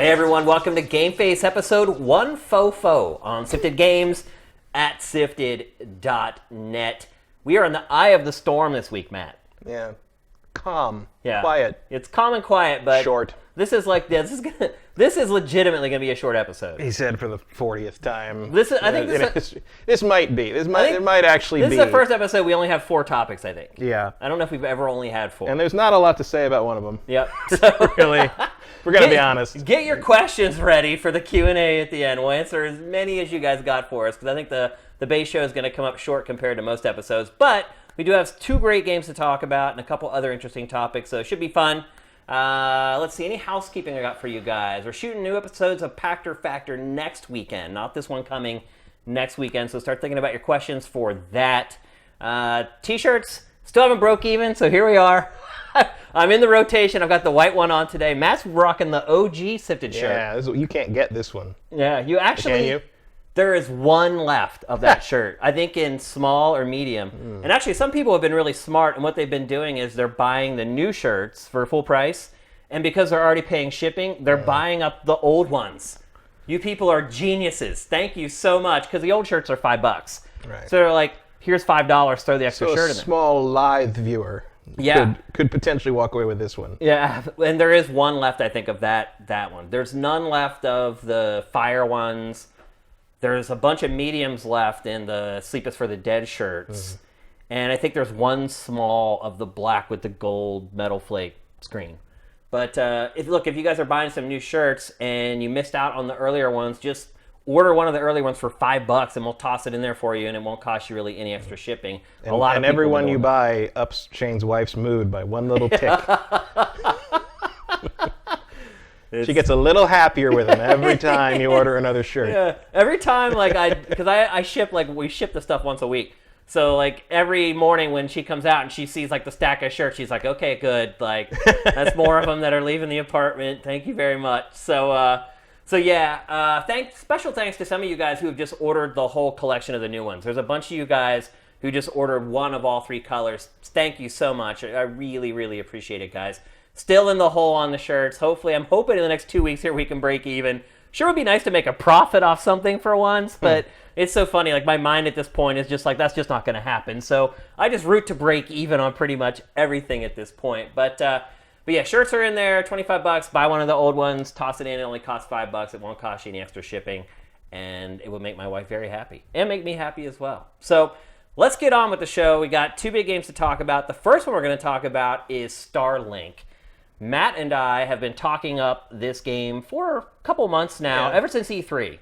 Hey everyone, welcome to GameFace episode 144 on Sifted Games at Sifted.net. We are in the eye of the storm this week, Matt. Yeah. Calm. Yeah. Quiet. It's calm and quiet, but Short. This is legitimately gonna be a short episode. He said for the 40th time. This is actually be. This might be. This is the first episode we only have 4 topics, I think. Yeah. I don't know if we've ever only had 4. And there's not a lot to say about one of them. Yep. So Really. We're going to be honest. Get your questions ready for the Q&A at the end. We'll answer as many as you guys got for us, because I think the base show is going to come up short compared to most episodes. But we do have 2 great games to talk about and a couple other interesting topics, so it should be fun. Let's see, any housekeeping I got for you guys. We're shooting new episodes of Pactor Factor next weekend, not this one coming next weekend, so start thinking about your questions for that. T-shirts, still haven't broke even, so here we are. I'm in the rotation. I've got the white one on today. Matt's rocking the OG Sifted shirt. Yeah, you can't get this one. Yeah, you actually... Can you? There is one left of that shirt, I think in small or medium. And actually, some people have been really smart, and what they've been doing is they're buying the new shirts for full price, and because they're already paying shipping, they're buying up the old ones. You people are geniuses. Thank you so much, because the old shirts are $5. Right. So they're like, here's $5, throw the extra shirt in there. Small live viewer could potentially walk away with this one. Yeah, and there is one left, I think, of that one. There's none left of the fire ones. There's a bunch of mediums left in the Sleep is for the Dead shirts. And I think there's one small of the black with the gold metal flake screen. But if you guys are buying some new shirts and you missed out on the earlier ones, just order one of the early ones for $5 and we'll toss it in there for you, and it won't cost you really any extra shipping. And every one you buy ups Shane's wife's mood by one little tick. She gets a little happier with him every time you order another shirt. Yeah, every time, because I ship, we ship the stuff once a week. So, every morning when she comes out and she sees, the stack of shirts, she's like, okay, good. That's more of them that are leaving the apartment. Thank you very much. Special thanks to some of you guys who have just ordered the whole collection of the new ones. There's a bunch of you guys who just ordered one of all 3 colors. Thank you so much. I really, really appreciate it, guys. Still in the hole on the shirts. I'm hoping in the next 2 weeks here we can break even. Sure would be nice to make a profit off something for once, but it's so funny. My mind at this point is just that's just not going to happen. So I just root to break even on pretty much everything at this point. But yeah, shirts are in there, $25. Buy one of the old ones, toss it in. It only costs $5. It won't cost you any extra shipping, and it will make my wife very happy and make me happy as well. So let's get on with the show. We got 2 big games to talk about. The first one we're going to talk about is Starlink. Matt and I have been talking up this game for a couple months now, ever since E3.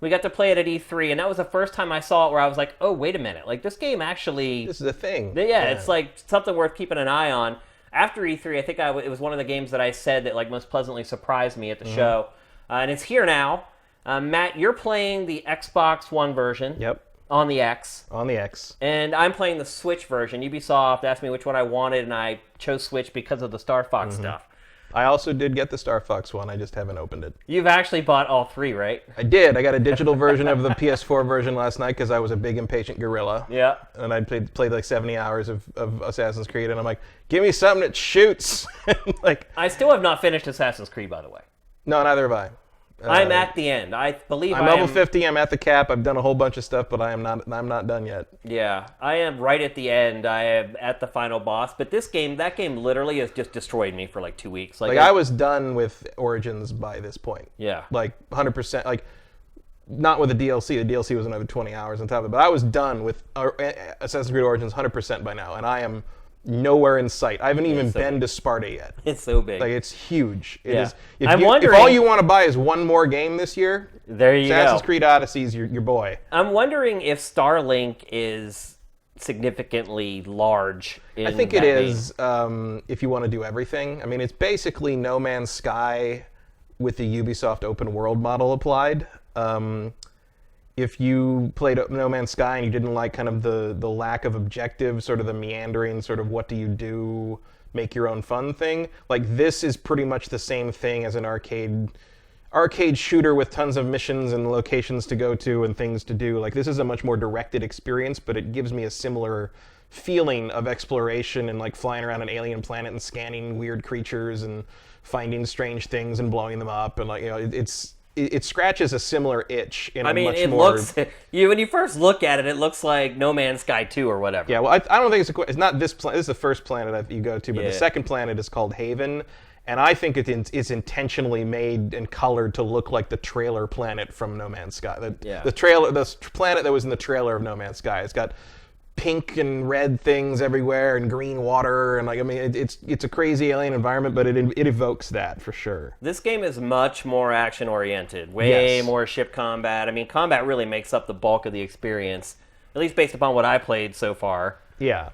We got to play it at E3, and that was the first time I saw it where I was like, oh, wait a minute. This game actually... This is a thing. Yeah, it's something worth keeping an eye on. After E3, I think it was one of the games that I said that most pleasantly surprised me at the show. And it's here now. Matt, you're playing the Xbox One version. Yep. On the X. On the X. And I'm playing the Switch version. Ubisoft asked me which one I wanted, and I chose Switch because of the Star Fox stuff. I also did get the Star Fox one. I just haven't opened it. You've actually bought all 3, right? I did. I got a digital version of the PS4 version last night because I was a big impatient gorilla. Yeah. And I played 70 hours of Assassin's Creed, and I'm like, give me something that shoots. I still have not finished Assassin's Creed, by the way. No, neither have I. I'm at the end. I believe I'm level 50. I'm at the cap. I've done a whole bunch of stuff, but I'm not done yet. Yeah, I am right at the end. I am at the final boss. But that game literally has just destroyed me for 2 weeks. I was done with Origins by this point. Yeah. 100%. Not with the DLC. The DLC was another 20 hours on top of it. But I was done with Assassin's Creed Origins 100% by now, and I am nowhere in sight. I haven't even been to Sparta yet. It's so big. It's huge. It is. I'm wondering, if all you want to buy is one more game this year, there you Assassin's go. Creed Odyssey's your boy. I'm wondering if Starlink is significantly large in I think it is if you want to do everything. I mean, it's basically No Man's Sky with the Ubisoft open world model applied. If you played No Man's Sky and you didn't like kind of the lack of objective, sort of the meandering, sort of what do you do, make your own fun thing, this is pretty much the same thing as an arcade shooter with tons of missions and locations to go to and things to do. This is a much more directed experience, but it gives me a similar feeling of exploration and like flying around an alien planet and scanning weird creatures and finding strange things and blowing them up, and like, you know, it scratches a similar itch in I a mean, much it more... looks when you first look at it, it looks like No Man's Sky 2 or whatever. Yeah, well, I don't think it's not this planet. This is the first planet you go to, but Yeah. the second planet is called Haven, and I think it's intentionally made and colored to look like the trailer planet from No Man's Sky. The planet that was in the trailer of No Man's Sky. It's got pink and red things everywhere and green water, and like, I mean, it's a crazy alien environment, but it evokes that for sure. This game is much more action oriented, way Yes. more ship combat. I mean, combat really makes up the bulk of the experience, at least based upon what I played so far. Yeah.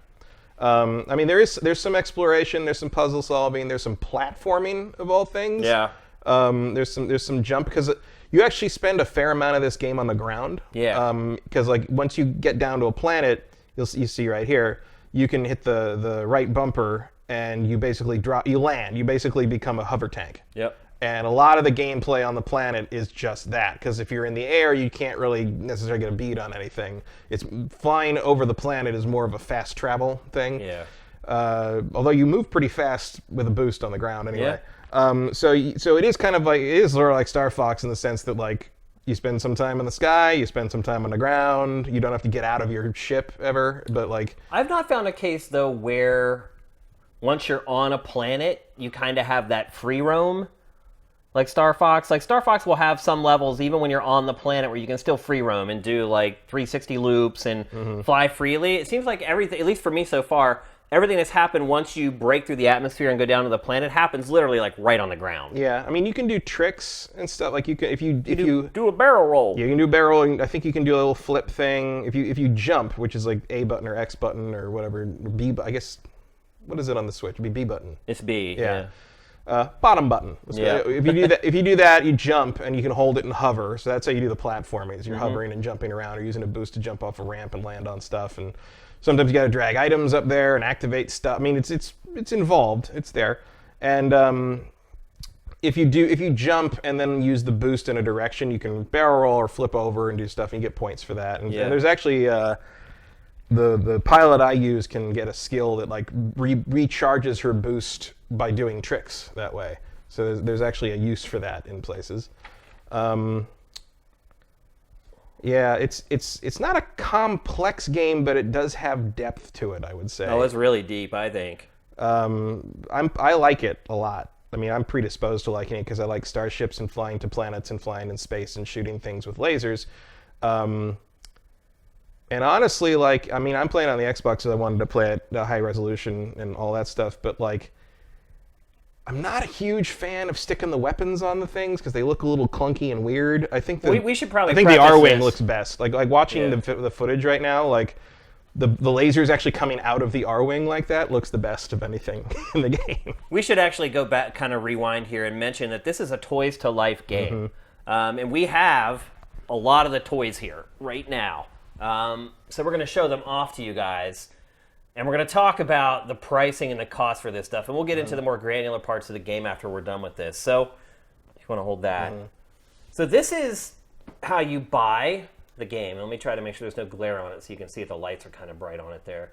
I mean, there's some exploration, there's some puzzle solving, there's some platforming of all things. Yeah. There's some jump, because you actually spend a fair amount of this game on the ground. Yeah. Because like once you get down to a planet, you see right here, you can hit the right bumper and you basically you land. You basically become a hover tank. Yep. And a lot of the gameplay on the planet is just that, because if you're in the air, you can't really necessarily get a beat on anything. It's flying over the planet is more of a fast travel thing. Yeah. Although you move pretty fast with a boost on the ground anyway. Yeah. So it is kind of like, it is sort of like Star Fox in the sense that like you spend some time in the sky, you spend some time on the ground. You don't have to get out of your ship ever, but like... I've not found a case, though, where once you're on a planet, you kind of have that free roam. Like Star Fox. Like Star Fox will have some levels, even when you're on the planet, where you can still free roam and do like 360 loops and fly freely. It seems like everything, at least for me so far, everything that's happened once you break through the atmosphere and go down to the planet happens literally like right on the ground. Yeah, I mean, you can do tricks and stuff. Like you can, if you Do a barrel roll. you can do barrel rolling. I think you can do a little flip thing. If you jump, which is like A button or X button or whatever, I guess, what is it on the Switch? It'd be B button. It's B. Yeah. Bottom button. Yeah. If you do that, you jump and you can hold it and hover. So that's how you do the platforming. Is you're hovering and jumping around, or using a boost to jump off a ramp and land on stuff. And sometimes you got to drag items up there and activate stuff. I mean, it's involved. It's there. And if you jump and then use the boost in a direction, you can barrel roll or flip over and do stuff, and you get points for that. And there's actually the pilot I use can get a skill that like recharges her boost by doing tricks that way. So there's actually a use for that in places. Yeah, it's not a complex game, but it does have depth to it, I would say. Oh, it's really deep, I think. I like it a lot. I mean, I'm predisposed to liking it because I like starships and flying to planets and flying in space and shooting things with lasers. And honestly, like, I mean, I'm playing on the Xbox because I wanted to play at a high resolution and all that stuff, but like, I'm not a huge fan of sticking the weapons on the things because they look a little clunky and weird. I think We should probably I think the preface R-Wing this. looks best. Like watching the footage right now, like the lasers actually coming out of the R-Wing like that looks the best of anything in the game. We should actually go back, kind of rewind here and mention that this is a Toys to Life game. And we have a lot of the toys here right now. So we're going to show them off to you guys. And we're going to talk about the pricing and the cost for this stuff. And we'll get into the more granular parts of the game after we're done with this. So if you want to hold that. So this is how you buy the game. Let me try to make sure there's no glare on it so you can see if the lights are kind of bright on it there.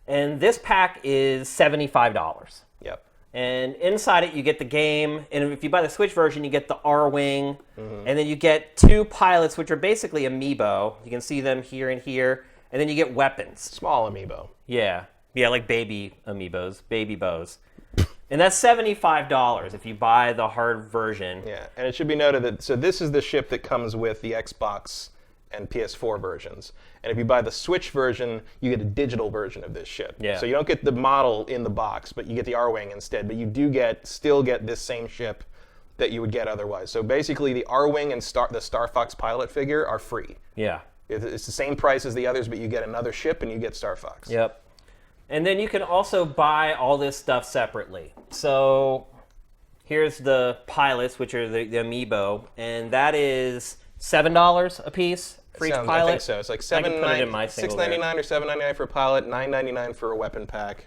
And this pack is $75. Yep. And inside it, you get the game. And if you buy the Switch version, you get the R-Wing. And then you get 2 pilots, which are basically amiibo. You can see them here and here. And then you get weapons. Small amiibo. Yeah. Yeah, like baby amiibos, baby bows. And that's $75 if you buy the hard version. Yeah, and it should be noted that, so this is the ship that comes with the Xbox and PS4 versions. And if you buy the Switch version, you get a digital version of this ship. Yeah. So you don't get the model in the box, but you get the R-Wing instead. But you do still get this same ship that you would get otherwise. So basically the R-Wing and the Star Fox pilot figure are free. Yeah. It's the same price as the others, but you get another ship and you get Star Fox. Yep. And then you can also buy all this stuff separately. So here's the pilots, which are the amiibo, and that is $7 a piece for each pilot. I think so. It's like $6.99 or $7.99 for a pilot, $9.99 for a weapon pack.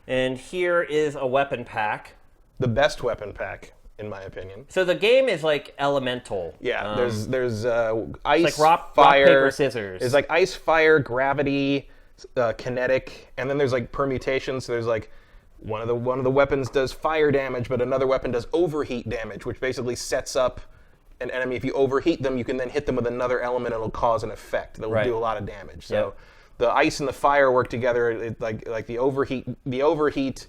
And here is a weapon pack. The best weapon pack, in my opinion. So the game is like elemental. Yeah, there's ice, like rock, fire, paper, scissors. There's like ice, fire, gravity, kinetic, and then there's like permutations. So there's like one of the weapons does fire damage, but another weapon does overheat damage, which basically sets up an enemy. If you overheat them, you can then hit them with another element, and it'll cause an effect that will do a lot of damage. So the ice and the fire work together, like the overheat,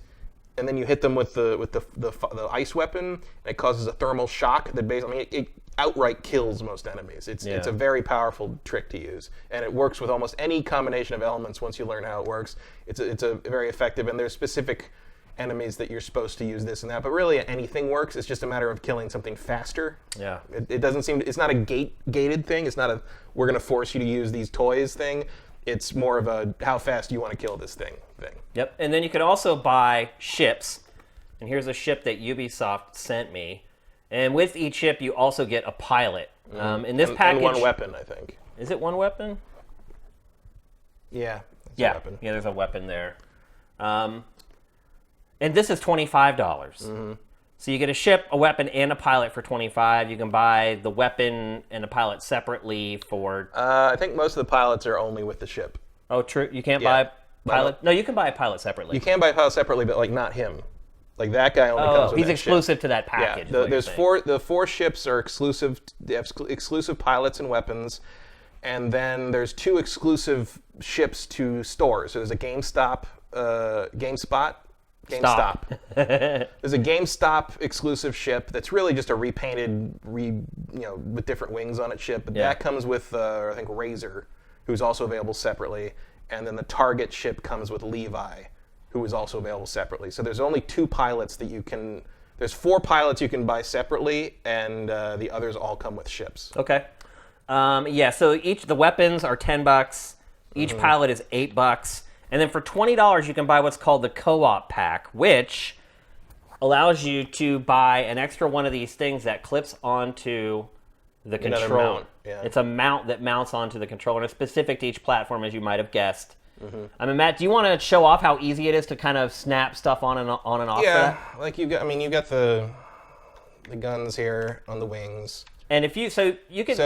and then you hit them with the ice weapon, and it causes a thermal shock that basically, it outright kills most enemies. It's a very powerful trick to use, and it works with almost any combination of elements. Once you learn how it works, it's a very effective, and there's specific enemies that you're supposed to use this and that, but really anything works. It's just a matter of killing something faster. Yeah. It doesn't seem, it's not a gated thing. It's not a, we're going to force you to use these toys thing. It's more of a, how fast do you want to kill this thing. Yep. And then you can also buy ships. And here's a ship that Ubisoft sent me. And with each ship, you also get a pilot. In this package, and one weapon, I think. Is it one weapon? Yeah. Yeah. A weapon. Yeah, there's a weapon there. And this is $25. So you get a ship, a weapon, and a pilot for $25. You can buy the weapon and the pilot separately for... I think most of the pilots are only with the ship. Oh, true. You can't buy pilot? No, you can buy a pilot separately. You can buy a pilot separately, but like not him. Like that guy only comes with he's that exclusive ship. to that package. Yeah, the four ships are exclusive. They have exclusive pilots and weapons, and then there's 2 exclusive ships to stores. So there's a GameSpot. There's a GameStop exclusive ship that's really just a repainted, with different wings on its ship. But that comes with, I think, Razer, who's also available separately, and then the Target ship comes with Levi, who is also available separately. So there's only 2 pilots that you can. There's 4 pilots you can buy separately, and the others all come with ships. Okay. So the weapons are $10. Each pilot is $8. And then for $20, you can buy what's called the co-op pack, which allows you to buy an extra one of these things that clips onto the controller. Mount. Yeah. It's a mount that mounts onto the controller, and it's specific to each platform, as you might have guessed. I mean, Matt, do you want to show off how easy it is to kind of snap stuff on and off? Yeah, like you got the guns here on the wings. And if you can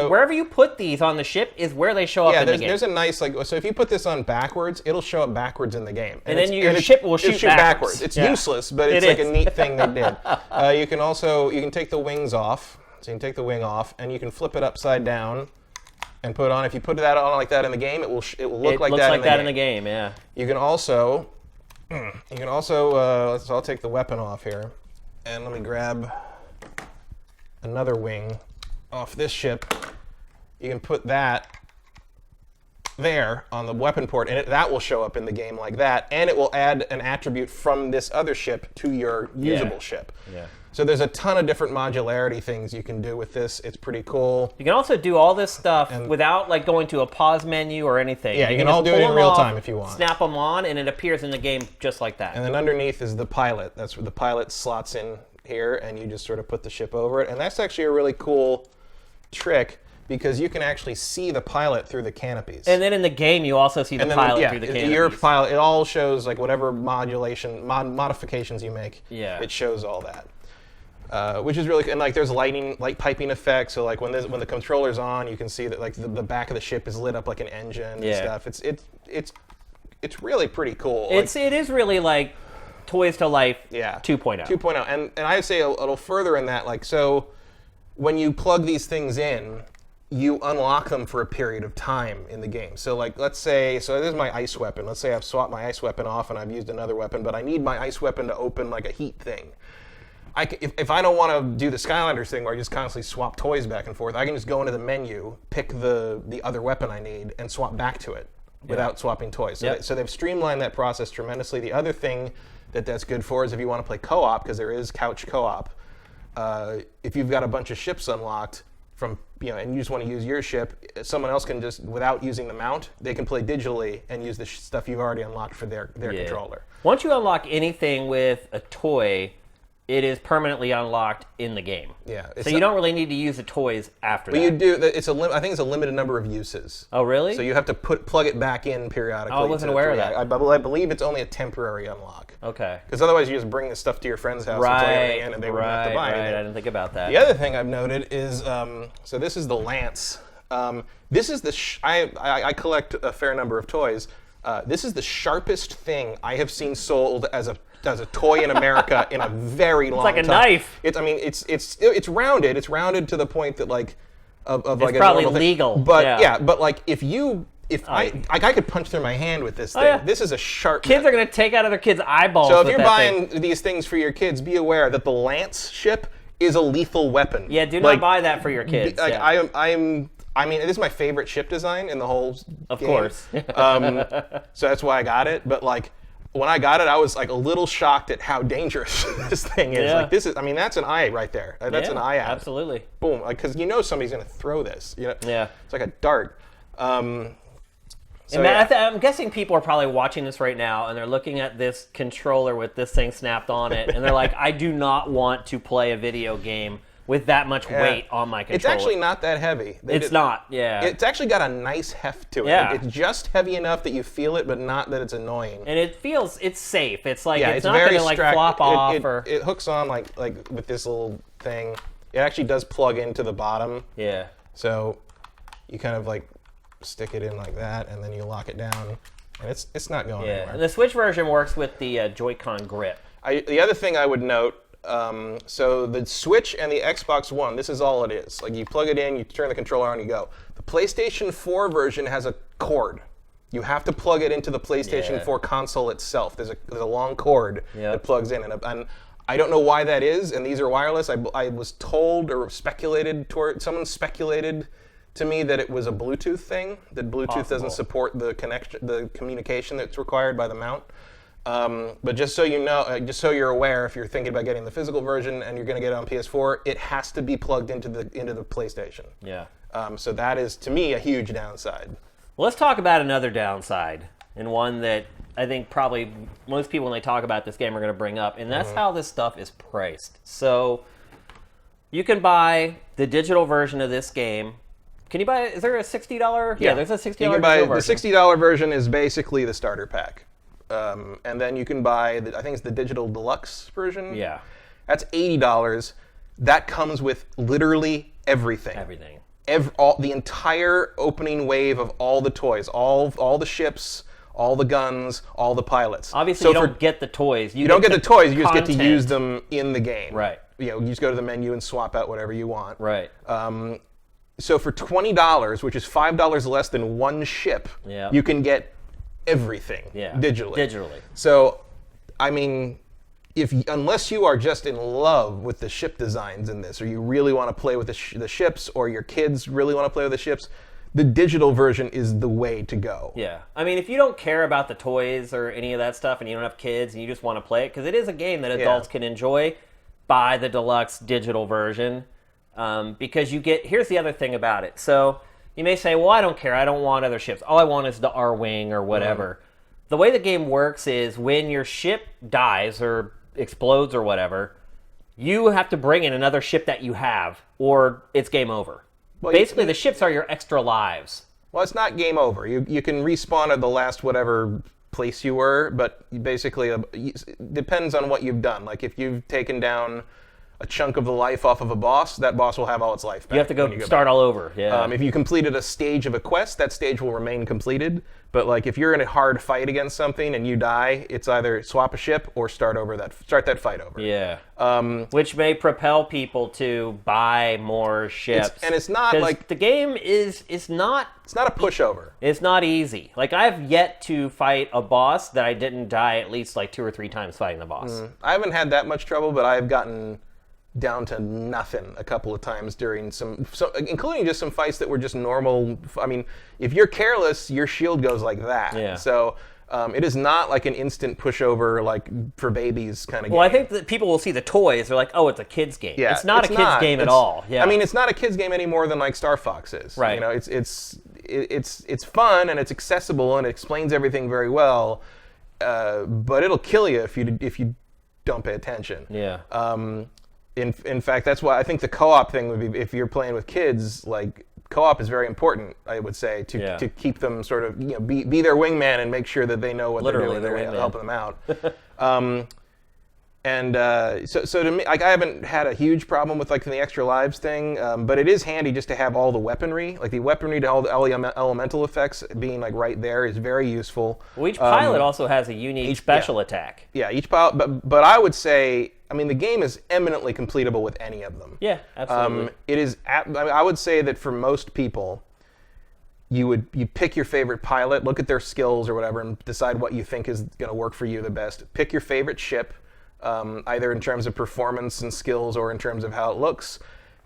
wherever you put these on the ship is where they show up in the game. Yeah, there's a nice so if you put this on backwards, it'll show up backwards in the game. And then your ship will shoot backwards. It's useless, but it's like a neat thing they did. You can take the wings off. So you can take the wing off, and you can flip it upside down and put it on. If you put that on like that in the game, it will look like that in the game. Yeah. You can also so I'll take the weapon off here, and let me grab another wing off this ship. You can put that there on the weapon port, and that will show up in the game like that, and it will add an attribute from this other ship to your usable ship. Yeah. So there's a ton of different modularity things you can do with this. It's pretty cool. You can also do all this stuff without like going to a pause menu or anything. Yeah, you can all do it in real time if you want. Snap them on, and it appears in the game just like that. And then underneath is the pilot. That's where the pilot slots in here, and you just sort of put the ship over it. And that's actually a really cool trick, because you can actually see the pilot through the canopies. And then in the game, you also see the pilot through the canopies. Your pilot, it all shows like whatever modifications you make. Yeah. It shows all that, which is really, and like there's light piping effects. So like when the controller's on, you can see that like the back of the ship is lit up like an engine and stuff. It's really pretty cool. It is really like Toys to Life 2.0. 2.0, and I'd say a little further in that, like so. When you plug these things in, you unlock them for a period of time in the game. So like, let's say, this is my ice weapon. Let's say I've swapped my ice weapon off and I've used another weapon, but I need my ice weapon to open like a heat thing. If I don't want to do the Skylanders thing where I just constantly swap toys back and forth, I can just go into the menu, pick the other weapon I need, and swap back to it without swapping toys. So they've streamlined that process tremendously. The other thing that's good for is if you want to play co-op, because there is couch co-op. If you've got a bunch of ships unlocked and you just want to use your ship, someone else can just, without using the mount, they can play digitally and use the stuff you've already unlocked for their controller. Once you unlock anything with a toy, it is permanently unlocked in the game. Yeah. So you don't really need to use the toys after that. But you do. I think it's a limited number of uses. Oh, really? So you have to plug it back in periodically. Oh, I wasn't aware of that. I believe it's only a temporary unlock. Okay. Because otherwise you just bring the stuff to your friend's house and plug everything in, and they wouldn't have to buy anything. I didn't think about that. The other thing I've noted is, so this is the Lance. This is I collect a fair number of toys. This is the sharpest thing I have seen sold as a toy in America in a very long time. It's like a knife. It's rounded. It's rounded to the point that like of like it's probably a normal legal. Thing. But yeah, but like I could punch through my hand with this thing. Yeah. This is a sharp. Kids are gonna take out of their kids' eyeballs. So if with you're that buying thing. these things for your kids, be aware that the lance ship is a lethal weapon. Yeah, do not buy that for your kids. Like yeah. I mean, this is my favorite ship design in the whole Of game. course. So that's why I got it. But like, when I got it, I was like a little shocked at how dangerous this thing is. Yeah. Like this is, I mean, that's an eye right there. That's an eye out. Absolutely. Boom, like because you know somebody's gonna throw this. You know? Yeah. It's like a dart. So and I'm guessing people are probably watching this right now, and they're looking at this controller with this thing snapped on it, and they're like, "I do not want to play a video game with that much weight on my controller." It's actually not that heavy. It's not. Yeah. It's actually got a nice heft to it. Yeah. Like, it's just heavy enough that you feel it, but not that it's annoying. And it's safe. It's like it's not very going to like flop off or. It hooks on like with this little thing. It actually does plug into the bottom. Yeah. So you kind of like stick it in like that, and then you lock it down, and it's not going anywhere. And the Switch version works with the Joy-Con grip. The other thing I would note, so the Switch and the Xbox One, this is all it is. Like you plug it in, you turn the controller on, you go. The PlayStation 4 version has a cord. You have to plug it into the PlayStation 4 console itself. There's a long cord that plugs in, and I don't know why that is. And these are wireless. I was told or someone speculated to me that it was a Bluetooth thing. That Bluetooth doesn't support the communication that's required by the mount. But just so you know, just so you're aware, if you're thinking about getting the physical version and you're going to get it on PS4, it has to be plugged into the PlayStation. Yeah. So that is, to me, a huge downside. Well, let's talk about another downside, and one that I think probably most people when they talk about this game are going to bring up, and that's how this stuff is priced. So you can buy the digital version of this game. Can you buy? Is there a $60? Yeah, there's a $60 you can buy version. The $60 version is basically the starter pack. And then you can buy, I think it's the digital deluxe version. Yeah. That's $80. That comes with literally everything. Everything. The entire opening wave of all the toys, all the ships, all the guns, all the pilots. Obviously, you don't get the toys. You don't get the toys. You just get to content. use them in the game. Right. You just go to the menu and swap out whatever you want. Right. So for $20, which is $5 less than one ship, you can get everything digitally. So, I mean, unless you are just in love with the ship designs in this, or you really want to play with the ships, or your kids really want to play with the ships, the digital version is the way to go. Yeah. I mean, if you don't care about the toys or any of that stuff, and you don't have kids, and you just want to play it, because it is a game that adults can enjoy, buy the deluxe digital version. Because here's the other thing about it. So you may say, well, I don't care. I don't want other ships. All I want is the R-Wing or whatever. The way the game works is when your ship dies or explodes or whatever, you have to bring in another ship that you have, or it's game over. Well, basically, the ships are your extra lives. Well, it's not game over. You can respawn at the last whatever place you were, but basically it depends on what you've done. Like if you've taken down a chunk of the life off of a boss, that boss will have all its life back. You have to go start all over. Yeah. If you completed a stage of a quest, that stage will remain completed. But like if you're in a hard fight against something and you die, it's either swap a ship or start that fight over. Yeah. Which may propel people to buy more ships. It's not like the game is not. It's not a pushover. It's not easy. Like I've yet to fight a boss that I didn't die at least like 2 or 3 times fighting the boss. I haven't had that much trouble, but I've gotten down to nothing a couple of times during including just some fights that were just normal. I mean, if you're careless, your shield goes like that. Yeah. So it is not like an instant pushover, like for babies kind of game. Well, I think that people will see the toys. They're like, oh, it's a kid's game. Yeah, it's not a kid's game at all. Yeah. I mean, it's not a kid's game any more than like Star Fox is. Right. You know, it's fun and it's accessible and it explains everything very well, but it'll kill you if you don't pay attention. Yeah. In fact, that's why I think the co-op thing would be, if you're playing with kids, like co-op is very important, I would say, to keep them sort of, be their wingman and make sure that they know what they're doing, they're helping them out. And so to me, like, I haven't had a huge problem with like the extra lives thing, but it is handy just to have all the weaponry, like the weaponry to all the elemental effects being like right there is very useful. Well, each pilot also has a unique special attack. Yeah, each pilot, but I would say, I mean, the game is eminently completable with any of them. Yeah, absolutely. It is. I would say that for most people, you pick your favorite pilot, look at their skills or whatever, and decide what you think is going to work for you the best. Pick your favorite ship. Either in terms of performance and skills or in terms of how it looks,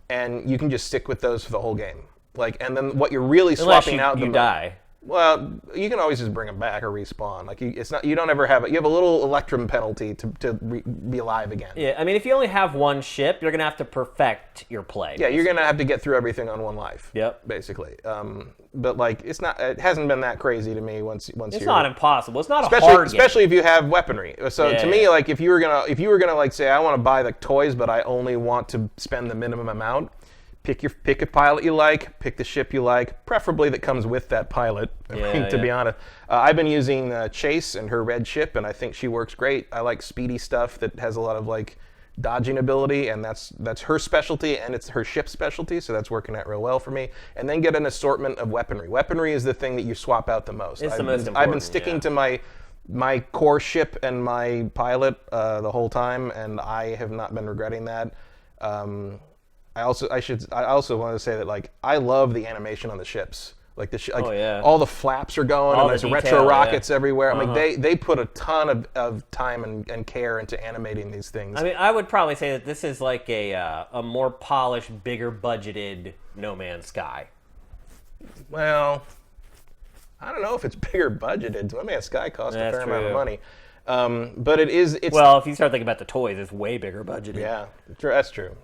and you can just stick with those for the whole game. Like, and then what you're really swapping out. Unless you die. Well, you can always just bring them back or respawn. Like, it's not. You don't ever have it. You have a little electrum penalty to be alive again. Yeah, I mean, if you only have one ship, you're gonna have to perfect your play. Yeah, you're gonna have to get through everything on one life. Yep. Basically, but like, it's not. It hasn't been that crazy to me once. It's not impossible. It's not especially, a hard game. Especially if you have weaponry. So to me, like, if you were gonna like say, I want to buy the toys, but I only want to spend the minimum amount. Pick a pilot you like, pick the ship you like, preferably that comes with that pilot. To be honest, I've been using Chase and her red ship, and I think she works great. I like speedy stuff that has a lot of like dodging ability, and that's her specialty, and it's her ship specialty, so that's working out real well for me. And then get an assortment of weaponry. Weaponry is the thing that you swap out the most. It's the most important. I've been sticking to my core ship and my pilot the whole time, and I have not been regretting that. I also want to say that, like, I love the animation on the ships. Like all the flaps are going, all and there's the retro rockets everywhere. Uh-huh. I mean, they put a ton of time and care into animating these things. I mean, I would probably say that this is like a more polished, bigger budgeted No Man's Sky. Well, I don't know if it's bigger budgeted. No Man's Sky costs a fair amount of money. But it's well, if you start thinking about the toys, it's way bigger budgeted. Yeah, that's true.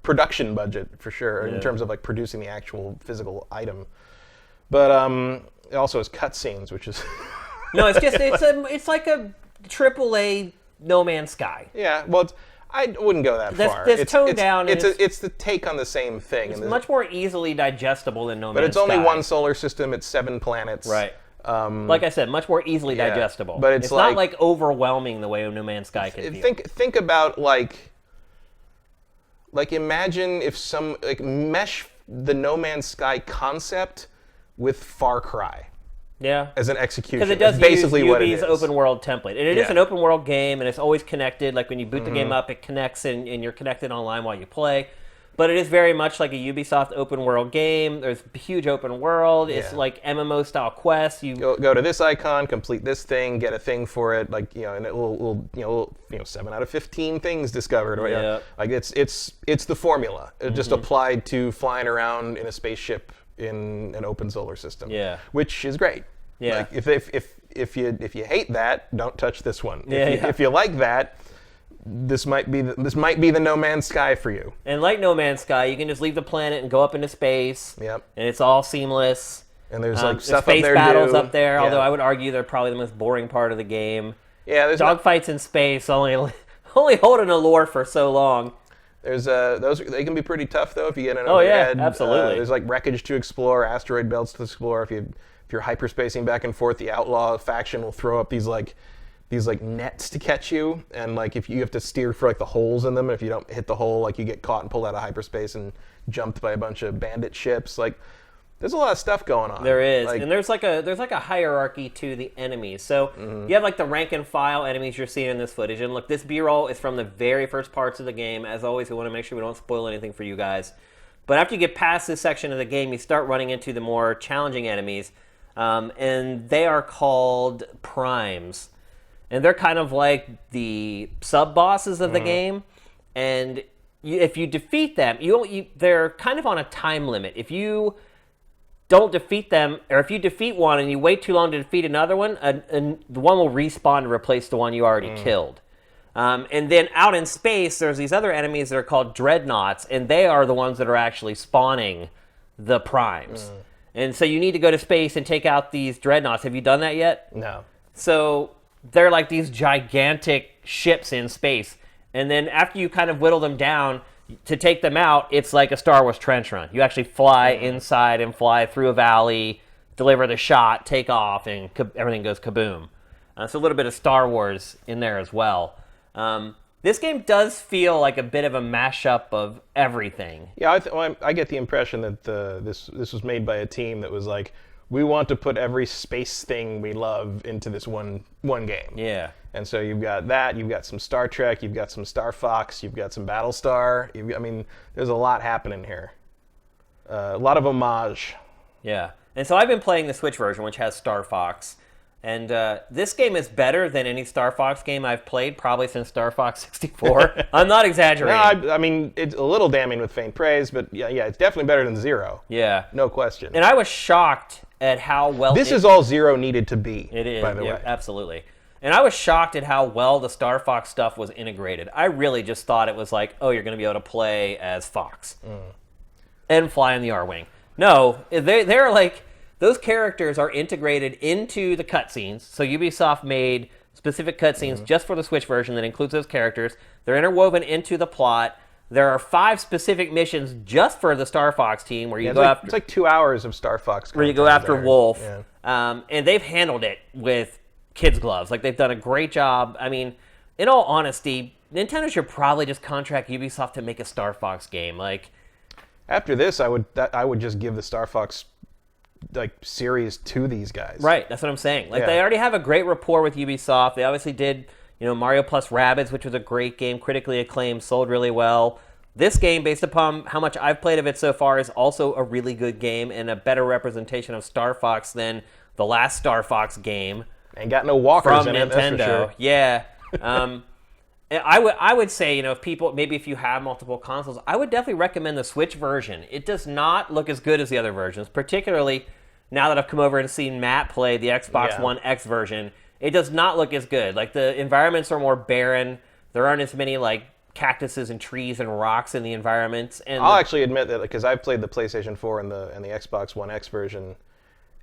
Production budget for sure in terms of like producing the actual physical item. But it also has cutscenes, which is no, it's like a AAA No Man's Sky. Yeah, well, I wouldn't go that far. It's toned down. It's the take on the same thing. It's much more easily digestible than No Man's Sky. But it's only one solar system. It's 7 planets. Right. Like I said, much more easily digestible. But it's not like overwhelming the way No Man's Sky can be. Think about like imagine if mesh the No Man's Sky concept with Far Cry. Yeah. As an execution. Because it does basically use what it is. open world template. And it is an open world game, and it's always connected. Like when you boot the game up, it connects and you're connected online while you play. But it is very much like a Ubisoft open world game. There's a huge open world. It's like MMO style quests. You go to this icon, complete this thing, get a thing for it, like, and it will 7 out of 15 things discovered. Or, like it's the formula. It just applied to flying around in a spaceship in an open solar system. Yeah. Which is great. Yeah. Like if you hate that, don't touch this one. Yeah, if you like that, this might be the No Man's Sky for you. And like No Man's Sky, you can just leave the planet and go up into space. Yep. And it's all seamless. And there's like there's stuff space up there battles too. up there. Yeah. Although I would argue they're probably the most boring part of the game. Yeah, there's dogfights in space only hold an allure for so long. There's they can be pretty tough though if you get in over your head. Absolutely. There's like wreckage to explore, asteroid belts to explore. If you're hyperspacing back and forth, the outlaw faction will throw up these nets to catch you, and like if you have to steer for like the holes in them, and if you don't hit the hole, like you get caught and pulled out of hyperspace and jumped by a bunch of bandit ships. Like there's a lot of stuff going on. There is, and there's like a hierarchy to the enemies. So you have like the rank and file enemies you're seeing in this footage, and look, this B-roll is from the very first parts of the game. As always, we want to make sure we don't spoil anything for you guys. But after you get past this section of the game, you start running into the more challenging enemies, and they are called primes. And they're kind of like the sub-bosses of the game. And if you defeat them, they're kind of on a time limit. If you don't defeat them, or if you defeat one and you wait too long to defeat another one, the one will respawn to replace the one you already killed. And then out in space, there's these other enemies that are called dreadnoughts, and they are the ones that are actually spawning the primes. And so you need to go to space and take out these dreadnoughts. Have you done that yet? No. So they're like these gigantic ships in space. And then after you kind of whittle them down, to take them out, it's like a Star Wars trench run. You actually fly inside and fly through a valley, deliver the shot, take off, and everything goes kaboom. So a little bit of Star Wars in there as well. This game does feel like a bit of a mashup of everything. Yeah, I get the impression that this was made by a team that was like, we want to put every space thing we love into this one game. Yeah. And so you've got that, you've got some Star Trek, you've got some Star Fox, you've got some Battlestar. There's a lot happening here. A lot of homage. Yeah. And so I've been playing the Switch version, which has Star Fox. And this game is better than any Star Fox game I've played, probably since Star Fox 64. I'm not exaggerating. No, I mean, it's a little damning with faint praise, but yeah, it's definitely better than Zero. Yeah. No question. And I was shocked at how well... This is all Zero needed to be, it is, by the way. Absolutely. And I was shocked at how well the Star Fox stuff was integrated. I really just thought it was like, oh, you're going to be able to play as Fox. And fly in the R-Wing. No, they're like... Those characters are integrated into the cutscenes. So Ubisoft made specific cutscenes just for the Switch version that includes those characters. They're interwoven into the plot. There are 5 specific missions just for the Star Fox team where you go after... It's like 2 hours of Star Fox. Where you go after Wolf. Yeah. And they've handled it with kids' gloves. Like, they've done a great job. I mean, in all honesty, Nintendo should probably just contract Ubisoft to make a Star Fox game. Like, after this, I would just give the Star Fox series to these guys. Right, that's what I'm saying. Like, they already have a great rapport with Ubisoft. They obviously did, Mario plus Rabbids, which was a great game, critically acclaimed, sold really well. This game, based upon how much I've played of it so far, is also a really good game and a better representation of Star Fox than the last Star Fox game. Ain't got no walkers from in Nintendo. It, that's for sure. Yeah. I would say, if you have multiple consoles, I would definitely recommend the Switch version. It does not look as good as the other versions, particularly now that I've come over and seen Matt play the Xbox One X version. It does not look as good. Like, the environments are more barren. There aren't as many cactuses and trees and rocks in the environments. And I'll actually admit that, because I've played the PlayStation 4 and the Xbox One X version.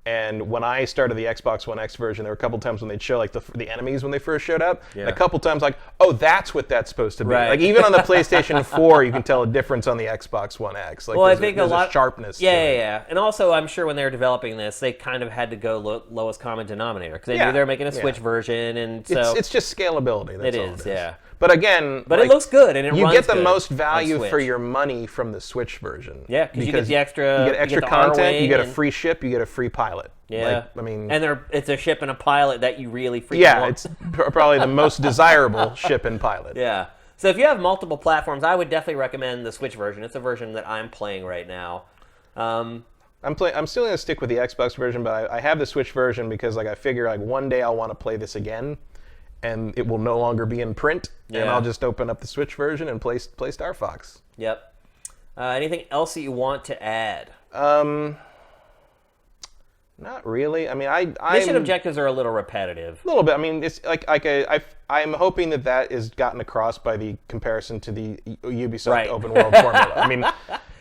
And when I started the Xbox One X version, there were a couple times when they'd show the enemies when they first showed up. Yeah. And a couple times oh, that's what that's supposed to be. Right. Like, even on the PlayStation 4, you can tell a difference on the Xbox One X. Like, well, I think there's a lot of sharpness. Yeah. And also, I'm sure when they were developing this, they kind of had to go lowest common denominator because they knew they were making a Switch version, and so it's just scalability. That's all it is. Yeah. But again, it looks good and it runs you get the good most value for your money from the Switch version. Yeah, because you get the extra. You get extra content. You get a free ship. You get a free pilot. Yeah, and it's a ship and a pilot that you really freaking want. Yeah, it's probably the most desirable ship and pilot. Yeah. So if you have multiple platforms, I would definitely recommend the Switch version. It's a version that I'm playing right now. I'm still going to stick with the Xbox version, but I have the Switch version because I figure one day I'll want to play this again, and it will no longer be in print, and I'll just open up the Switch version and play Star Fox. Yep. Anything else that you want to add? Not really. I mean, mission objectives are a little repetitive. A little bit. I mean, it's I'm hoping that is gotten across by the comparison to the Ubisoft open world formula. I mean,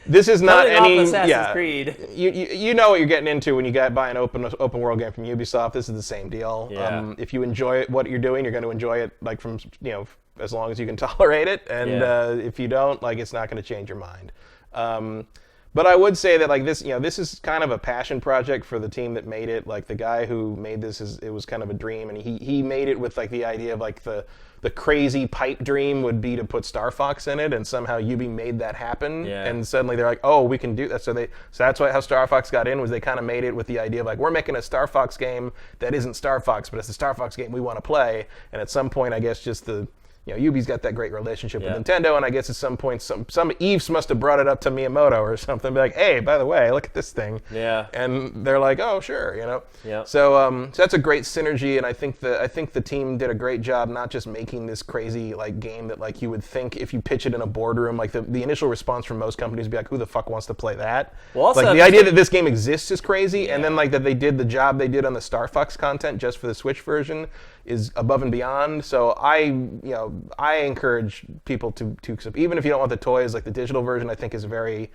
this is not any Assassin's Creed. You know what you're getting into when you buy an open world game from Ubisoft. This is the same deal. Yeah. If you enjoy what you're doing, you're going to enjoy it from as long as you can tolerate it, and if you don't, it's not going to change your mind. But I would say that this is kind of a passion project for the team that made it. The guy who made this it was kind of a dream, and he made it with the idea of the crazy pipe dream would be to put Star Fox in it, and somehow Ubi made that happen. Yeah. And suddenly they're like, oh, we can do that. So that's how Star Fox got in, was they kind of made it with the idea of we're making a Star Fox game that isn't Star Fox, but it's the Star Fox game we want to play. And at some point, I guess just Ubi's got that great relationship with Nintendo, and I guess at some point, some Eves must have brought it up to Miyamoto or something, be like, hey, by the way, look at this thing. Yeah. And they're like, oh, sure, Yeah. So that's a great synergy, and I think the team did a great job not just making this crazy game that you would think if you pitch it in a boardroom, the initial response from most companies would be like, who the fuck wants to play that? Well, also, the idea that this game exists is crazy, and then that they did the job they did on the Star Fox content just for the Switch version is above and beyond. So I encourage people to even if you don't want the toys, the digital version I think is very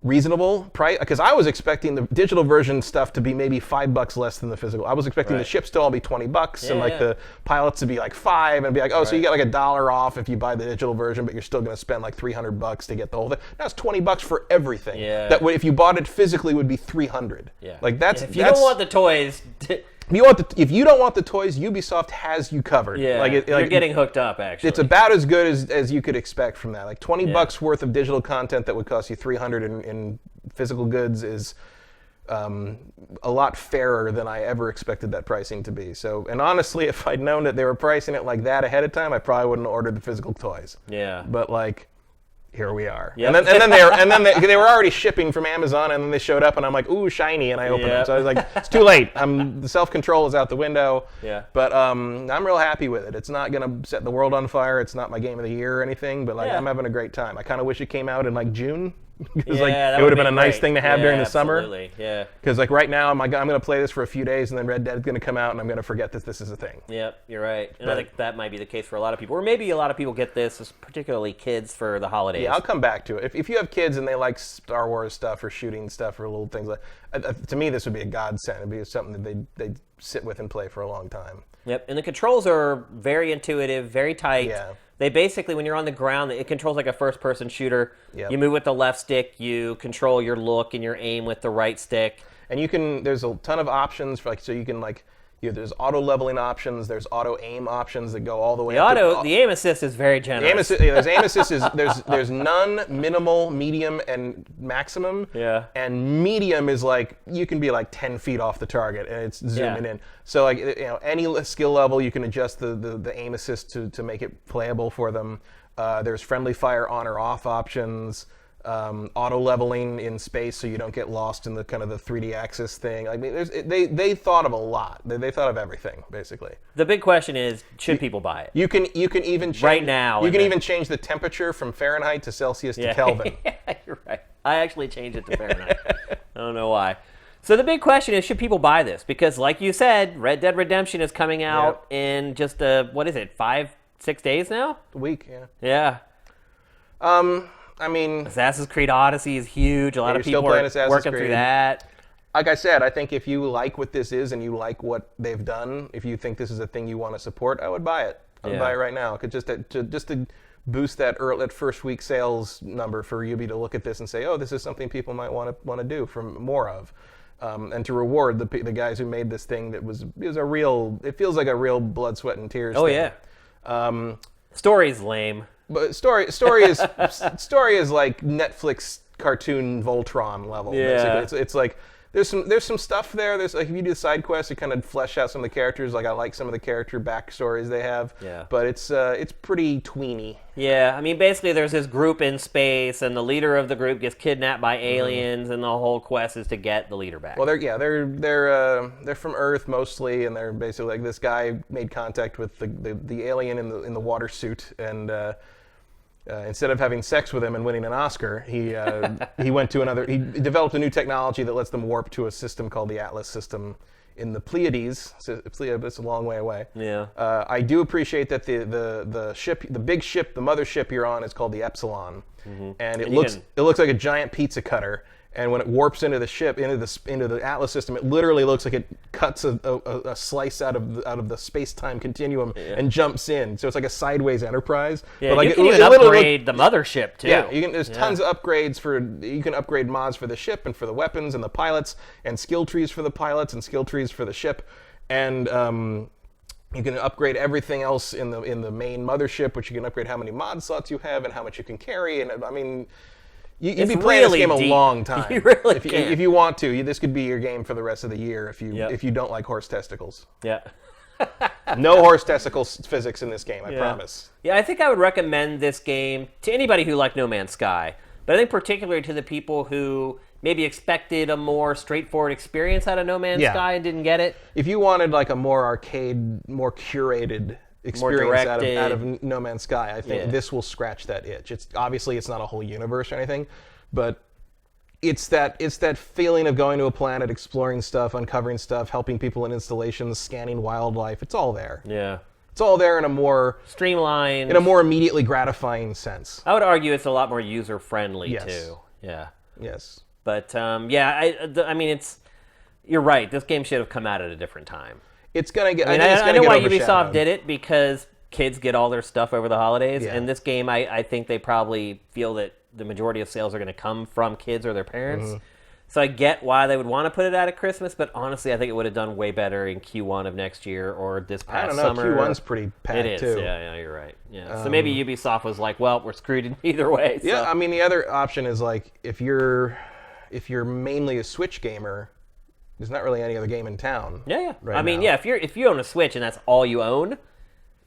reasonable price, because I was expecting the digital version stuff to be maybe $5 less than the physical. I was expecting the ships to all be $20 and the pilots to be $5 and be so you get $1 off if you buy the digital version, but you're still going to spend $300 to get the whole thing. Now it's $20 for everything. Yeah. That if you bought it physically would be $300. Yeah. That's if you don't want the toys. if you don't want the toys, Ubisoft has you covered. Yeah, you're getting hooked up, actually. It's about as good as you could expect from that. Like $20 worth of digital content that would cost you $300 in physical goods is a lot fairer than I ever expected that pricing to be. So, and honestly, if I'd known that they were pricing it like that ahead of time, I probably wouldn't have ordered the physical toys. Yeah. But like, here we are. Yep. And then they were already shipping from Amazon, and then they showed up, and I'm like, ooh, shiny, and I opened them. So I was like, it's too late. The self-control is out the window. Yeah. But I'm real happy with it. It's not gonna set the world on fire. It's not my game of the year or anything. But like, I'm having a great time. I kind of wish it came out in like June. Because like it would have been a nice thing to have during the summer. Absolutely. Yeah. Because like right now, I'm going to play this for a few days, and then Red Dead's going to come out, and I'm going to forget that this is a thing. Yep, you're right. And I think that might be the case for a lot of people. Or maybe a lot of people get this, particularly kids, for the holidays. Yeah, I'll come back to it. If you have kids and they like Star Wars stuff or shooting stuff or little things like, to me, this would be a godsend. It'd be something that they'd sit with and play for a long time. Yep, and the controls are very intuitive, very tight. Yeah. They basically, when you're on the ground, it controls like a first-person shooter. Yep. You move with the left stick, you control your look and your aim with the right stick. And there's a ton of options for so you can like, there's auto leveling options, there's auto aim options that go all the way up. The aim assist is very generous. There's aim assist there's none, minimal, medium, and maximum. Yeah. And medium is like you can be like 10 feet off the target and it's zooming in. So like any skill level you can adjust the aim assist to make it playable for them. There's friendly fire on or off options. Auto leveling in space so you don't get lost in the kind of the 3D axis thing. I mean, they thought of a lot. They thought of everything basically. The big question is, should people buy it? You can even change, right now. You can even change the temperature from Fahrenheit to Celsius to Kelvin. Yeah, you're right. I actually changed it to Fahrenheit. I don't know why. So the big question is, should people buy this? Because like you said, Red Dead Redemption is coming out in just 5-6 days now? A week, yeah. Yeah. I mean, Assassin's Creed Odyssey is huge. A lot of people are working through that. Like I said, I think if you like what this is and you like what they've done, if you think this is a thing you want to support, I would buy it. I would buy it right now. Just to boost that first week sales number for Ubi to look at this and say, oh, this is something people might want to do more of. And to reward the guys who made this thing that it feels like a real blood, sweat, and tears thing. Yeah. Story's lame. But story is like Netflix cartoon Voltron level. Yeah. Basically. It's like there's some stuff there. There's like if you do side quests, you kind of flesh out some of the characters. Like I like some of the character backstories they have. Yeah. But it's pretty tweeny. Yeah, I mean basically there's this group in space, and the leader of the group gets kidnapped by aliens, and the whole quest is to get the leader back. Well, they're from Earth mostly, and they're basically like this guy made contact with the alien in the water suit, and instead of having sex with him and winning an Oscar, he he developed a new technology that lets them warp to a system called the Atlas system in the Pleiades. It's a long way away. Yeah. I do appreciate that the ship, the big ship, the mothership you're on is called the Epsilon, and it looks like a giant pizza cutter. And when it warps into the ship, into the Atlas system, it literally looks like it cuts a slice out of the space-time continuum and jumps in. So it's like a sideways Enterprise. Yeah, but like you can even upgrade the mothership too. Yeah, there's tons of upgrades you can upgrade mods for the ship and for the weapons and the pilots, and skill trees for the pilots and skill trees for the ship, and you can upgrade everything else in the main mothership, which you can upgrade how many mod slots you have and how much you can carry, and I mean. You'd be playing really this game deep. a long time. You really if you want to. This could be your game for the rest of the year if you don't like horse testicles. Yeah. No horse testicles physics in this game, I promise. Yeah, I think I would recommend this game to anybody who liked No Man's Sky, but I think particularly to the people who maybe expected a more straightforward experience out of No Man's Sky and didn't get it. If you wanted like a more arcade, more curated experience out of No Man's Sky, I think this will scratch that itch. It's not a whole universe or anything, but it's that feeling of going to a planet, exploring stuff, uncovering stuff, helping people in installations, scanning wildlife. It's all there. Yeah. It's all there in a more streamlined, in a more immediately gratifying sense. I would argue it's a lot more user friendly too. Yeah. Yes. But I mean, you're right. This game should have come out at a different time. It's gonna get. I know why Ubisoft did it, because kids get all their stuff over the holidays, and this game, I think they probably feel that the majority of sales are going to come from kids or their parents. So I get why they would want to put it out at Christmas, but honestly, I think it would have done way better in Q1 of next year or this past I don't know. summer. Q1's pretty packed, It is, too. yeah, you're right. Yeah. So maybe Ubisoft was like, well, we're screwed in either way. So. Yeah, I mean, the other option is like if you're mainly a Switch gamer, there's not really any other game in town. Yeah. Right I mean, now. yeah, if you own a Switch and that's all you own,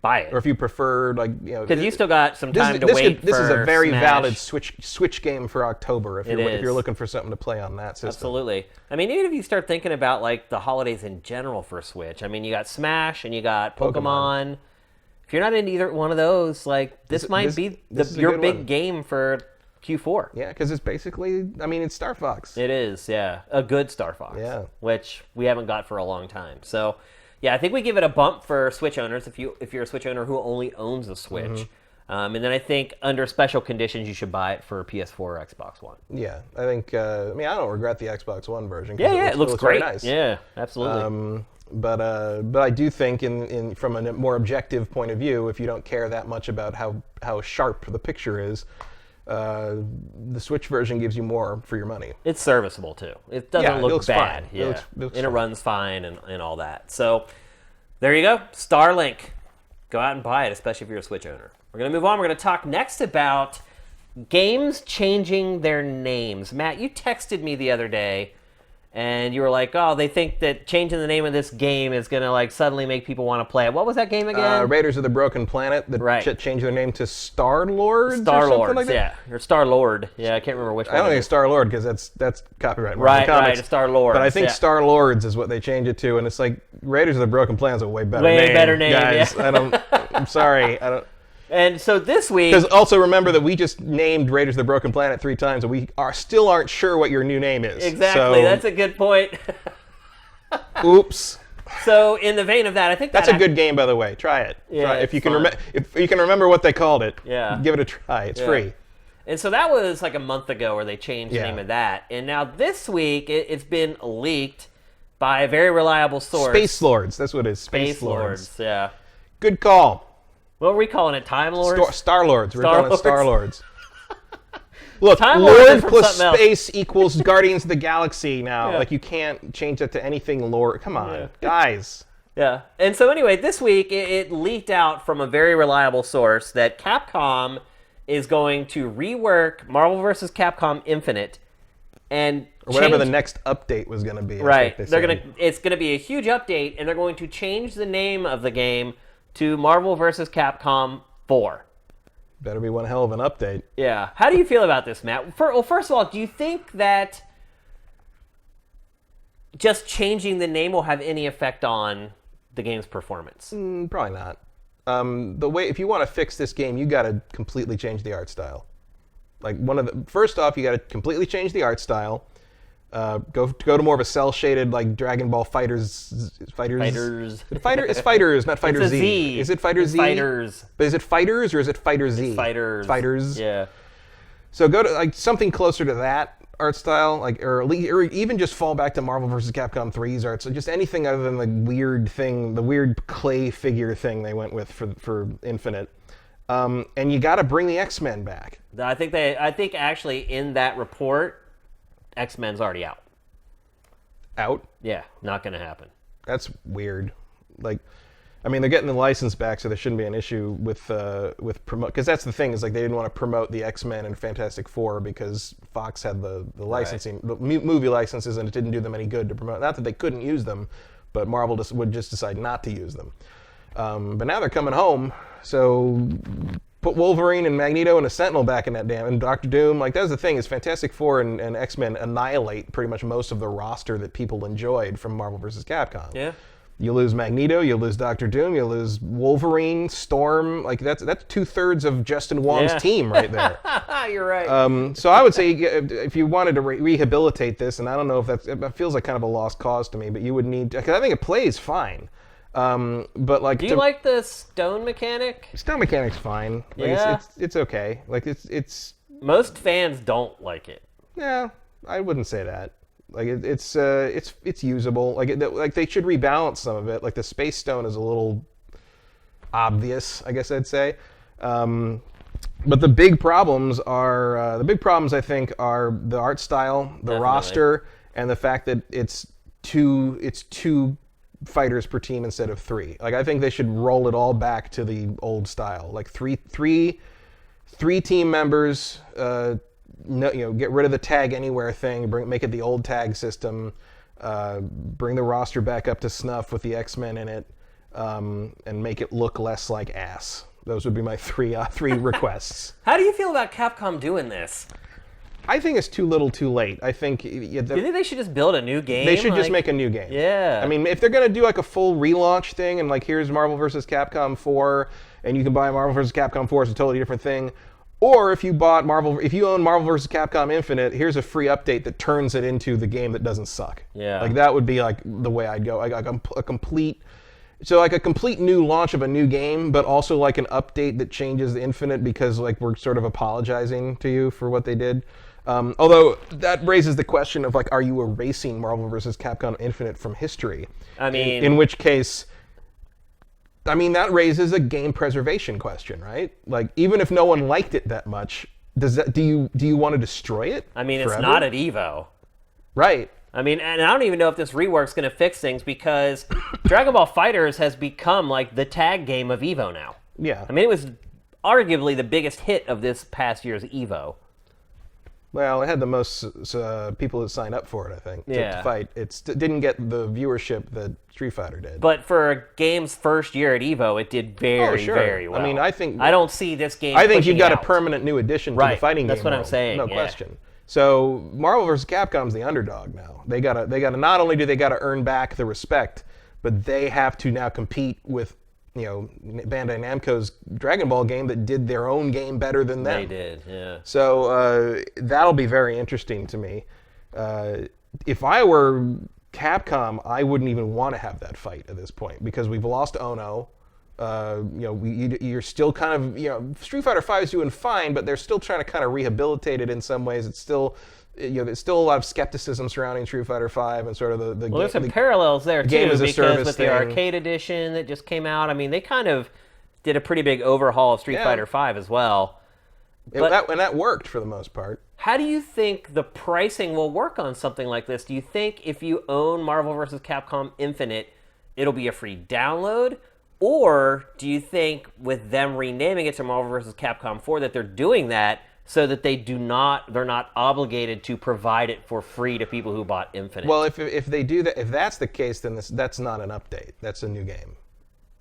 buy it. Or if you prefer, like, Because you still got some time to wait this for is a very Smash. valid Switch game for October if It you're is. looking for something to play on that system. Absolutely. I mean, even if you start thinking about like the holidays in general for Switch, I mean, you got Smash and you got Pokemon. If you're not into either one of those, like this might be your big one. game for Q4. Yeah, because it's basically, I mean, it's Star Fox. It is, yeah, a good Star Fox. Yeah. Which we haven't got for a long time. So, yeah, I think we give it a bump for Switch owners if you're a Switch owner who only owns a Switch. Mm-hmm. And then I think under special conditions you should buy it for PS4 or Xbox One. Yeah, I think. I mean, I don't regret the Xbox One version. Yeah, it looks great. Very nice. Yeah, absolutely. But I do think, from a more objective point of view, if you don't care that much about how sharp the picture is, the Switch version gives you more for your money. It's serviceable too. It doesn't it look looks bad. fine. Yeah, It looks and it fine. runs fine and all that. So there you go. Starlink. Go out and buy it, especially if you're a Switch owner. We're gonna move on. We're gonna talk next about games changing their names. Matt, you texted me the other day, and you were like, "Oh, they think that changing the name of this game is gonna like suddenly make people want to play it." What was that game again? Raiders of the Broken Planet that Right. changed their name to Star Lords. Star or something Lords, like that? yeah, or Star Lord. Yeah, I can't remember which one. I don't it think is. Star Lord because that's copyright. Right, Comics. right, Star Lords, But I think yeah. Star Lords is what they changed it to, and it's like Raiders of the Broken Planet is a way better Way name. better name, guys. yeah. I'm sorry. I don't. And so this week, Because also remember that we just named Raiders of the Broken Planet 3 times, and we still aren't sure what your new name is. exactly, So, that's a good point. oops. So in the vein of that, I think That's a good game, by the way. Try it. Yeah, Try it. it's If you can fun. if you can remember what they called it, Yeah. give it a try. It's free. And so that was like a month ago where they changed the Yeah. name of that. And now this week, it's been leaked by a very reliable source. Space Lords. That's what it is. Space Lords, yeah. Good call. What were we calling it? Time Lords? Star Lords. We're Star calling it Lords. Star Lords. Look, Time Lords is Lord from plus something else. space equals Guardians of the Galaxy now. Yeah. Like, you can't change that to anything Lord. Come on, guys. Yeah. And so anyway, this week, it leaked out from a very reliable source that Capcom is going to rework Marvel vs. Capcom Infinite and Or whatever change- the next update was going to be. I Right. think they said. It's gonna be a huge update, and they're going to change the name of the game to Marvel vs. Capcom 4. Better be one hell of an update. Yeah. How do you feel about this, Matt? Well, first of all, do you think that just changing the name will have any effect on the game's performance? Probably not. If you want to fix this game, you got to completely change the art style. Like first off, you got to completely change the art style. Go to more of a cell shaded like Dragon Ball Fighters. It's fighters, not Fighter It's a Z. Z. Is it Fighter It's Z? Fighters. But is it Fighters or is it Fighter Z? Fighters. Fighters. Yeah. So go to like something closer to that art style, like or even just fall back to Marvel vs. Capcom 3's art. So just anything other than the weird clay figure thing they went with for Infinite. And you got to bring the X-Men back. I think actually in that report, X-Men's already out. Out? Yeah, not gonna happen. That's weird. Like, I mean, they're getting the license back, so there shouldn't be an issue with promote. Because that's the thing is like they didn't want to promote the X-Men and Fantastic Four because Fox had the licensing, the movie licenses, and it didn't do them any good to promote. Not that they couldn't use them, but Marvel would just decide not to use them. But now they're coming home, so put Wolverine and Magneto and a Sentinel back in that and Doctor Doom. Like, that's the thing is Fantastic Four and X-Men annihilate pretty much most of the roster that people enjoyed from Marvel vs. Capcom. Yeah. You lose Magneto, you lose Doctor Doom, you lose Wolverine, Storm. Like that's 2/3 of Justin Wong's team right there. You're right. So I would say if you wanted to rehabilitate this, and I don't know if it feels like kind of a lost cause to me, but you would need because I think it plays fine. But like, Do you like the stone mechanic? stone mechanic's fine. Like, Yeah. it's okay. Like it's Most fans don't like it. yeah. I wouldn't say that. Like it's usable. Like they should rebalance some of it. Like the space stone is a little obvious, I guess I'd say. But the big problems I think are the art style, the Definitely. roster, and the fact that it's two fighters per team instead of 3. Like, I think they should roll it all back to the old style, like three team members. Get rid of the tag anywhere thing, make it the old tag system, bring the roster back up to snuff with the X-Men in it, and make it look less like ass. Those would be my three requests. How do you feel about Capcom doing this? I think it's too little too late. I think... Do you think they should just build a new game? They should just make a new game. Yeah. I mean, if they're going to do like a full relaunch thing and like here's Marvel vs. Capcom 4 and you can buy Marvel vs. Capcom 4, it's a totally different thing. Or if you own Marvel vs. Capcom Infinite, here's a free update that turns it into the game that doesn't suck. Yeah. Like that would be like the way I'd go. Like a complete new launch of a new game, but also like an update that changes the Infinite because like we're sort of apologizing to you for what they did. Although that raises the question of like, are you erasing Marvel vs. Capcom Infinite from history? I mean, in which case, I mean that raises a game preservation question, right? Like, even if no one liked it that much, do you want to destroy it? I mean, forever? It's not at Evo, right? I mean, and I don't even know if this rework's going to fix things because Dragon Ball FighterZ has become like the tag game of Evo now. Yeah. I mean, it was arguably the biggest hit of this past year's Evo. Well, it had the most people that signed up for it, I think, to fight. It didn't get the viewership that Street Fighter did. But for a game's first year at Evo, it did very, sure. very well. I mean, I don't see this game. I think you've got out. a permanent new addition to the fighting game. That's what I'm world. saying. No question. So Marvel vs. Capcom's the underdog now. They gotta not only do they gotta earn back the respect, but they have to now compete with Bandai Namco's Dragon Ball game that did their own game better than them. They did, yeah. So that'll be very interesting to me. If I were Capcom, I wouldn't even want to have that fight at this point because we've lost Ono. You're still kind of, Street Fighter V is doing fine, but they're still trying to kind of rehabilitate it in some ways. It's still, there's still a lot of skepticism surrounding Street Fighter V and sort of the Well, there's some parallels there, too, because with thing. the arcade edition that just came out, I mean, they kind of did a pretty big overhaul of Street Fighter V as well. And that worked for the most part. How do you think the pricing will work on something like this? Do you think if you own Marvel vs. Capcom Infinite, it'll be a free download? Or do you think with them renaming it to Marvel vs. Capcom 4 that they're doing that so that they're not obligated to provide it for free to people who bought Infinite? Well, if they do that, if that's the case, then that's not an update. That's a new game.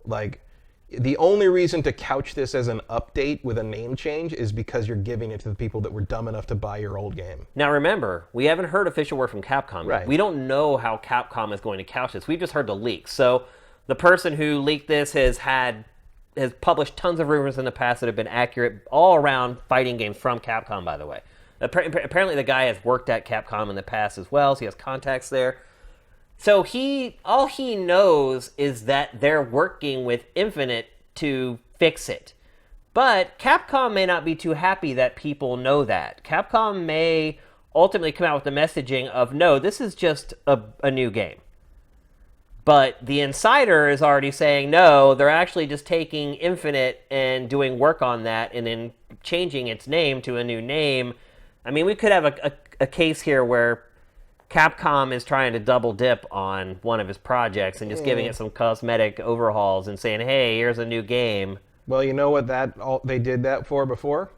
Like, the only reason to couch this as an update with a name change is because you're giving it to the people that were dumb enough to buy your old game. Now remember, we haven't heard official word from Capcom yet. Right. We don't know how Capcom is going to couch this. We've just heard the leaks. So the person who leaked this has published tons of rumors in the past that have been accurate all around fighting games from Capcom, by the way. Apparently the guy has worked at Capcom in the past as well, so he has contacts there. So all he knows is that they're working with Infinite to fix it. But Capcom may not be too happy that people know that. Capcom may ultimately come out with the messaging of, no, this is just a new game. But the insider is already saying, no, they're actually just taking Infinite and doing work on that and then changing its name to a new name. I mean, we could have a case here where Capcom is trying to double dip on one of his projects and just giving it some cosmetic overhauls and saying, hey, here's a new game. Well, you know what they did that for before?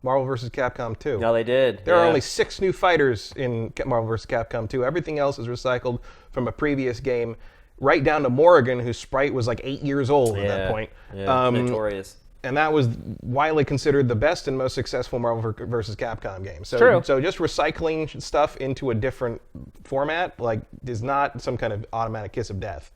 Marvel vs. Capcom 2. No, they did. There are only 6 new fighters in Marvel vs. Capcom 2. Everything else is recycled from a previous game, right down to Morrigan, whose sprite was like 8 years old at that point. Yeah, notorious. And that was widely considered the best and most successful Marvel vs. Capcom game. So, True. So just recycling stuff into a different format is not some kind of automatic kiss of death.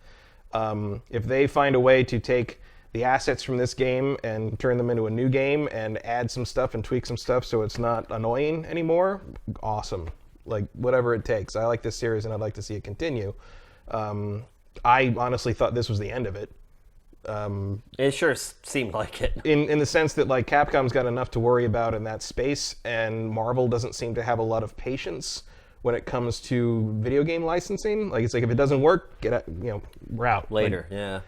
If they find a way to take the assets from this game and turn them into a new game and add some stuff and tweak some stuff so it's not annoying anymore, awesome. Like, whatever it takes. I like this series and I'd like to see it continue. I honestly thought this was the end of it. It sure seemed like it. In the sense that like Capcom's got enough to worry about in that space, and Marvel doesn't seem to have a lot of patience when it comes to video game licensing. Like, it's like, if it doesn't work, we're out Later, like, yeah.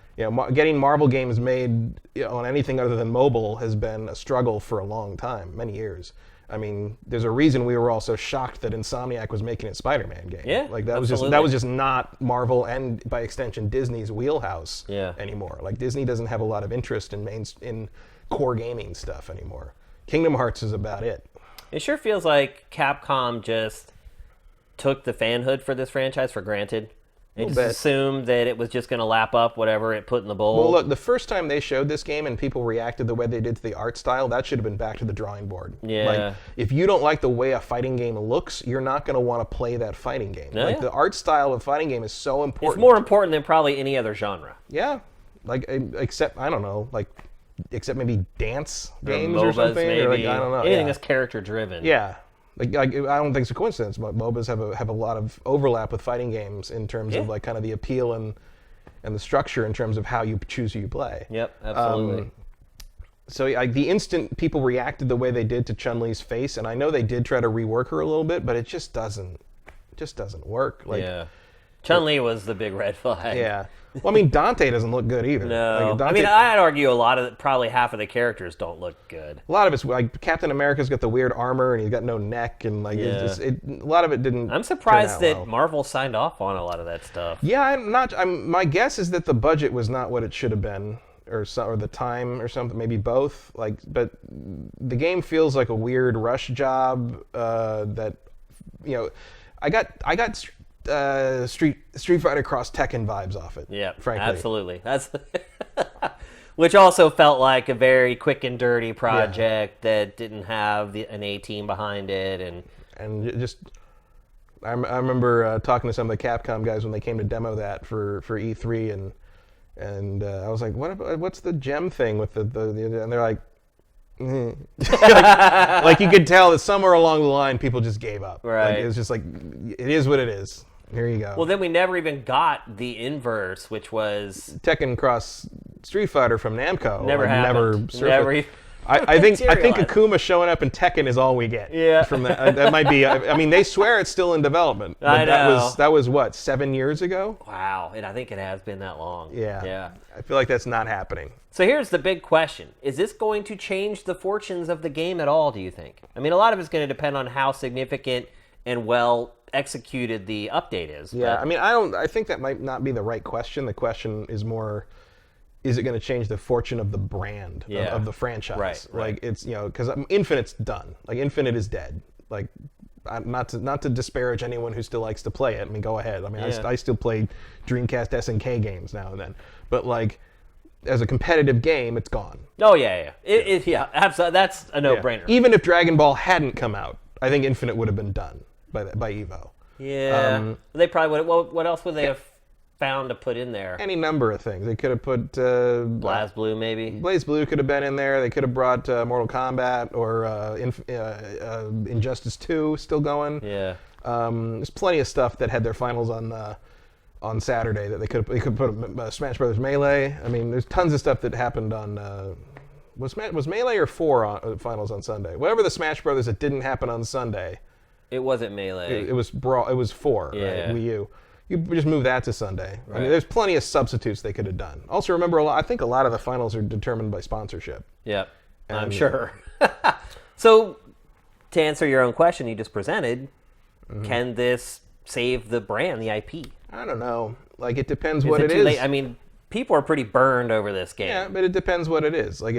getting Marvel games made on anything other than mobile has been a struggle for a long time, many years. I mean, there's a reason we were all so shocked that Insomniac was making a Spider-Man game. Yeah, like that absolutely. was just not Marvel and by extension Disney's wheelhouse anymore. Like Disney doesn't have a lot of interest in core gaming stuff anymore. Kingdom Hearts is about it. It sure feels like Capcom just took the fanhood for this franchise for granted. They just assumed that it was just going to lap up whatever it put in the bowl. Well, look, the first time they showed this game and people reacted the way they did to the art style, that should have been back to the drawing board. Yeah. Like, if you don't like the way a fighting game looks, you're not going to want to play that fighting game. Oh, the art style of a fighting game is so important. It's more important than probably any other genre. Yeah. Like, except, I don't know, like, except maybe dance games MOBAs, or something. maybe. Or like, I don't know. Anything that's character-driven. Yeah. Like, I don't think it's a coincidence, but MOBAs have a lot of overlap with fighting games in terms of like kind of the appeal and the structure in terms of how you choose who you play. Yep, absolutely. So the instant people reacted the way they did to Chun-Li's face, and I know they did try to rework her a little bit, but it just doesn't work. Like, yeah. Chun-Li was the big red flag. Yeah. Well, I mean, Dante doesn't look good either. No. Like, I mean, I'd argue probably half of the characters don't look good. A lot of it's like Captain America's got the weird armor and he's got no neck and like a lot of it didn't. I'm surprised that well. Marvel signed off on a lot of that stuff. Yeah, my guess is that the budget was not what it should have been, or the time or something, maybe both. Like, but the game feels like a weird rush job that, I got Street Fighter Cross Tekken vibes off it. Yeah, frankly, absolutely. That's which also felt like a very quick and dirty project that didn't have an A team behind it, and just I remember talking to some of the Capcom guys when they came to demo that for E3, and I was like, what's the gem thing with the and they're like. like you could tell that somewhere along the line people just gave up. Right. Like, it was just like, it is what it is. Here you go. Well, then we never even got the inverse, which was Tekken Cross Street Fighter from Namco. Never happened. I think Akuma showing up in Tekken is all we get. Yeah. From that. That might be. I mean, they swear it's still in development. But I know. That was what, 7 years ago? Wow, and I think it has been that long. Yeah. Yeah. I feel like that's not happening. So here's the big question. Is this going to change the fortunes of the game at all, do you think? I mean, a lot of it's going to depend on how significant and well executed the update is. Yeah, but... I mean, I think that might not be the right question. The question is more, is it going to change the fortune of the brand of the franchise? Right. Like, it's, because Infinite's done. Like, Infinite is dead. Like, not to disparage anyone who still likes to play it. I mean, go ahead. I mean, I still play Dreamcast SNK games now and then. But, like, as a competitive game, it's gone. Oh, yeah. Absolutely. That's a no-brainer. Yeah. Even if Dragon Ball hadn't come out, I think Infinite would have been done by Evo. Yeah. They probably would. What else would they have found to put in there? Any number of things. They could have put BlazBlue, maybe. BlazBlue could have been in there. They could have brought Mortal Kombat or Injustice 2 still going. Yeah. There's plenty of stuff that had their finals on Saturday that they could put Smash Brothers Melee. I mean, there's tons of stuff that happened on. Was Melee or 4 finals on Sunday? Whatever the Smash Brothers that didn't happen on Sunday. It wasn't Melee. It was 4. Yeah. Right? Wii U. You just move that to Sunday. Right. I mean, there's plenty of substitutes they could have done. Also, remember, I think a lot of the finals are determined by sponsorship. Yep, I'm sure. So, to answer your own question you just presented, can this save the brand, the IP? I don't know. Like, it depends what it too is. late? I mean, people are pretty burned over this game. Yeah, but it depends what it is. Like,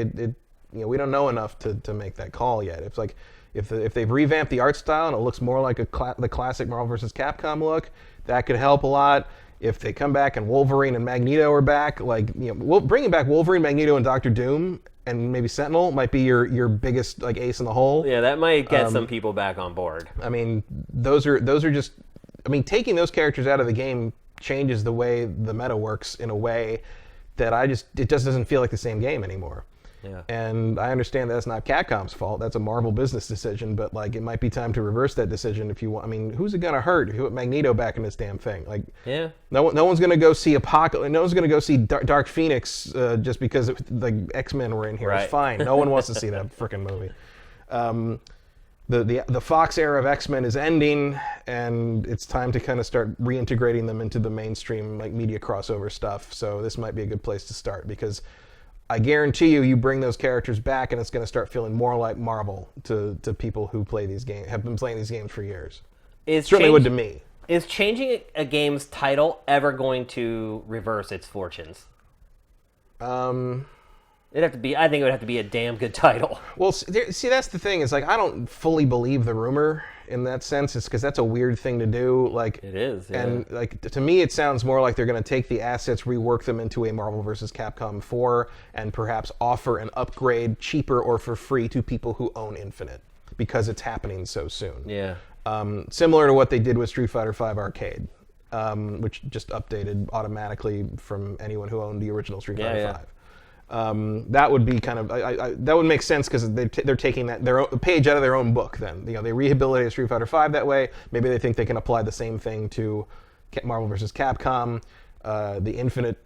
we don't know enough to make that call yet. It's like, if they've revamped the art style and it looks more like the classic Marvel vs. Capcom look, that could help a lot. If they come back and Wolverine and Magneto are back, like, bringing back Wolverine, Magneto, and Doctor Doom and maybe Sentinel might be your biggest like ace in the hole. Yeah, that might get some people back on board. I mean, those are just. I mean, taking those characters out of the game changes the way the meta works in a way that it just doesn't feel like the same game anymore. Yeah. And I understand that's not Capcom's fault. That's a Marvel business decision, but like it might be time to reverse that decision if you want. I mean, who's it gonna hurt if you put Magneto back in this damn thing? Like, yeah. No one's gonna go see Apocalypse. No one's gonna go see Dark Phoenix just because the X-Men were in here. Right. It's fine. No one wants to see that freaking movie. the Fox era of X-Men is ending, and it's time to kind of start reintegrating them into the mainstream like media crossover stuff. So this might be a good place to start, because I guarantee you bring those characters back, and it's going to start feeling more like Marvel to people who play these games, have been playing these games for years. It certainly would to me. Is changing a game's title ever going to reverse its fortunes? It'd have to be. I think it would have to be a damn good title. Well, see, that's the thing. Is like I don't fully believe the rumor in that sense. It's because that's a weird thing to do. Like it is, yeah. And like to me, it sounds more like they're going to take the assets, rework them into a Marvel vs. Capcom 4, and perhaps offer an upgrade cheaper or for free to people who own Infinite, because it's happening so soon. Yeah. Similar to what they did with Street Fighter V Arcade, which just updated automatically from anyone who owned the original Street Fighter V. That would be kind of that would make sense, because they're taking their page out of their own book. Then they rehabilitated Street Fighter V that way. Maybe they think they can apply the same thing to Marvel vs. Capcom. The Infinite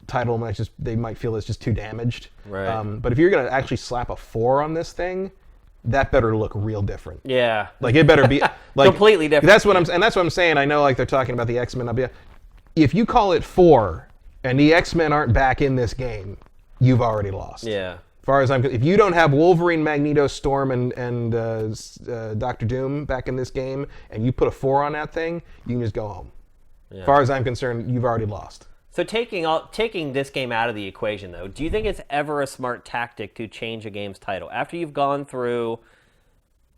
title they might feel is just too damaged. Right. But if you're going to actually slap a 4 on this thing, that better look real different. Yeah. Like it better be like completely different. That's what I'm saying. I know like they're talking about the X-Men. If you call it 4 and the X-Men aren't back in this game, you've already lost. Yeah. As far as if you don't have Wolverine, Magneto, Storm, and Doctor Doom back in this game, and you put a 4 on that thing, you can just go home. Yeah. As far as I'm concerned, you've already lost. So taking this game out of the equation, though, do you think it's ever a smart tactic to change a game's title after you've gone through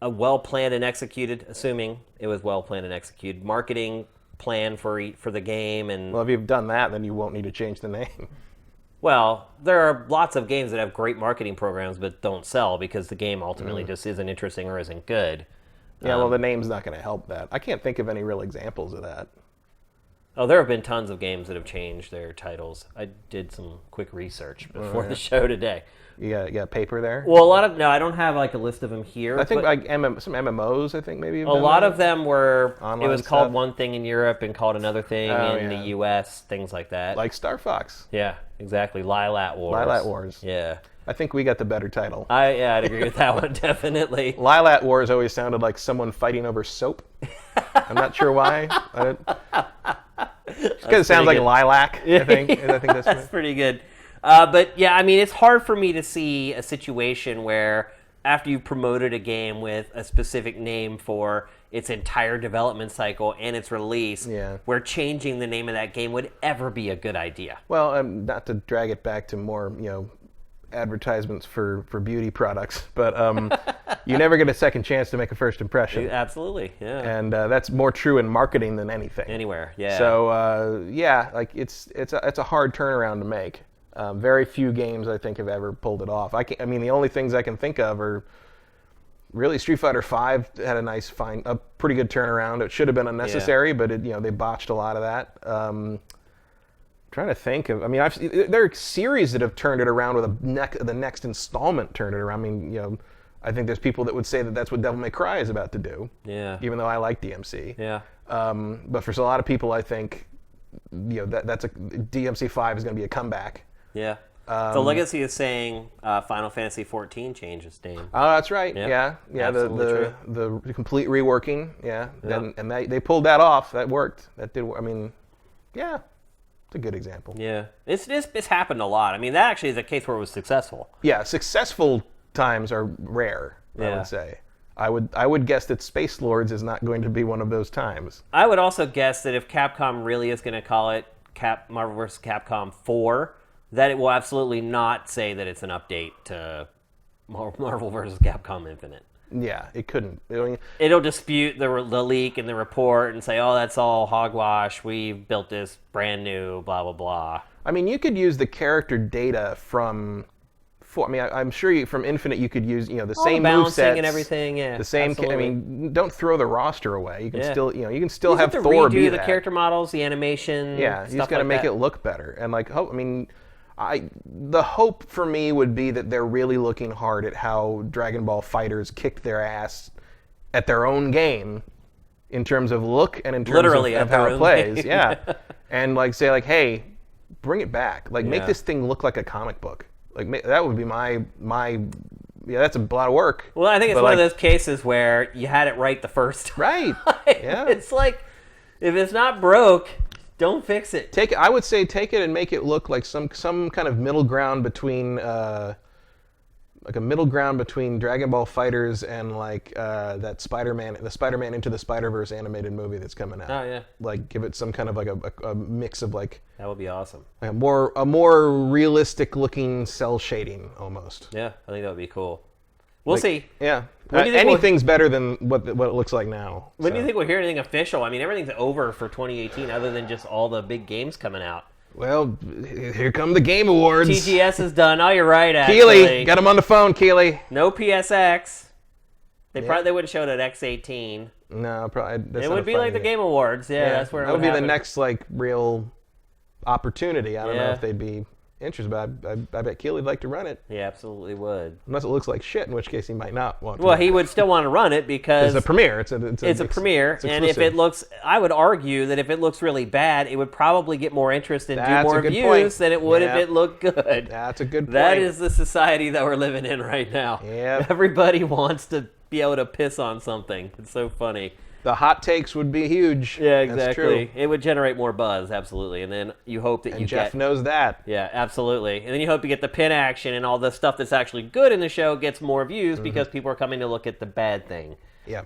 a well-planned and executed, assuming it was well-planned and executed, marketing plan for the game? And well, if you've done that, then you won't need to change the name. Well, there are lots of games that have great marketing programs but don't sell because the game ultimately just isn't interesting or isn't good. Yeah, well, the name's not going to help that. I can't think of any real examples of that. Oh, there have been tons of games that have changed their titles. I did some quick research before the show today. You got paper there? Well, no, I don't have like a list of them here. I think like some MMOs, I think maybe. A lot of them were, online it was stuff. Called one thing in Europe and called another thing in the US, things like that. Like Star Fox. Yeah, exactly. Lilat Wars. Lilat Wars. Yeah. I think we got the better title. I'd agree with that one, definitely. Lilat Wars always sounded like someone fighting over soap. I'm not sure why. Because it sounds like lilac, I think. That's pretty good. But yeah, I mean, it's hard for me to see a situation where after you've promoted a game with a specific name for its entire development cycle and its release, where changing the name of that game would ever be a good idea. Well, not to drag it back to more, advertisements for beauty products, but you never get a second chance to make a first impression. Absolutely, yeah. And that's more true in marketing than anything. Anywhere, yeah. So like it's a hard turnaround to make. Very few games I think have ever pulled it off. I mean, the only things I can think of are really Street Fighter V had a pretty good turnaround. It should have been unnecessary, but they botched a lot of that. Trying to think of, I mean, there are series that have turned it around with the next installment turned it around. I mean, I think there's people that would say that that's what Devil May Cry is about to do. Yeah. Even though I like DMC. Yeah. But for a lot of people, I think, that's DMC 5 is going to be a comeback. Yeah. So Legacy is saying Final Fantasy 14 changed its name. Oh, that's right. Yeah. The complete reworking. Yeah. And they pulled that off. That worked. That did. I mean, yeah. A good example. Yeah, it's happened a lot. I mean, that actually is a case where it was successful. Yeah, successful times are rare. I would say. I would guess that Space Lords is not going to be one of those times. I would also guess that if Capcom really is going to call it Marvel vs. Capcom 4, that it will absolutely not say that it's an update to Marvel vs. Capcom Infinite. Yeah, it couldn't. It'll dispute the leak and the report and say, oh, that's all hogwash. We built this brand new, blah, blah, blah. I mean, you could use the character data from... I'm sure from Infinite you could use, the same movesets and everything. Yeah, the same. Absolutely. I mean, don't throw the roster away. You can still, have Thor be the character models, the animation. Yeah, you just got to make it look better. And the hope for me would be that they're really looking hard at how Dragon Ball FighterZ kicked their ass at their own game in terms of look and in terms of how it plays. Yeah. And say hey, bring it back. Make this thing look like a comic book. That would be my that's a lot of work. Well, I think it's But, one of like, those cases where you had it right the first time. Right. Yeah. It's like, if it's not broke, don't fix it. I would say take it and make it look like some kind of middle ground between like a middle ground between Dragon Ball Fighters and like the Spider-Man Into the Spider-Verse animated movie that's coming out. Oh yeah, Like give it some kind of like a mix of like that would be awesome. a more realistic looking cell shading almost. Yeah, I think that would be cool. We'll Like, see. Yeah. When do you think Anything's better than what it looks like now. When do you think we'll hear anything official? I mean, everything's over for 2018 other than just all the big games coming out. Well, here come the Game Awards. TGS is done. Oh, you're right, actually. Keely, got him on the phone, Keely. No PSX. They would have showed at X18. No, probably. It would be like the Game Awards. Yeah, that's where it that would be happen. the next like real opportunity. I don't know Yeah. if they'd be interested, but I bet Keely'd like to run it. He absolutely would. Unless it looks like shit, in which case he might not want to. Well, run he it. would still want to run it because It's a premiere. It's a premiere, it's and if exclusive. it looks, I would argue that if it looks really bad, it would probably get more interest and do That's more a good views point. than it would if Yeah. it looked good. That's a good point. That is the society that we're living in right now. Yep. Everybody wants to be able to piss on something. It's so funny. The hot takes would be huge. Yeah, That's exactly. true. It would generate more buzz, absolutely. And then you hope that And you Jeff get... knows that. Yeah, absolutely. And then you hope you get the pin action and all the stuff that's actually good in the show gets more views because people are coming to look at the bad thing. Yeah.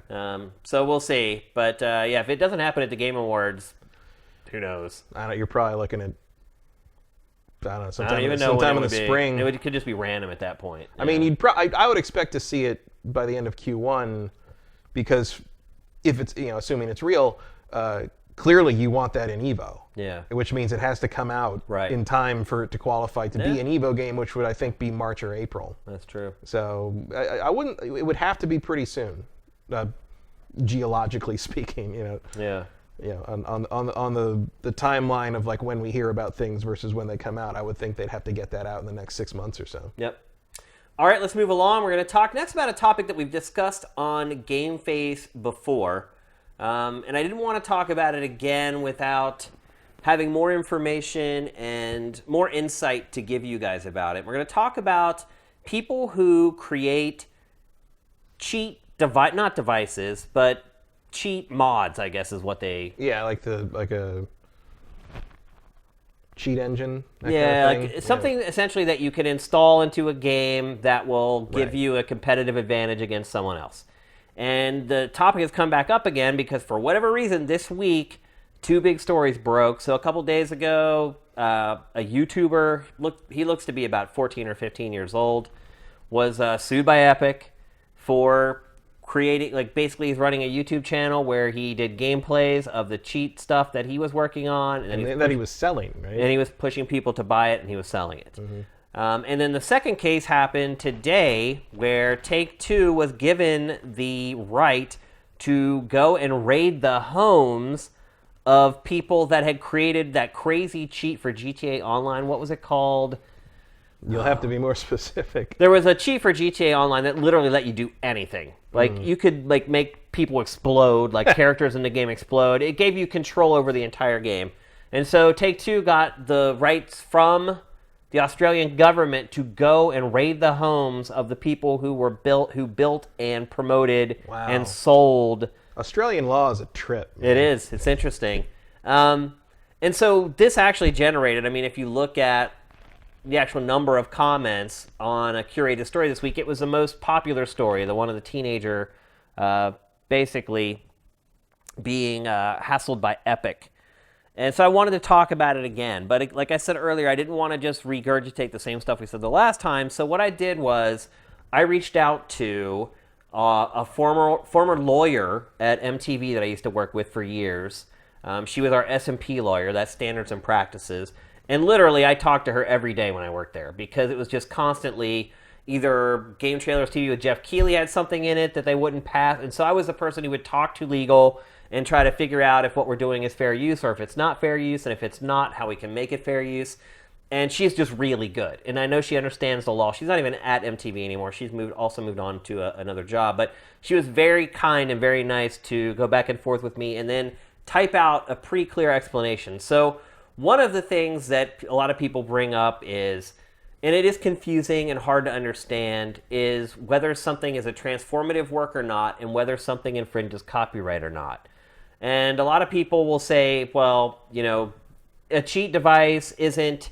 So we'll see. But yeah, if it doesn't happen at the Game Awards, who knows? I don't. You're probably looking at. I don't know. I Sometime, don't even know sometime when in it the would be. spring. It could just be random at that point. I mean, I would expect to see it by the end of Q1, because if it's assuming it's real, clearly you want that in Evo. Yeah. Which means it has to come out Right. in time for it to qualify to be an Evo game, which would I think be March or April. That's true. So I wouldn't. It would have to be pretty soon, geologically speaking. Yeah. On the timeline of like when we hear about things versus when they come out, I would think they'd have to get that out in the next 6 months or so. Yep. All right, let's move along. We're going to talk next about a topic that we've discussed on GameFace before. And I didn't want to talk about it again without having more information and more insight to give you guys about it. We're going to talk about people who create cheat not devices, but cheat mods, I guess is what they... Yeah, like a cheat engine. That Yeah, kind of like thing. something essentially that you can install into a game that will give Right. you a competitive advantage against someone else. And the topic has come back up again because for whatever reason this week, two big stories broke. So a couple days ago, a YouTuber, he looks to be about 14 or 15 years old, was sued by Epic for creating, like basically he's running a YouTube channel where he did gameplays of the cheat stuff that he was working on. And that he was selling, right? And he was pushing people to buy it, and he was selling it. And then the second case happened today, where Take-Two was given the right to go and raid the homes of people that had created that crazy cheat for GTA Online. What was it called? You'll have to be more specific. There was a cheat for GTA Online that literally let you do anything. Like, you could like make people explode, like characters in the game explode. It gave you control over the entire game. And so Take-Two got the rights from the Australian government to go and raid the homes of the people who built and promoted Wow. and sold. Australian law is a trip. It is. It's interesting. And so this actually generated, I mean, if you look at the actual number of comments on a curated story this week, it was the most popular story, the one of the teenager basically being hassled by Epic. And so I wanted to talk about it again. But like I said earlier, I didn't want to just regurgitate the same stuff we said the last time. So what I did was I reached out to a former lawyer at MTV that I used to work with for years. She was our S&P lawyer, that's Standards and Practices. And literally, I talked to her every day when I worked there because it was just constantly either Game Trailers TV with Jeff Keighley had something in it that they wouldn't pass. And so I was the person who would talk to legal and try to figure out if what we're doing is fair use or if it's not fair use, and if it's not, how we can make it fair use. And she's just really good. And I know she understands the law. She's not even at MTV anymore. She's also moved on to another job. But she was very kind and very nice to go back and forth with me and then type out a pretty clear explanation. So one of the things that a lot of people bring up is and it is confusing and hard to understand, is whether something is a transformative work or not, and whether something infringes copyright or not. And a lot of people will say, well, a cheat device isn't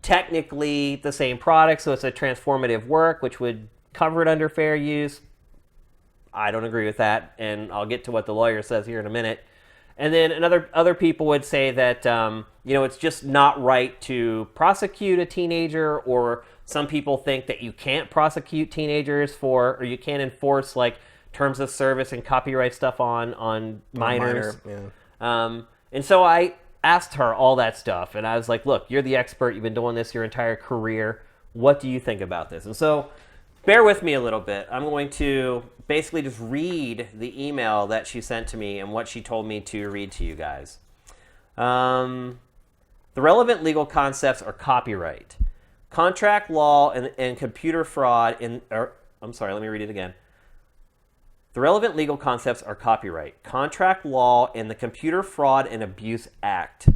technically the same product, so it's a transformative work, which would cover it under fair use. I don't agree with that, and I'll get to what the lawyer says here in a minute. And then other people would say that it's just not right to prosecute a teenager, or some people think that you can't prosecute teenagers or you can't enforce like terms of service and copyright stuff on minors. And so I asked her all that stuff, and I was like, look, you're the expert. You've been doing this your entire career. What do you think about this? And so bear with me a little bit. I'm going to basically just read the email that she sent to me and what she told me to read to you guys. The relevant legal concepts are copyright, contract law, and computer fraud. Let me read it again. The relevant legal concepts are copyright, contract law, and the Computer Fraud and Abuse Act.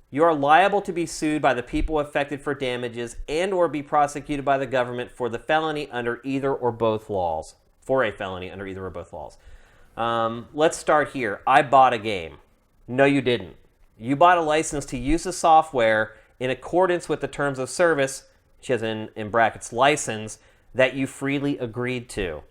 You are liable to be sued by the people affected for damages and or be prosecuted by the government for the felony under either or both laws. Let's start here. I bought a game. No, you didn't. You bought a license to use the software in accordance with the terms of service, which is in brackets license, that you freely agreed to.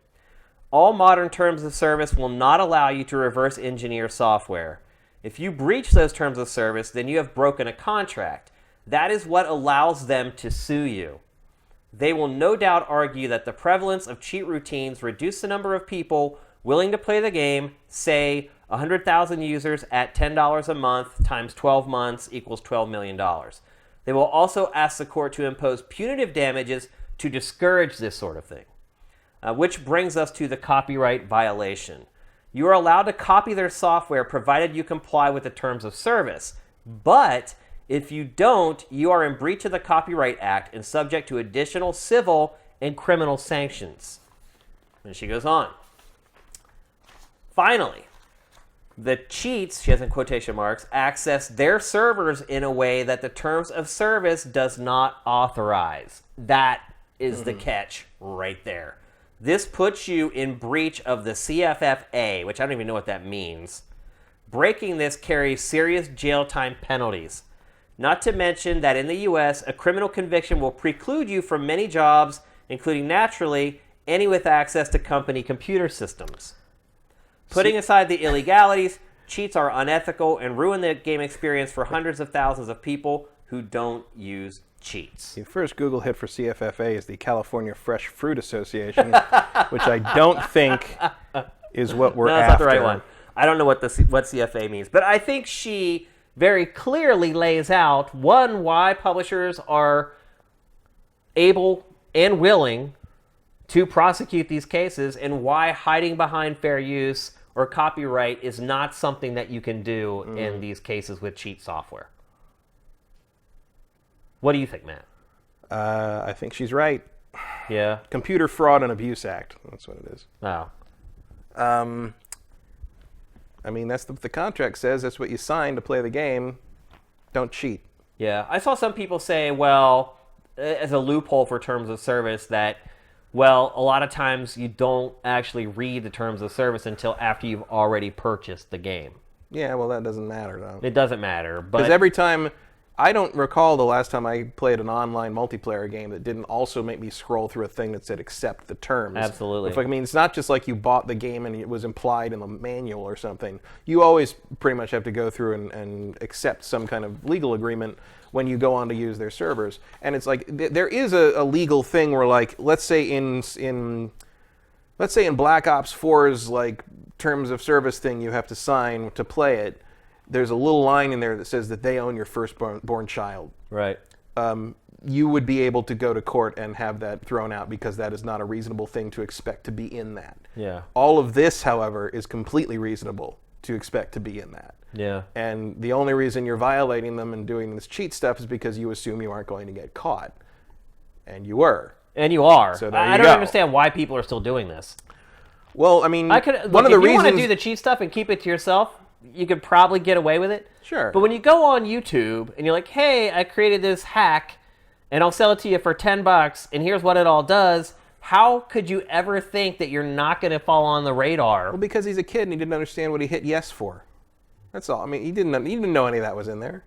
All modern terms of service will not allow you to reverse engineer software. If you breach those terms of service, then you have broken a contract. That is what allows them to sue you. They will no doubt argue that the prevalence of cheat routines reduce the number of people willing to play the game, say 100,000 users at $10 a month times 12 months equals $12 million. They will also ask the court to impose punitive damages to discourage this sort of thing. Which brings us to the copyright violation. You are allowed to copy their software provided you comply with the terms of service. But if you don't, you are in breach of the Copyright Act and subject to additional civil and criminal sanctions. And she goes on. Finally, the cheats, she has in quotation marks, access their servers in a way that the terms of service does not authorize. That is the catch right there. This puts you in breach of the CFFA, which I don't even know what that means. Breaking this carries serious jail time penalties. Not to mention that in the U.S., a criminal conviction will preclude you from many jobs, including, naturally, any with access to company computer systems. Putting aside the illegalities, cheats are unethical and ruin the game experience for hundreds of thousands of people who don't use cheats. The first Google hit for CFFA is the California Fresh Fruit Association, which I don't think is what we're after. No, that's not the right one. I don't know what CFA means, but I think she very clearly lays out, one, why publishers are able and willing to prosecute these cases, and why hiding behind fair use or copyright is not something that you can do in these cases with cheat software. What do you think, Matt? I think she's right. Yeah. Computer Fraud and Abuse Act. That's what it is. Oh. I mean, that's what the contract says. That's what you signed to play the game. Don't cheat. Yeah. I saw some people say, well, as a loophole for terms of service, that, well, a lot of times you don't actually read the terms of service until after you've already purchased the game. Yeah, well, that doesn't matter, though. It doesn't matter. Because every time... I don't recall the last time I played an online multiplayer game that didn't also make me scroll through a thing that said accept the terms. Absolutely. I mean, it's not just like you bought the game and it was implied in the manual or something. You always pretty much have to go through and accept some kind of legal agreement when you go on to use their servers. And it's like, there is a legal thing where, like, let's say in Black Ops 4's like terms of service thing you have to sign to play it, there's a little line in there that says that they own your firstborn child. Right. You would be able to go to court and have that thrown out because that is not a reasonable thing to expect to be in that. Yeah. All of this, however, is completely reasonable to expect to be in that. Yeah. And the only reason you're violating them and doing this cheat stuff is because you assume you aren't going to get caught. And you were. And you are. So I don't understand why people are still doing this. Well, I mean, if you want to do the cheat stuff and keep it to yourself, you could probably get away with it. Sure. But when you go on YouTube and you're like, hey, I created this hack and I'll sell it to you for $10, and here's what it all does. How could you ever think that you're not going to fall on the radar? Well, because he's a kid and he didn't understand what he hit yes for. That's all. I mean, he didn't know any of that was in there.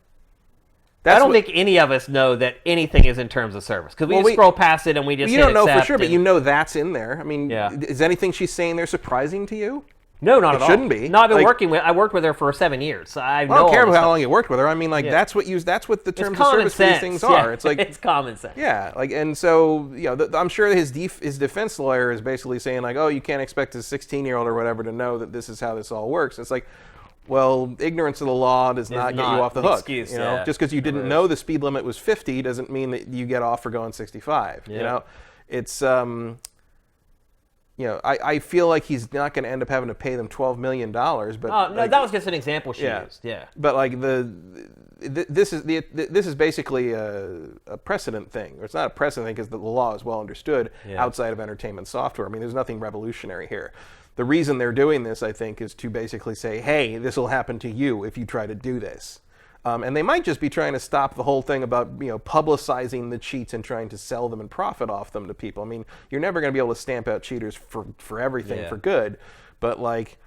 I don't think any of us know that anything is in terms of service, because we just scroll past it and we just you hit don't know accept for sure, but you know that's in there. I mean, Yeah. is anything she's saying there surprising to you? No, not at all. It shouldn't be. No, I've been working with. I worked with her for 7 years. So I don't care how long you worked with her. I mean, like that's what the terms of common service for these sense. things Yeah. are. It's like it's common sense. Yeah, like, and so I'm sure his defense lawyer is basically saying like, oh, you can't expect a 16-year-old or whatever to know that this is how this all works. It's like, well, ignorance of the law does not get you off the hook. Excuse, you know, just because you didn't know the speed limit was 50 doesn't mean that you get off for going 65. Yeah. You know, it's I feel like he's not going to end up having to pay them $12 million. But no, that was just an example she used. Yeah. But like this is basically a precedent thing. Or it's not a precedent thing because the law is well understood outside of entertainment software. I mean, there's nothing revolutionary here. The reason they're doing this, I think, is to basically say, hey, this will happen to you if you try to do this. And they might just be trying to stop the whole thing about publicizing the cheats and trying to sell them and profit off them to people. I mean, you're never going to be able to stamp out cheaters for everything for good, but like,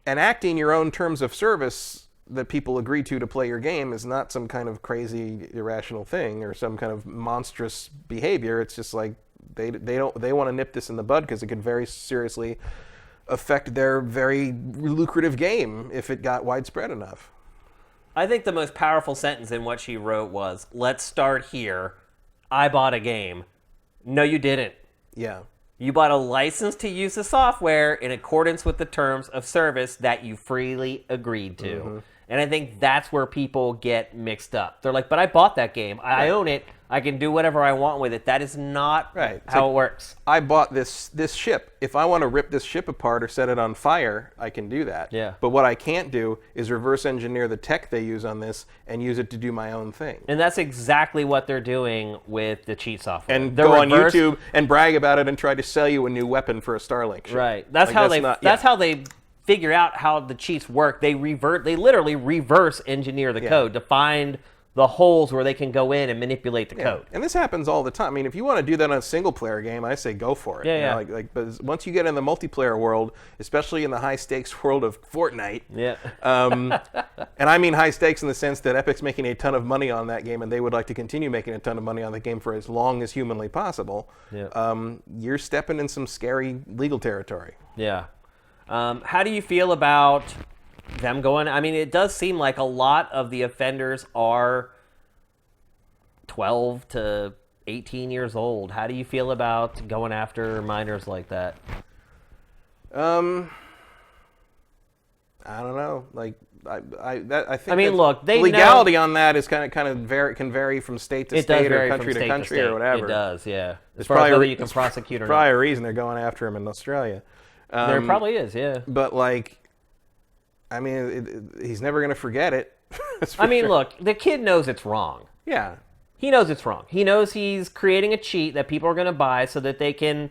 enacting your own terms of service that people agree to play your game is not some kind of crazy irrational thing or some kind of monstrous behavior. It's just like they want to nip this in the bud because it could very seriously affect their very lucrative game if it got widespread enough. I think the most powerful sentence in what she wrote was, let's start here. I bought a game. No, you didn't. Yeah. You bought a license to use the software in accordance with the terms of service that you freely agreed to. Mm-hmm. And I think that's where people get mixed up. They're like, but I bought that game. I own it. I can do whatever I want with it. That is not how it works. I bought this ship. If I want to rip this ship apart or set it on fire, I can do that. Yeah. But what I can't do is reverse engineer the tech they use on this and use it to do my own thing. And that's exactly what they're doing with the cheat software. And go on YouTube and brag about it and try to sell you a new weapon for a Starlink ship. Right. That's how they figure out how the cheats work. They literally reverse engineer the code to find the holes where they can go in and manipulate the code. And this happens all the time. I mean, if you want to do that on a single-player game, I say go for it. But once you get in the multiplayer world, especially in the high-stakes world of Fortnite, and I mean high stakes in the sense that Epic's making a ton of money on that game, and they would like to continue making a ton of money on the game for as long as humanly possible, you're stepping in some scary legal territory. Yeah. How do you feel about them going? I mean, it does seem like a lot of the offenders are 12 to 18 years old. How do you feel about going after minors like that? I don't know. Like, I think. I mean, look, the legality on that is can vary from state to state or country to country or whatever. It does, yeah. As far as whether you can prosecute or not. Probably a reason they're going after him in Australia. There probably is, yeah. But like, I mean, he's never going to forget it. I mean, look, the kid knows it's wrong. Yeah. He knows it's wrong. He knows he's creating a cheat that people are going to buy so that they can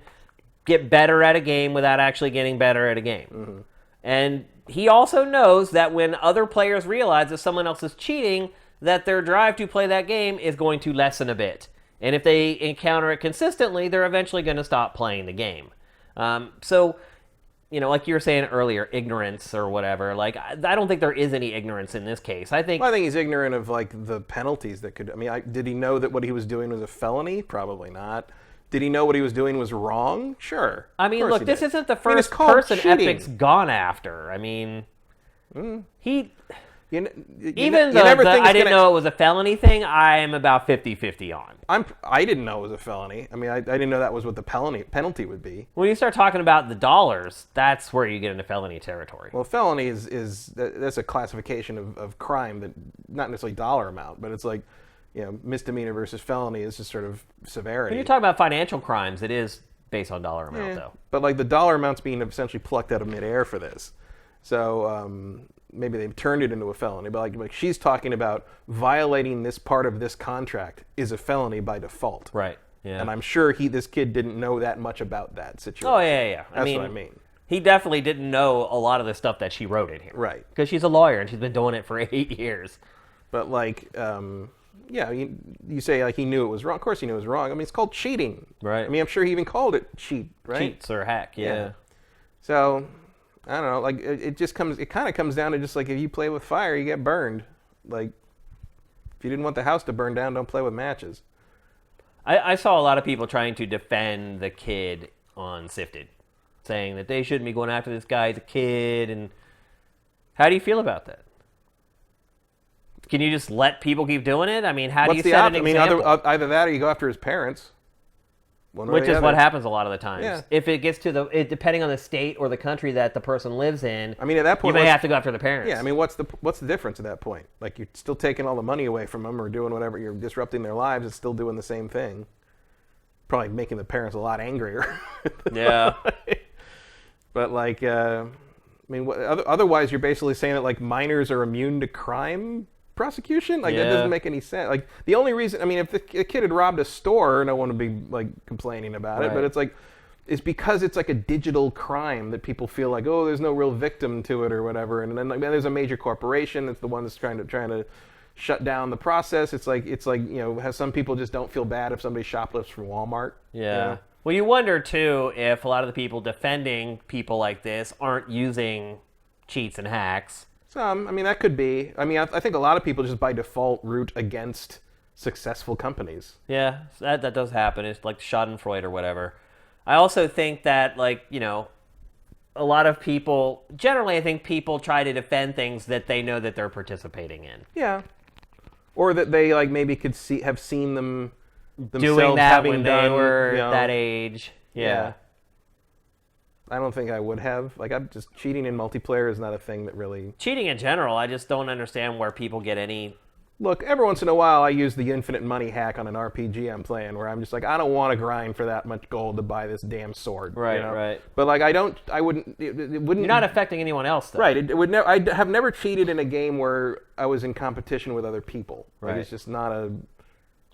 get better at a game without actually getting better at a game. Mm-hmm. And he also knows that when other players realize that someone else is cheating, that their drive to play that game is going to lessen a bit. And if they encounter it consistently, they're eventually going to stop playing the game. So, like you were saying earlier, ignorance or whatever. Like, I don't think there is any ignorance in this case. I think he's ignorant of like the penalties that could. I mean, did he know that what he was doing was a felony? Probably not. Did he know what he was doing was wrong? Sure. I mean, look, this isn't the first person Epic's gone after. I mean, he. Even though I didn't know it was a felony thing, I am about 50-50 on. I didn't know it was a felony. I mean, I didn't know that was what the penalty would be. When you start talking about the dollars, that's where you get into felony territory. Well, felony that's a classification of crime that not necessarily dollar amount, but it's like, misdemeanor versus felony is just sort of severity. When you talk about financial crimes, it is based on dollar amount, though. But like the dollar amount's being essentially plucked out of midair for this. So maybe they've turned it into a felony. But like she's talking about violating this part of this contract is a felony by default. Right. Yeah. And I'm sure this kid didn't know that much about that situation. Oh, yeah. That's what I mean. He definitely didn't know a lot of the stuff that she wrote in here. Right. Because she's a lawyer and she's been doing it for 8 years. But like, Yeah, you say like he knew it was wrong. Of course he knew it was wrong. I mean, it's called cheating. Right. I mean, I'm sure he even called it cheat, right? Cheats or hack, yeah. So, I don't know. Like it kind of comes down to just like if you play with fire, you get burned. Like if you didn't want the house to burn down, don't play with matches. I saw a lot of people trying to defend the kid on Sifted, saying that they shouldn't be going after this guy, the kid, and how do you feel about that? Can you just let people keep doing it? I mean, how do you set an example? Either that or you go after his parents. Which is what happens a lot of the times. Yeah. If it gets to depending on the state or the country that the person lives in, I mean, at that point, you may have to go after the parents. Yeah, I mean, what's the difference at that point? Like, you're still taking all the money away from them or doing whatever. You're disrupting their lives. It's still doing the same thing. Probably making the parents a lot angrier. Yeah. But, like, I mean, otherwise you're basically saying that, like, minors are immune to crime prosecution? Like, that doesn't make any sense. Like, the only reason, I mean, if the kid had robbed a store, no one would be, like, complaining about it. But it's like, it's because it's like a digital crime that people feel like, oh, there's no real victim to it or whatever. And then, like, there's a major corporation that's the one that's trying to shut down the process. It's like some people just don't feel bad if somebody shoplifts from Walmart. Yeah. You know? Well, you wonder too if a lot of the people defending people like this aren't using cheats and hacks. Some, I mean, that could be. I mean, I think a lot of people just by default root against successful companies. Yeah, that does happen. It's like Schadenfreude or whatever. I also think that, like, a lot of people, generally I think people try to defend things that they know that they're participating in. Yeah. Or that they, like, maybe could have seen them themselves doing that having when done, they were that age. Yeah. I don't think I would have. Like, I'm just cheating in multiplayer is not a thing that really... Cheating in general, I just don't understand where people get any... Look, every once in a while I use the infinite money hack on an RPG I'm playing where I'm just like, I don't want to grind for that much gold to buy this damn sword. Right, right. But, like, it wouldn't... You're not affecting anyone else, though. Right. I have never cheated in a game where I was in competition with other people. Right. Like, it's just not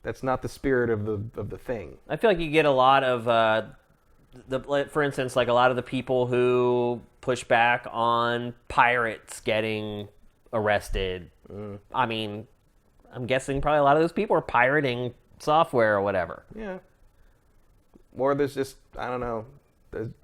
that's not the spirit of the thing. I feel like you get a lot of... for instance, like a lot of the people who push back on pirates getting arrested. I mean, I'm guessing probably a lot of those people are pirating software or whatever. Yeah. Or there's just, I don't know.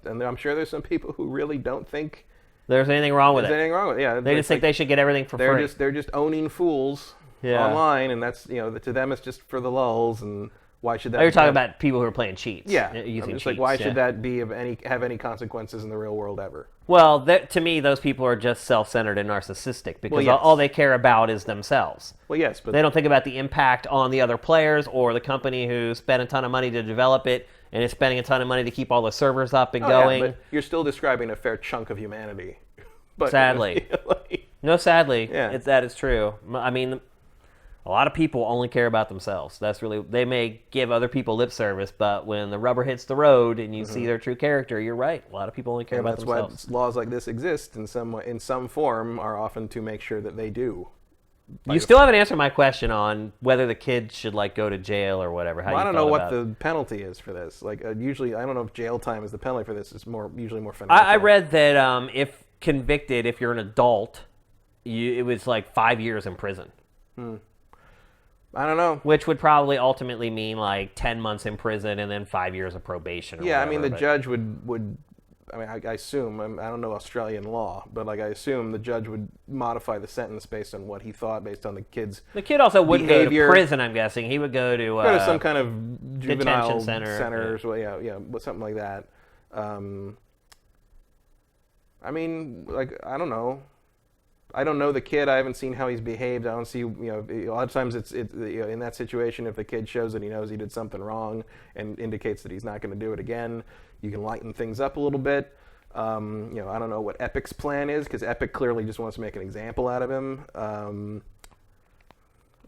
And I'm sure there's some people who really don't think there's anything wrong with it. There's anything wrong with it. Yeah. They just think they should get everything for free. They're just owning fools online, and that's, to them it's just for the lulls, and why should that? You're talking about people who are playing cheats. Yeah, using just cheats. like, why should that be have any consequences in the real world ever? Well, to me, those people are just self-centered and narcissistic because all they care about is themselves. Well, yes, but they don't think about the impact on the other players or the company who spent a ton of money to develop it and is spending a ton of money to keep all the servers up and going. Yeah, but you're still describing a fair chunk of humanity. But sadly, sadly, yeah. that is true. I mean, a lot of people only care about themselves. They may give other people lip service, but when the rubber hits the road and you see their true character, you're right. A lot of people only care about themselves. That's why laws like this exist in some form are often to make sure that they do. You still haven't answered my question on whether the kid should go to jail or whatever. I don't know what the penalty is for this. Like usually, I don't know if jail time is the penalty for this. It's usually more financial. I read that if convicted, if you're an adult, it was like 5 years in prison. I don't know. Which would probably ultimately mean like 10 months in prison and then 5 years of probation. Yeah, I mean, the judge would I mean, I assume, I don't know Australian law, but like I assume the judge would modify the sentence based on what he thought, based on the kid's The kid also wouldn't go behavior. to prison, I'm guessing. He would go to some kind of juvenile center. Something like that. I mean, like, I don't know. I don't know the kid. I haven't seen how he's behaved. I don't see, a lot of times it's in that situation, if the kid shows that he knows he did something wrong and indicates that he's not going to do it again, you can lighten things up a little bit. I don't know what Epic's plan is, because Epic clearly just wants to make an example out of him. I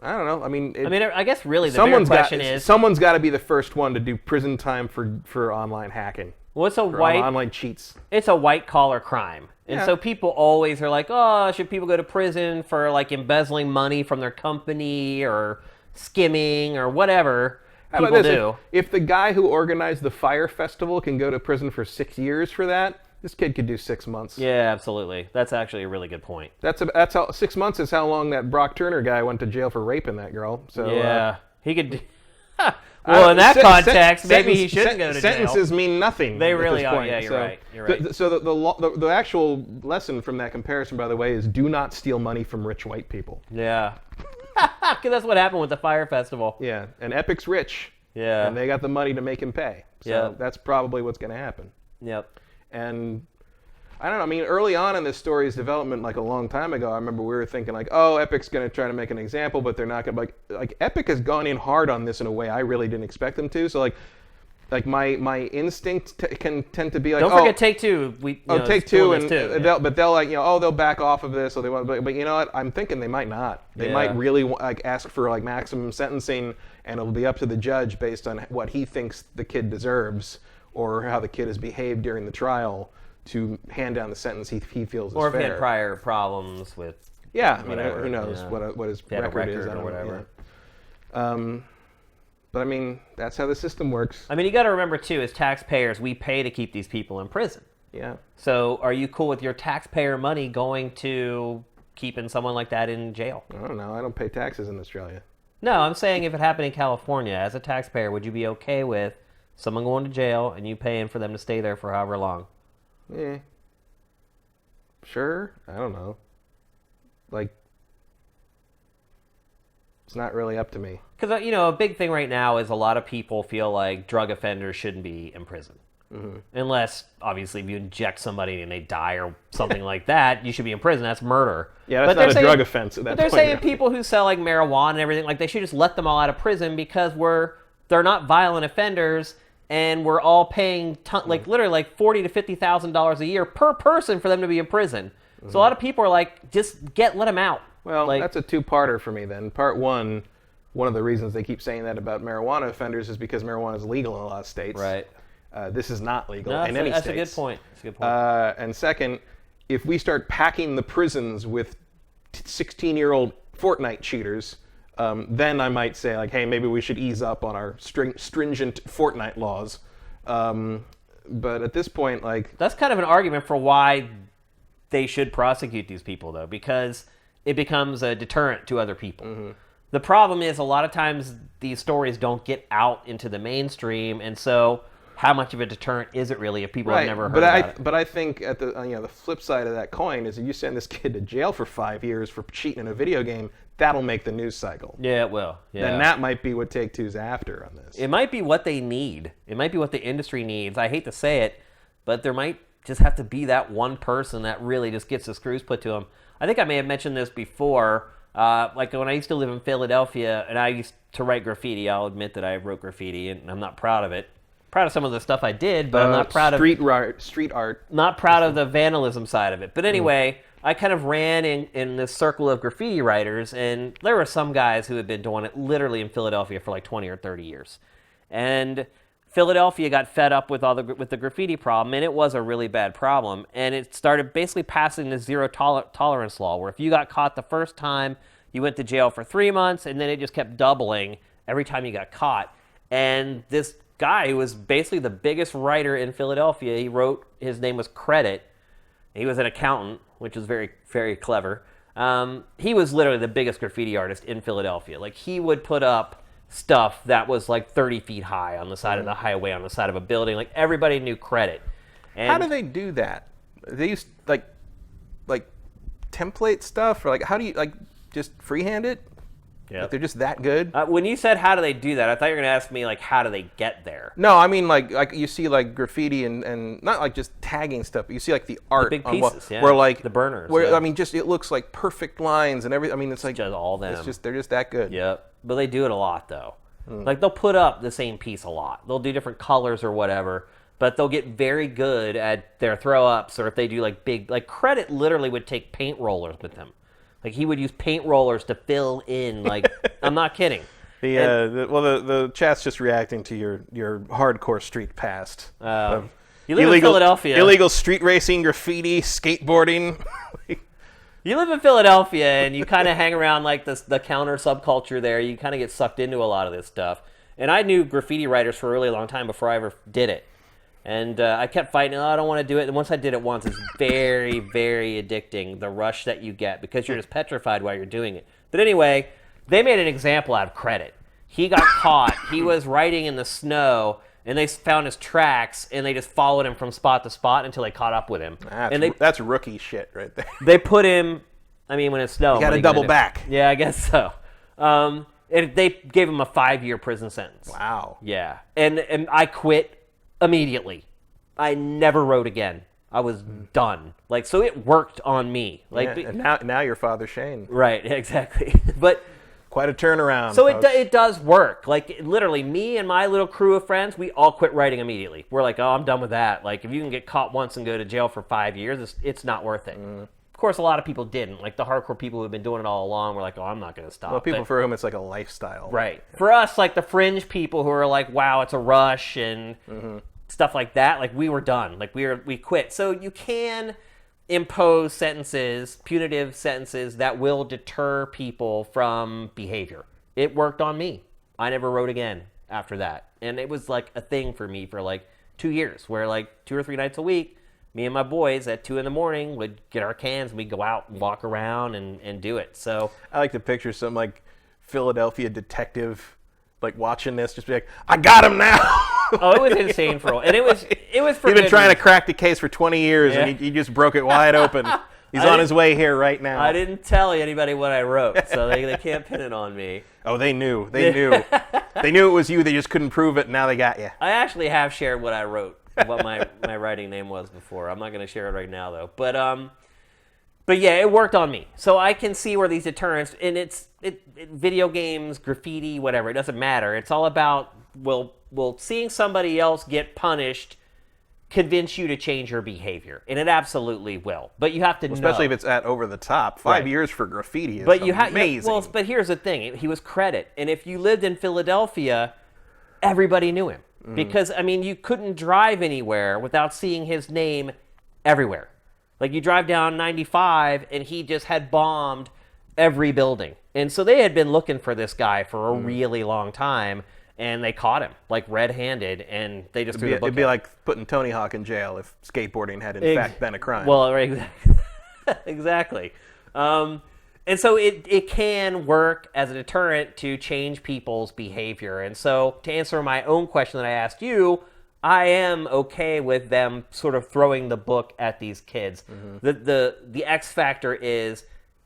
don't know. I mean, I guess really the bigger question is... Someone's got to be the first one to do prison time for online hacking. Well, it's online cheats. It's a white-collar crime. And so people always are like, oh, should people go to prison for like embezzling money from their company or skimming or whatever people do? If the guy who organized the Fire Festival can go to prison for 6 years for that, this kid could do 6 months. Yeah, absolutely. That's actually a really good point. That's how 6 months is how long that Brock Turner guy went to jail for raping that girl. So yeah, he could. Well, in that context, maybe he shouldn't go to jail. Sentences mean nothing. They at really this are. point. Yeah, you're right. You're right. So the actual lesson from that comparison, by the way, is do not steal money from rich white people. Yeah. Because that's what happened with the Fire Festival. Yeah, and Epic's rich. Yeah. And they got the money to make him pay. So that's probably what's going to happen. Yep. And I don't know. I mean, early on in this story's development, like a long time ago, I remember we were thinking like, oh, Epic's going to try to make an example, but they're not going to. Like Epic has gone in hard on this in a way I really didn't expect them to. So like my instinct can tend to be like, don't forget Take Two. Take Two, and too. they'll like they'll back off of this, or they want. But you know what? I'm thinking they might not. They might really like ask for like maximum sentencing, and it'll be up to the judge based on what he thinks the kid deserves or how the kid has behaved during the trial to hand down the sentence he feels is fair. Or if he had prior problems with. Yeah, I mean, whatever, who knows what his record is or whatever. But I mean, that's how the system works. I mean, you got to remember too, as taxpayers, we pay to keep these people in prison. Yeah. So, are you cool with your taxpayer money going to keeping someone like that in jail? I don't know. I don't pay taxes in Australia. No, I'm saying if it happened in California, as a taxpayer, would you be okay with someone going to jail and you paying for them to stay there for however long? Yeah. Sure. I don't know. Like, it's not really up to me. Because, a big thing right now is a lot of people feel like drug offenders shouldn't be in prison. Mm-hmm. Unless, obviously, if you inject somebody and they die or something like that, you should be in prison. That's murder. Yeah, that's not a drug offense at that point. But they're saying people who sell like marijuana and everything, like they should just let them all out of prison because they're not violent offenders and we're all paying literally like $40,000 to $50,000 a year per person for them to be in prison. Mm-hmm. So a lot of people are like, just let them out. Well, that's a two-parter for me then. Part one of the reasons they keep saying that about marijuana offenders is because marijuana is legal in a lot of states. Right. This is not legal in any states. That's a good point. And second, if we start packing the prisons with 16-year-old Fortnite cheaters, then I might say, like, hey, maybe we should ease up on our stringent Fortnite laws. But at this point, like... That's kind of an argument for why they should prosecute these people, though, because it becomes a deterrent to other people. Mm-hmm. The problem is a lot of times these stories don't get out into the mainstream, and so... How much of a deterrent is it really if people have never heard about it? But I think at the flip side of that coin is if you send this kid to jail for 5 years for cheating in a video game, that'll make the news cycle. Yeah, it will. Yeah. Then that might be what Take-Two's after on this. It might be what they need. It might be what the industry needs. I hate to say it, but there might just have to be that one person that really just gets the screws put to them. I think I may have mentioned this before. Like when I used to live in Philadelphia and I used to write graffiti, I'll admit that I wrote graffiti and I'm not proud of it. Proud of some of the stuff I did, but I'm not proud of street art. Not proud of the vandalism side of it. But anyway, I kind of ran in this circle of graffiti writers, and there were some guys who had been doing it literally in Philadelphia for like 20 or 30 years. And Philadelphia got fed up with with the graffiti problem, and it was a really bad problem. And it started basically passing the zero tolerance law, where if you got caught the first time, you went to jail for 3 months, and then it just kept doubling every time you got caught. And this guy who was basically the biggest writer in Philadelphia, his name was Credit. He was an accountant, which is very, very clever. He was literally the biggest graffiti artist in Philadelphia. Like, he would put up stuff that was like 30 feet high on the side of the highway, on the side of a building. Like, everybody knew Credit. And how do they do that? They use like template stuff, or like how do you just freehand it? Yeah, like they're just that good. When you said how do they do that, I thought you were going to ask me like how do they get there. No, I mean like you see like graffiti and not like just tagging stuff, but you see like the art, the big pieces, where like the burners. Where I mean, just it looks like perfect lines and everything. I mean, it's like just all them. They're just that good. Yep, but they do it a lot though. Like they'll put up the same piece a lot. They'll do different colors or whatever, but they'll get very good at their throw ups, or if they do like big, like Credit literally would take paint rollers with him. Like, he would use paint rollers to fill in, like, I'm not kidding. The chat's just reacting to your hardcore street past. You live in Philadelphia. Illegal street racing, graffiti, skateboarding. You live in Philadelphia, and you kind of hang around, like, the counter subculture there. You kind of get sucked into a lot of this stuff. And I knew graffiti writers for a really long time before I ever did it. And I kept fighting. Oh, I don't want to do it. And once I did it once, it's very, very addicting. The rush that you get because you're just petrified while you're doing it. But anyway, they made an example out of Credit. He got caught. He was riding in the snow, and they found his tracks, and they just followed him from spot to spot until they caught up with him. That's rookie shit right there. They put him. I mean, when it's snow, you got to double back. Yeah, I guess so. And they gave him a 5-year prison sentence. Wow. Yeah, and I quit immediately. I never wrote again. I was done. Like, so it worked on me. Like, yeah, and now you're Father Shane. Right, exactly. But quite a turnaround. So it does work. Like, literally, me and my little crew of friends, we all quit writing immediately. We're like, oh, I'm done with that. Like, if you can get caught once and go to jail for 5 years, it's not worth it. Of course, a lot of people didn't. Like, the hardcore people who've been doing it all along were like, oh, I'm not going to stop. Well, people for whom it's like a lifestyle. Right. For us, like, the fringe people who are like, wow, it's a rush and stuff like that, like, we were done. Like, we quit. So you can impose sentences, punitive sentences, that will deter people from behavior. It worked on me. I never wrote again after that. And it was like a thing for me for like 2 years, where like 2 or 3 nights a week, me and my boys at 2 a.m. would get our cans and we'd go out and walk around and do it. So I like to picture some like Philadelphia detective like watching this, just be like, I got him now. Oh, it was insane for a while. And it was for He's been trying reason. to crack the case for 20 years, and he just broke it wide open. He's on his way here right now. I didn't tell anybody what I wrote, so they can't pin it on me. Oh, they knew. They knew. They knew it was you. They just couldn't prove it, and now they got you. I actually have shared what I wrote, what my writing name was before. I'm not going to share it right now, though. But yeah, it worked on me. So I can see where these deterrents, and it's video games, graffiti, whatever, it doesn't matter. It's all about, will seeing somebody else get punished convince you to change your behavior? And it absolutely will. But you have to know. Especially if it's at over the top. 5 years for graffiti is amazing. Well, but here's the thing. He was Credit. And if you lived in Philadelphia, everybody knew him. Because, I mean, you couldn't drive anywhere without seeing his name everywhere. Like, you drive down 95, and he just had bombed every building. And so they had been looking for this guy for a really long time, and they caught him, like, red-handed, and they just threw the book It'd be like putting Tony Hawk in jail if skateboarding had, in fact, been a crime. Well, exactly. And so it can work as a deterrent to change people's behavior. And so to answer my own question that I asked you, I am okay with them sort of throwing the book at these kids. The X factor is,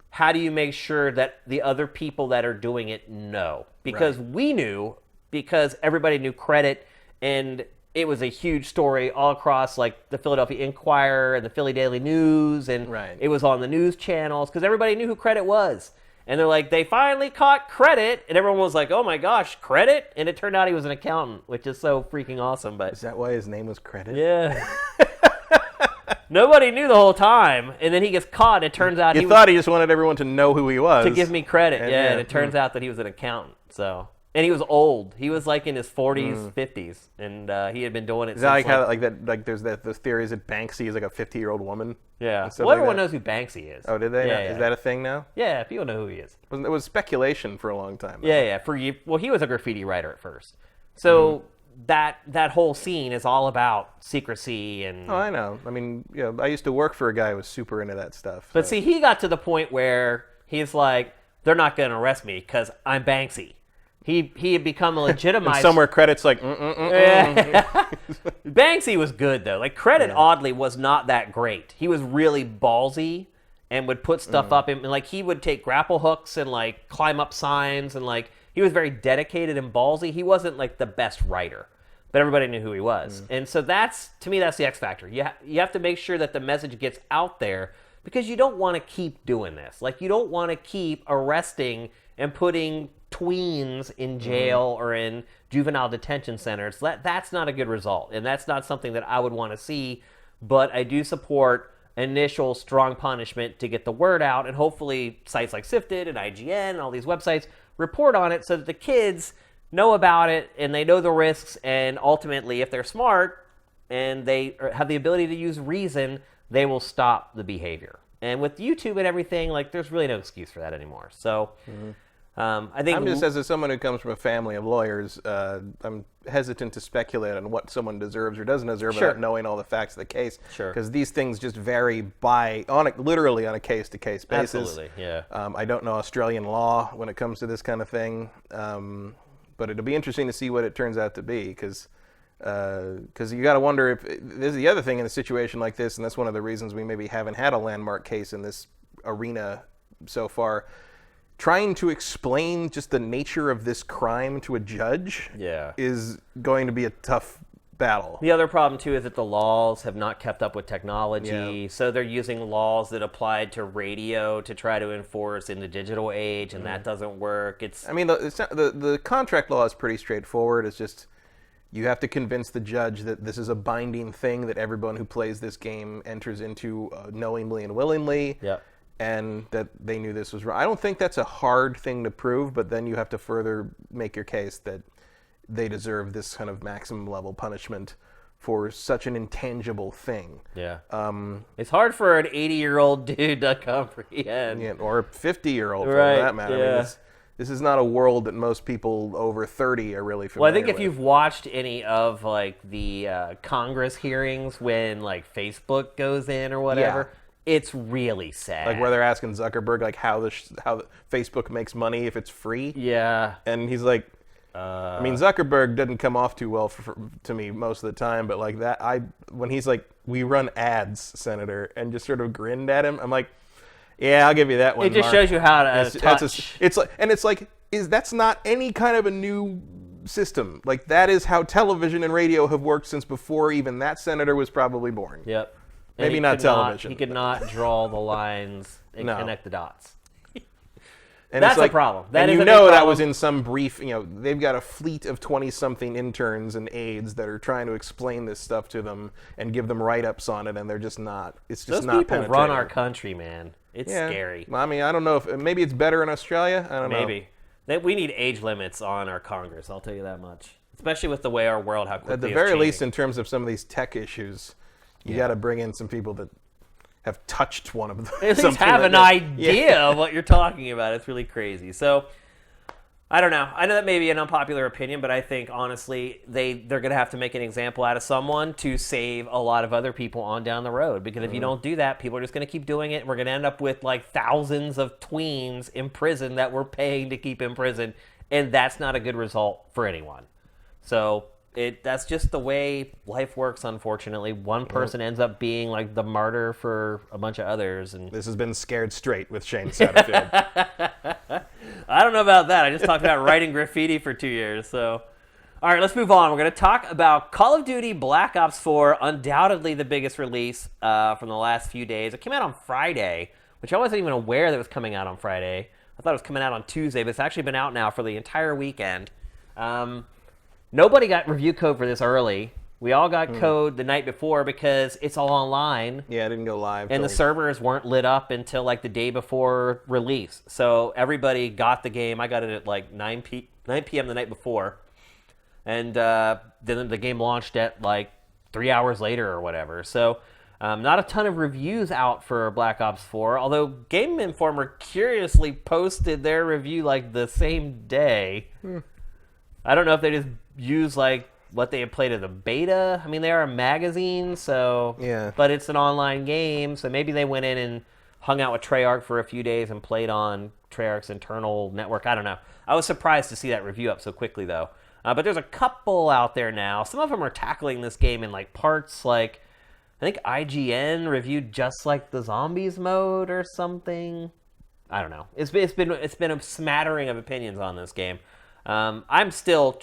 how do you make sure that the other people that are doing it know? Because we knew, because everybody knew Credit, and it was a huge story all across like the Philadelphia Inquirer and the Philly Daily News, and it was on the news channels because everybody knew who Credit was. And they're like, they finally caught Credit, and everyone was like, oh my gosh, Credit? And it turned out he was an accountant, which is so freaking awesome. But is that why his name was Credit? Yeah. Nobody knew the whole time, and then he gets caught, and it turns out he thought he just wanted everyone to know who he was. To give me credit, and it turns out that he was an accountant. So, and he was old. He was like in his 40s, 50s, and he had been doing it. Is that like how there's those theories that Banksy is like a 50-year-old woman? Yeah. Well, everyone knows who Banksy is. Oh, did they? Yeah. Is that a thing now? Yeah, people know who he is. It was speculation for a long time. Yeah. Well, he was a graffiti writer at first, so that whole scene is all about secrecy and. Oh, I know. I mean, I used to work for a guy who was super into that stuff. But see, he got to the point where he's like, they're not going to arrest me because I'm Banksy. He had become a legitimized. And somewhere Credit's like, Banksy was good though. Like Credit, oddly, was not that great. He was really ballsy and would put stuff up, and like he would take grapple hooks and like climb up signs, and like he was very dedicated and ballsy. He wasn't like the best writer, but everybody knew who he was. And so that's, to me, that's the X factor. You have to make sure that the message gets out there, because you don't want to keep doing this. Like, you don't want to keep arresting and putting tweens in jail or in juvenile detention centers. That's not a good result, and that's not something that I would want to see. But I do support initial strong punishment to get the word out, and hopefully sites like Sifted and IGN and all these websites report on it so that the kids know about it and they know the risks, and ultimately, if they're smart and they have the ability to use reason, they will stop the behavior. And with YouTube and everything, like, there's really no excuse for that anymore. So I think I'm just, as someone who comes from a family of lawyers, I'm hesitant to speculate on what someone deserves or doesn't deserve Sure. without knowing all the facts of the case. Sure. Because these things just vary literally on a case-to-case basis. Absolutely, yeah. I don't know Australian law when it comes to this kind of thing, but it'll be interesting to see what it turns out to be, because you got to wonder if this is the other thing in a situation like this, and that's one of the reasons we maybe haven't had a landmark case in this arena so far. Trying to explain just the nature of this crime to a judge is going to be a tough battle. The other problem, too, is that the laws have not kept up with technology, so they're using laws that applied to radio to try to enforce in the digital age, and that doesn't work. The contract law is pretty straightforward. It's just you have to convince the judge that this is a binding thing that everyone who plays this game enters into knowingly and willingly. Yep. And that they knew this was wrong. I don't think that's a hard thing to prove, but then you have to further make your case that they deserve this kind of maximum level punishment for such an intangible thing. Yeah. It's hard for an 80-year-old dude to comprehend. Yeah, or a 50-year-old, for Right, that matter. yeah. I mean, this is not a world that most people over 30 are really familiar with. Well, I think if you've watched any of like the Congress hearings when like Facebook goes in or whatever, it's really sad. Like where they're asking Zuckerberg like how Facebook makes money if it's free. Yeah. And he's like, I mean, Zuckerberg doesn't come off too well to me most of the time, but like that, when he's like, "We run ads, Senator," and just sort of grinned at him, I'm like, yeah, I'll give you that one. It just Mark. shows you how to touch. That's not any kind of a new system. Like that is how television and radio have worked since before even that senator was probably born. Yep. Maybe not television. He could not draw the lines and No. connect the dots. And That's it's like, a problem. That and is you a big know that problem. was in some brief, they've got a fleet of 20-something interns and aides that are trying to explain this stuff to them and give them write-ups on it, and they're just not. It's just Those not people penetrating. run our country, man. It's scary. Well, I mean, I don't know if maybe it's better in Australia. I don't know. Maybe. We need age limits on our Congress, I'll tell you that much. Especially with the way our world, how quickly At the it's very changing. least, in terms of some of these tech issues, you got to bring in some people that have touched one of them. At least have an idea of what you're talking about. It's really crazy. So, I don't know. I know that may be an unpopular opinion, but I think, honestly, they're going to have to make an example out of someone to save a lot of other people on down the road. Because if you don't do that, people are just going to keep doing it, and we're going to end up with, like, thousands of tweens in prison that we're paying to keep in prison, and that's not a good result for anyone. So that's just the way life works, unfortunately. One person ends up being like the martyr for a bunch of others. And This has been Scared Straight with Shane Satterfield. I don't know about that. I just talked about writing graffiti for 2 years. So, all right, let's move on. We're going to talk about Call of Duty Black Ops 4, undoubtedly the biggest release from the last few days. It came out on Friday, which I wasn't even aware that it was coming out on Friday. I thought it was coming out on Tuesday, but it's actually been out now for the entire weekend. Nobody got review code for this early. We all got code the night before because it's all online. Yeah, I didn't go live. And the servers weren't lit up until like the day before release. So everybody got the game. I got it at like 9 p.m. the night before. And then the game launched at like 3 hours later or whatever. So not a ton of reviews out for Black Ops 4. Although Game Informer curiously posted their review like the same day. I don't know if they just use like what they had played as a beta. I mean, they are a magazine, so but it's an online game, so maybe they went in and hung out with Treyarch for a few days and played on Treyarch's internal network. I don't know. I was surprised to see that review up so quickly, though. But there's a couple out there now. Some of them are tackling this game in like parts. Like I think IGN reviewed just like the zombies mode or something. I don't know. It's been a smattering of opinions on this game. I'm still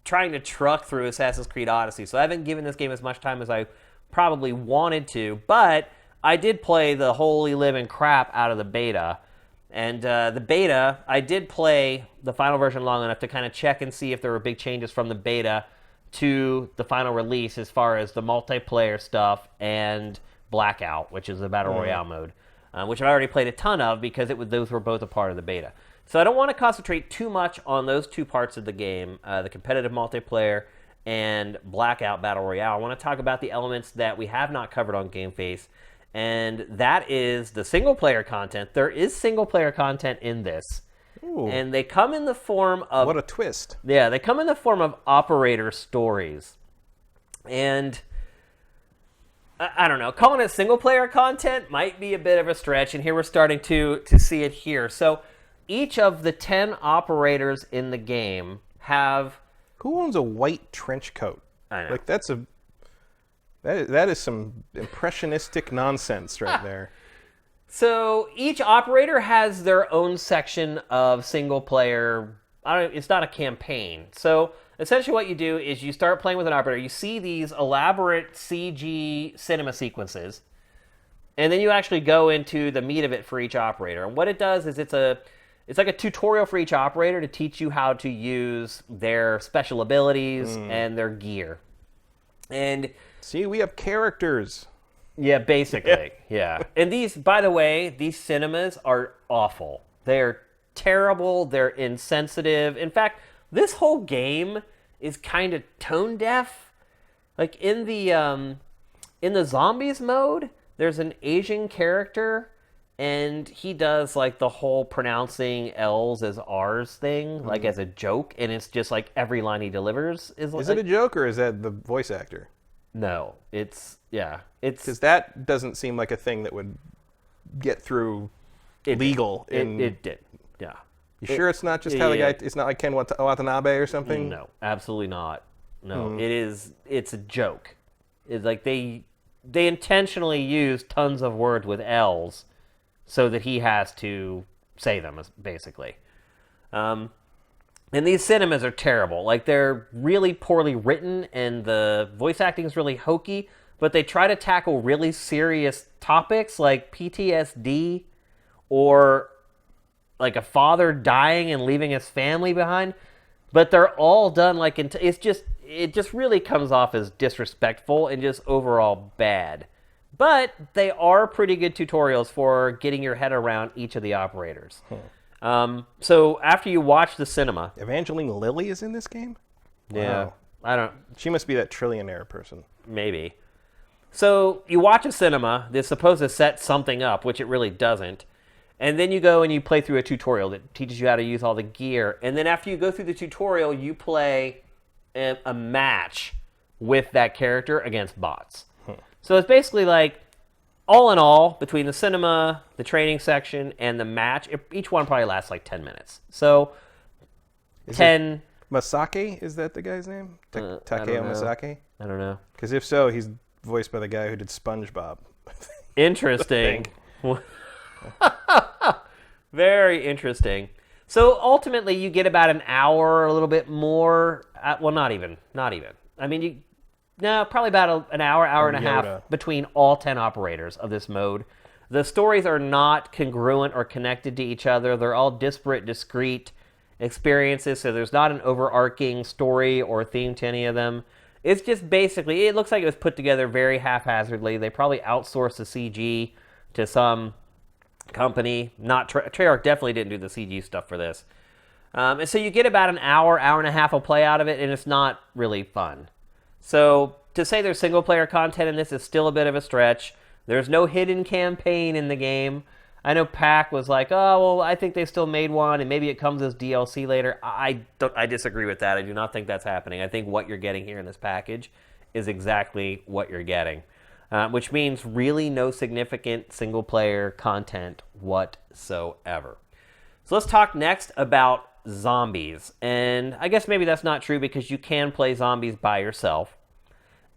trying to truck through Assassin's Creed Odyssey, so I haven't given this game as much time as I probably wanted to, but I did play the holy living crap out of the beta. And the beta, I did play the final version long enough to kind of check and see if there were big changes from the beta to the final release as far as the multiplayer stuff and Blackout, which is the Battle Royale mode, which I already played a ton of because those were both a part of the beta. So I don't want to concentrate too much on those two parts of the game, the competitive multiplayer and Blackout Battle Royale. I want to talk about the elements that we have not covered on GameFace, and that is the single-player content. There is single-player content in this. Ooh. And they come in the form of... What a twist. Yeah, they come in the form of operator stories. And I don't know, calling it single-player content might be a bit of a stretch, and here we're starting to see it here. So each of the 10 operators in the game have... Who owns a white trench coat? I know. Like, that is some impressionistic nonsense right there. So each operator has their own section of single-player... it's not a campaign. So essentially what you do is you start playing with an operator. You see these elaborate CG cinema sequences, and then you actually go into the meat of it for each operator. And what it does is it's like a tutorial for each operator to teach you how to use their special abilities and their gear. And see, we have characters. yeah, basically, yeah. And these, by the way, these cinemas are awful. They're terrible. They're insensitive. In fact, this whole game is kind of tone deaf. Like in the zombies mode, there's an Asian character, and he does like the whole pronouncing L's as R's thing, like as a joke, and it's just like every line he delivers is. Is it a joke, or is that the voice actor? No, it's Because that doesn't seem like a thing that would get through legal. It did, yeah. You sure it's not just how the guy? It's not like Ken Watanabe or something. No, absolutely not. No, it's a joke. It's like they intentionally use tons of words with L's so that he has to say them, basically. And these cinemas are terrible. Like, they're really poorly written, and the voice acting is really hokey, but they try to tackle really serious topics like PTSD or like a father dying and leaving his family behind. But they're all done like it just really comes off as disrespectful and just overall bad. But they are pretty good tutorials for getting your head around each of the operators. So after you watch the cinema... Evangeline Lilly is in this game? Yeah. Wow. I don't... She must be that trillionaire person. Maybe. So you watch a cinema that's supposed to set something up, which it really doesn't. And then you go and you play through a tutorial that teaches you how to use all the gear. And then after you go through the tutorial, you play a match with that character against bots. So it's basically like, all in all, between the cinema, the training section, and the match, each one probably lasts like 10 minutes. So, Masaki? Is that the guy's name? Takeo Masaki? I don't know. Because if so, he's voiced by the guy who did SpongeBob. Interesting. Very interesting. So ultimately, you get about an hour, a little bit more. Well, not even. I mean, probably about an hour and a half between all 10 operators of this mode. The stories are not congruent or connected to each other. They're all disparate, discrete experiences, so there's not an overarching story or theme to any of them. It's just basically, it looks like it was put together very haphazardly. They probably outsourced the CG to some company. Treyarch definitely didn't do the CG stuff for this. And so you get about an hour and a half of play out of it, and it's not really fun. So to say there's single-player content in this is still a bit of a stretch. There's no hidden campaign in the game. I know Pac was like, oh, well, I think they still made one, and maybe it comes as DLC later. I disagree with that. I do not think that's happening. I think what you're getting here in this package is exactly what you're getting, which means really no significant single-player content whatsoever. So let's talk next about zombies. And I guess maybe that's not true because you can play zombies by yourself.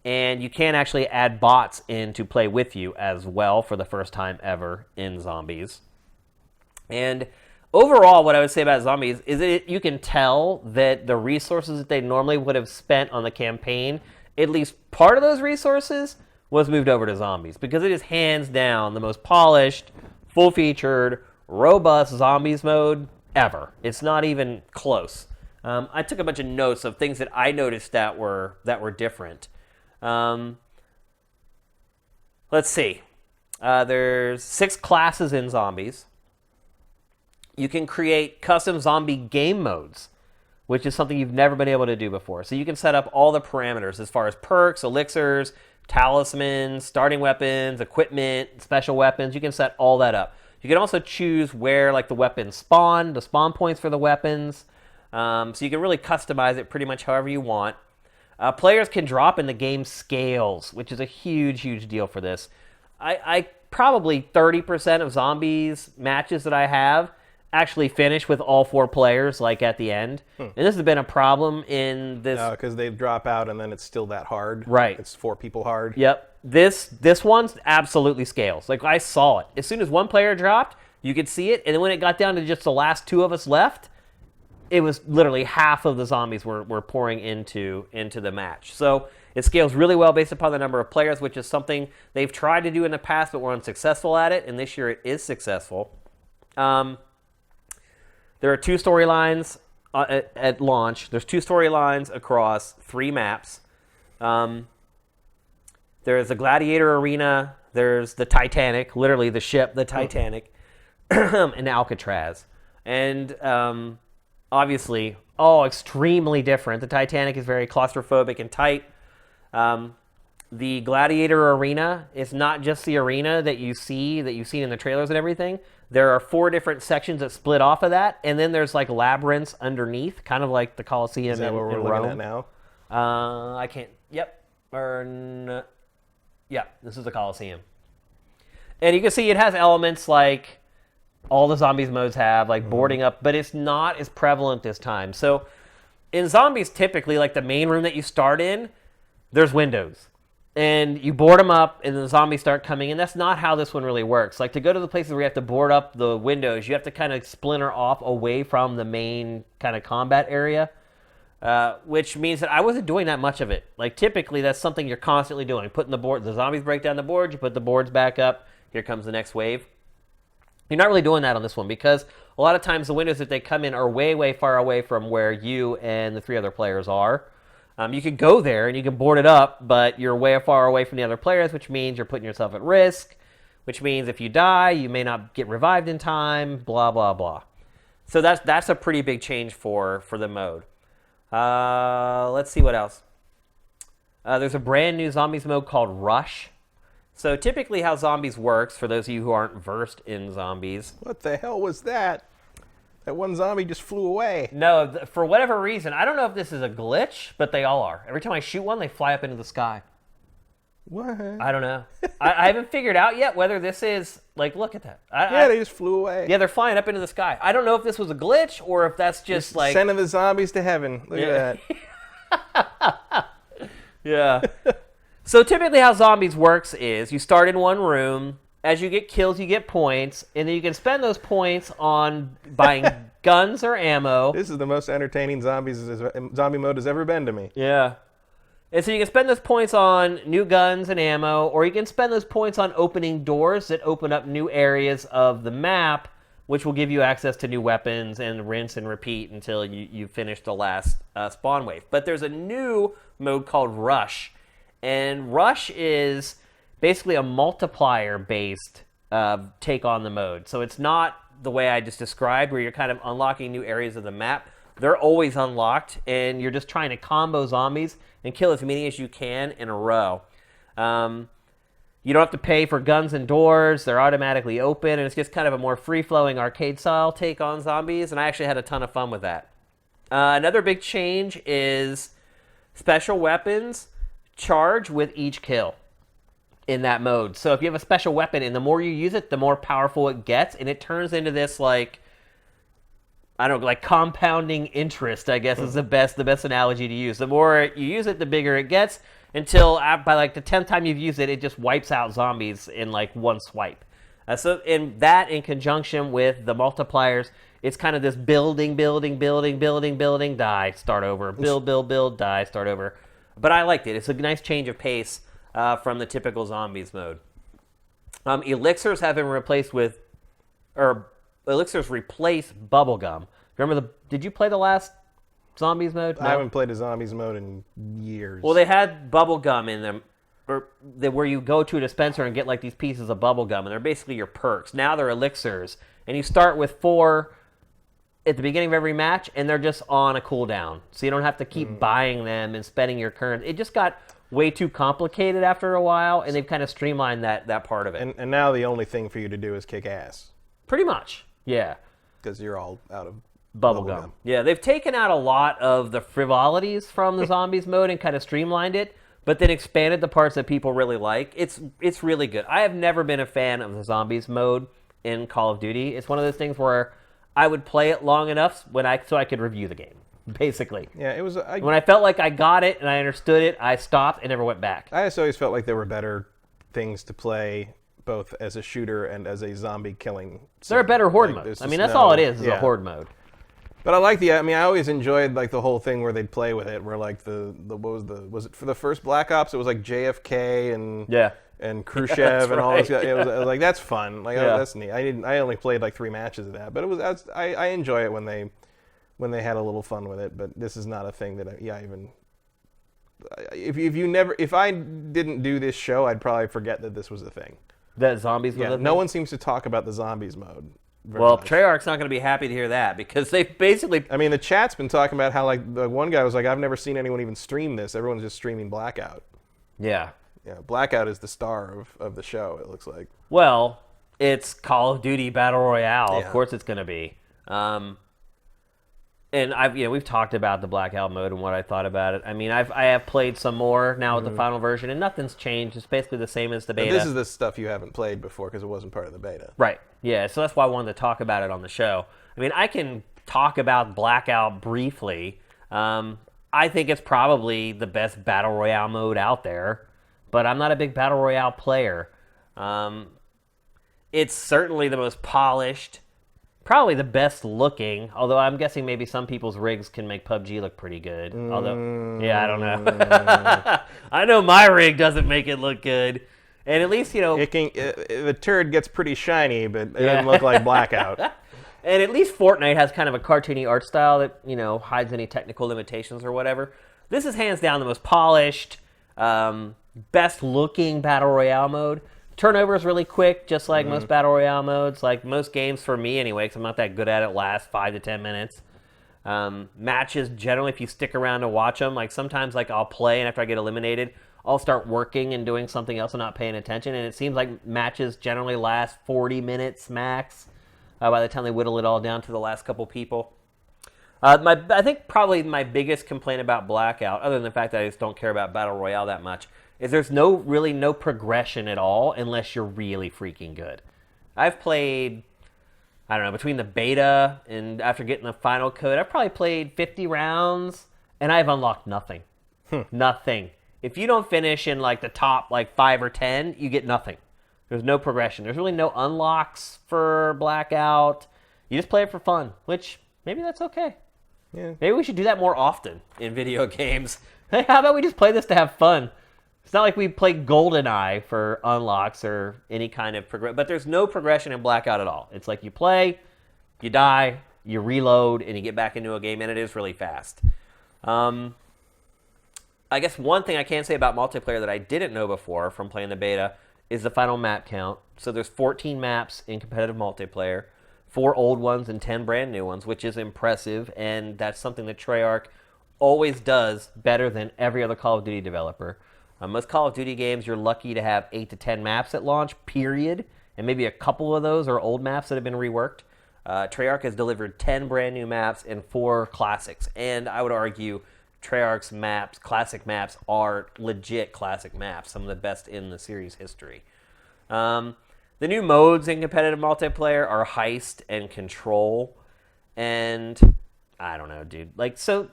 And you can actually add bots in to play with you as well for the first time ever in zombies. And overall, what I would say about zombies is that you can tell that the resources that they normally would have spent on the campaign, at least part of those resources, was moved over to zombies. Because it is hands down the most polished, full-featured, robust zombies mode ever. It's not even close. I took a bunch of notes of things that I noticed that were different. Let's see. There's 6 classes in zombies. You can create custom zombie game modes, which is something you've never been able to do before. So you can set up all the parameters as far as perks, elixirs, talismans, starting weapons, equipment, special weapons. You can set all that up. You can also choose where like the weapons spawn, the spawn points for the weapons. So you can really customize it pretty much however you want. Players can drop in the game scales, which is a huge, huge deal for this. I probably 30% of zombies matches that I have actually finish with all 4 players, like at the end. And this has been a problem in this. No, because they drop out and then it's still that hard. Right. It's 4 people hard. Yep. This one's absolutely scales. Like, I saw it. As soon as one player dropped, you could see it. And then when it got down to just the last 2 of us left, it was literally half of the zombies were pouring into the match. So it scales really well based upon the number of players, which is something they've tried to do in the past but were unsuccessful at it. And this year it is successful. There are 2 storylines at launch. There's 2 storylines across 3 maps. There's the Gladiator Arena. There's the Titanic, literally the ship, the Titanic, and Alcatraz. And obviously, extremely different. The Titanic is very claustrophobic and tight. The Gladiator Arena is not just the arena that you've seen in the trailers and everything. There are 4 different sections that split off of that, and then there's like labyrinths underneath, kind of like the Colosseum Is that in what we're Rome. looking at now? I can't. Yep. Yeah, this is the Colosseum. And you can see it has elements like all the zombies modes have, like boarding up, but it's not as prevalent this time. So in zombies, typically, like the main room that you start in, there's windows. And you board them up, and the zombies start coming in. That's not how this one really works. Like, to go to the places where you have to board up the windows, you have to kind of splinter off away from the main kind of combat area, which means that I wasn't doing that much of it. Like, typically, that's something you're constantly doing. Putting the zombies break down the board, you put the boards back up, here comes the next wave. You're not really doing that on this one, because a lot of times the windows that they come in are way, way far away from where you and the 3 other players are. You can go there and you can board it up, but you're way far away from the other players, which means you're putting yourself at risk, which means if you die, you may not get revived in time, blah, blah, blah. So that's a pretty big change for the mode. Let's see what else. There's a brand new zombies mode called Rush. So typically how zombies works, for those of you who aren't versed in zombies. What the hell was that? That one zombie just flew away. No, for whatever reason, I don't know if this is a glitch, but they all are. Every time I shoot one, they fly up into the sky. What? I don't know. I haven't figured out yet whether this is, like, look at that. They just flew away. Yeah, they're flying up into the sky. I don't know if this was a glitch or if that's just like... Sending the zombies to heaven. Look at that. Yeah. So typically how zombies works is you start in one room. As you get kills, you get points, and then you can spend those points on buying guns or ammo. This is the most entertaining zombie mode has ever been to me. Yeah. And so you can spend those points on new guns and ammo, or you can spend those points on opening doors that open up new areas of the map, which will give you access to new weapons and rinse and repeat until you finish the last spawn wave. But there's a new mode called Rush, and Rush is basically a multiplier-based take on the mode. So it's not the way I just described, where you're kind of unlocking new areas of the map. They're always unlocked, and you're just trying to combo zombies and kill as many as you can in a row. You don't have to pay for guns and doors. They're automatically open, and it's just kind of a more free-flowing arcade-style take on zombies, and I actually had a ton of fun with that. Another big change is special weapons charge with each kill in that mode. So if you have a special weapon, and the more you use it, the more powerful it gets, and it turns into this, like, I don't know, like compounding interest, I guess is the best analogy to use. The more you use it, the bigger it gets, until by like the 10th time you've used it, it just wipes out zombies in like one swipe. So in conjunction with the multipliers, it's kind of this building, die, start over, build, die, start over. But I liked it. It's a nice change of pace from the typical zombies mode. Elixirs have been replaced with, or elixirs replace bubblegum. Remember did you play the last zombies mode? No? I haven't played a zombies mode in years. Well, they had bubblegum in them, where you go to a dispenser and get like these pieces of bubblegum, and they're basically your perks. Now they're elixirs, and you start with 4 at the beginning of every match, and they're just on a cooldown. So you don't have to keep buying them and spending your current. It just got way too complicated after a while, and they've kind of streamlined that part of it. And now the only thing for you to do is kick ass. Pretty much, yeah. Because you're all out of Bubblegum. Yeah, they've taken out a lot of the frivolities from the zombies mode and kind of streamlined it, but then expanded the parts that people really like. It's really good. I have never been a fan of the zombies mode in Call of Duty. It's one of those things where I would play it long enough so I could review the game, basically. Yeah, it was. When I felt like I got it and I understood it, I stopped and never went back. I just always felt like there were better things to play, both as a shooter and as a zombie killing. There are better horde modes. I mean, that's all it is a horde mode. But I like I always enjoyed like the whole thing where they'd play with it, where like was it for the first Black Ops? It was like JFK and Khrushchev and all this. It was like, that's fun. Like that's neat. I only played like 3 matches of that, but I enjoy it when they had a little fun with it. But this is not a thing that if I didn't do this show, I'd probably forget that this was a thing. That zombies was a thing? No one seems to talk about the zombies mode. Well, Treyarch's not going to be happy to hear that, because they basically... I mean, the chat's been talking about how, like, the one guy was like, I've never seen anyone even stream this. Everyone's just streaming Blackout. Yeah. Yeah, Blackout is the star of the show, it looks like. Well, it's Call of Duty Battle Royale. Yeah. Of course it's going to be. And we've talked about the Blackout mode and what I thought about it. I mean, I have played some more now with the final version, and nothing's changed. It's basically the same as the beta. But this is the stuff you haven't played before because it wasn't part of the beta. Right. Yeah, so that's why I wanted to talk about it on the show. I mean, I can talk about Blackout briefly. I think it's probably the best Battle Royale mode out there, but I'm not a big Battle Royale player. It's certainly the most polished, probably the best looking, although I'm guessing maybe some people's rigs can make PUBG look pretty good. Although, I don't know. I know my rig doesn't make it look good. And at least, the turd gets pretty shiny, but it doesn't look like Blackout. And at least Fortnite has kind of a cartoony art style that, hides any technical limitations or whatever. This is hands down the most polished, best looking Battle Royale mode. Turnover is really quick, just like most Battle Royale modes. Like most games, for me anyway, because I'm not that good at it, last 5 to 10 minutes. Matches, generally, if you stick around to watch them, like sometimes I'll play, and after I get eliminated, I'll start working and doing something else and not paying attention. And it seems like matches generally last 40 minutes max by the time they whittle it all down to the last couple people. I think probably my biggest complaint about Blackout, other than the fact that I just don't care about Battle Royale that much, is there's really no progression at all unless you're really freaking good. I've played, I don't know, between the beta and after getting the final code, I've probably played 50 rounds, and I've unlocked nothing. Nothing. If you don't finish in the top 5 or 10, you get nothing. There's no progression. There's really no unlocks for Blackout. You just play it for fun, which maybe that's okay. Yeah. Maybe we should do that more often in video games. Hey, how about we just play this to have fun? It's not like we play GoldenEye for unlocks or any kind of progression, but there's no progression in Blackout at all. It's like you play, you die, you reload, and you get back into a game, and it is really fast. I guess one thing I can say about multiplayer that I didn't know before from playing the beta is the final map count. So there's 14 maps in competitive multiplayer, 4 old ones and 10 brand new ones, which is impressive, and that's something that Treyarch always does better than every other Call of Duty developer. Most Call of Duty games, you're lucky to have 8 to 10 maps at launch, period, and maybe a couple of those are old maps that have been reworked. Treyarch has delivered 10 brand new maps and 4 classics, and I would argue Treyarch's maps, classic maps, are legit classic maps, some of the best in the series history. The new modes in competitive multiplayer are Heist and Control, and I don't know, dude. So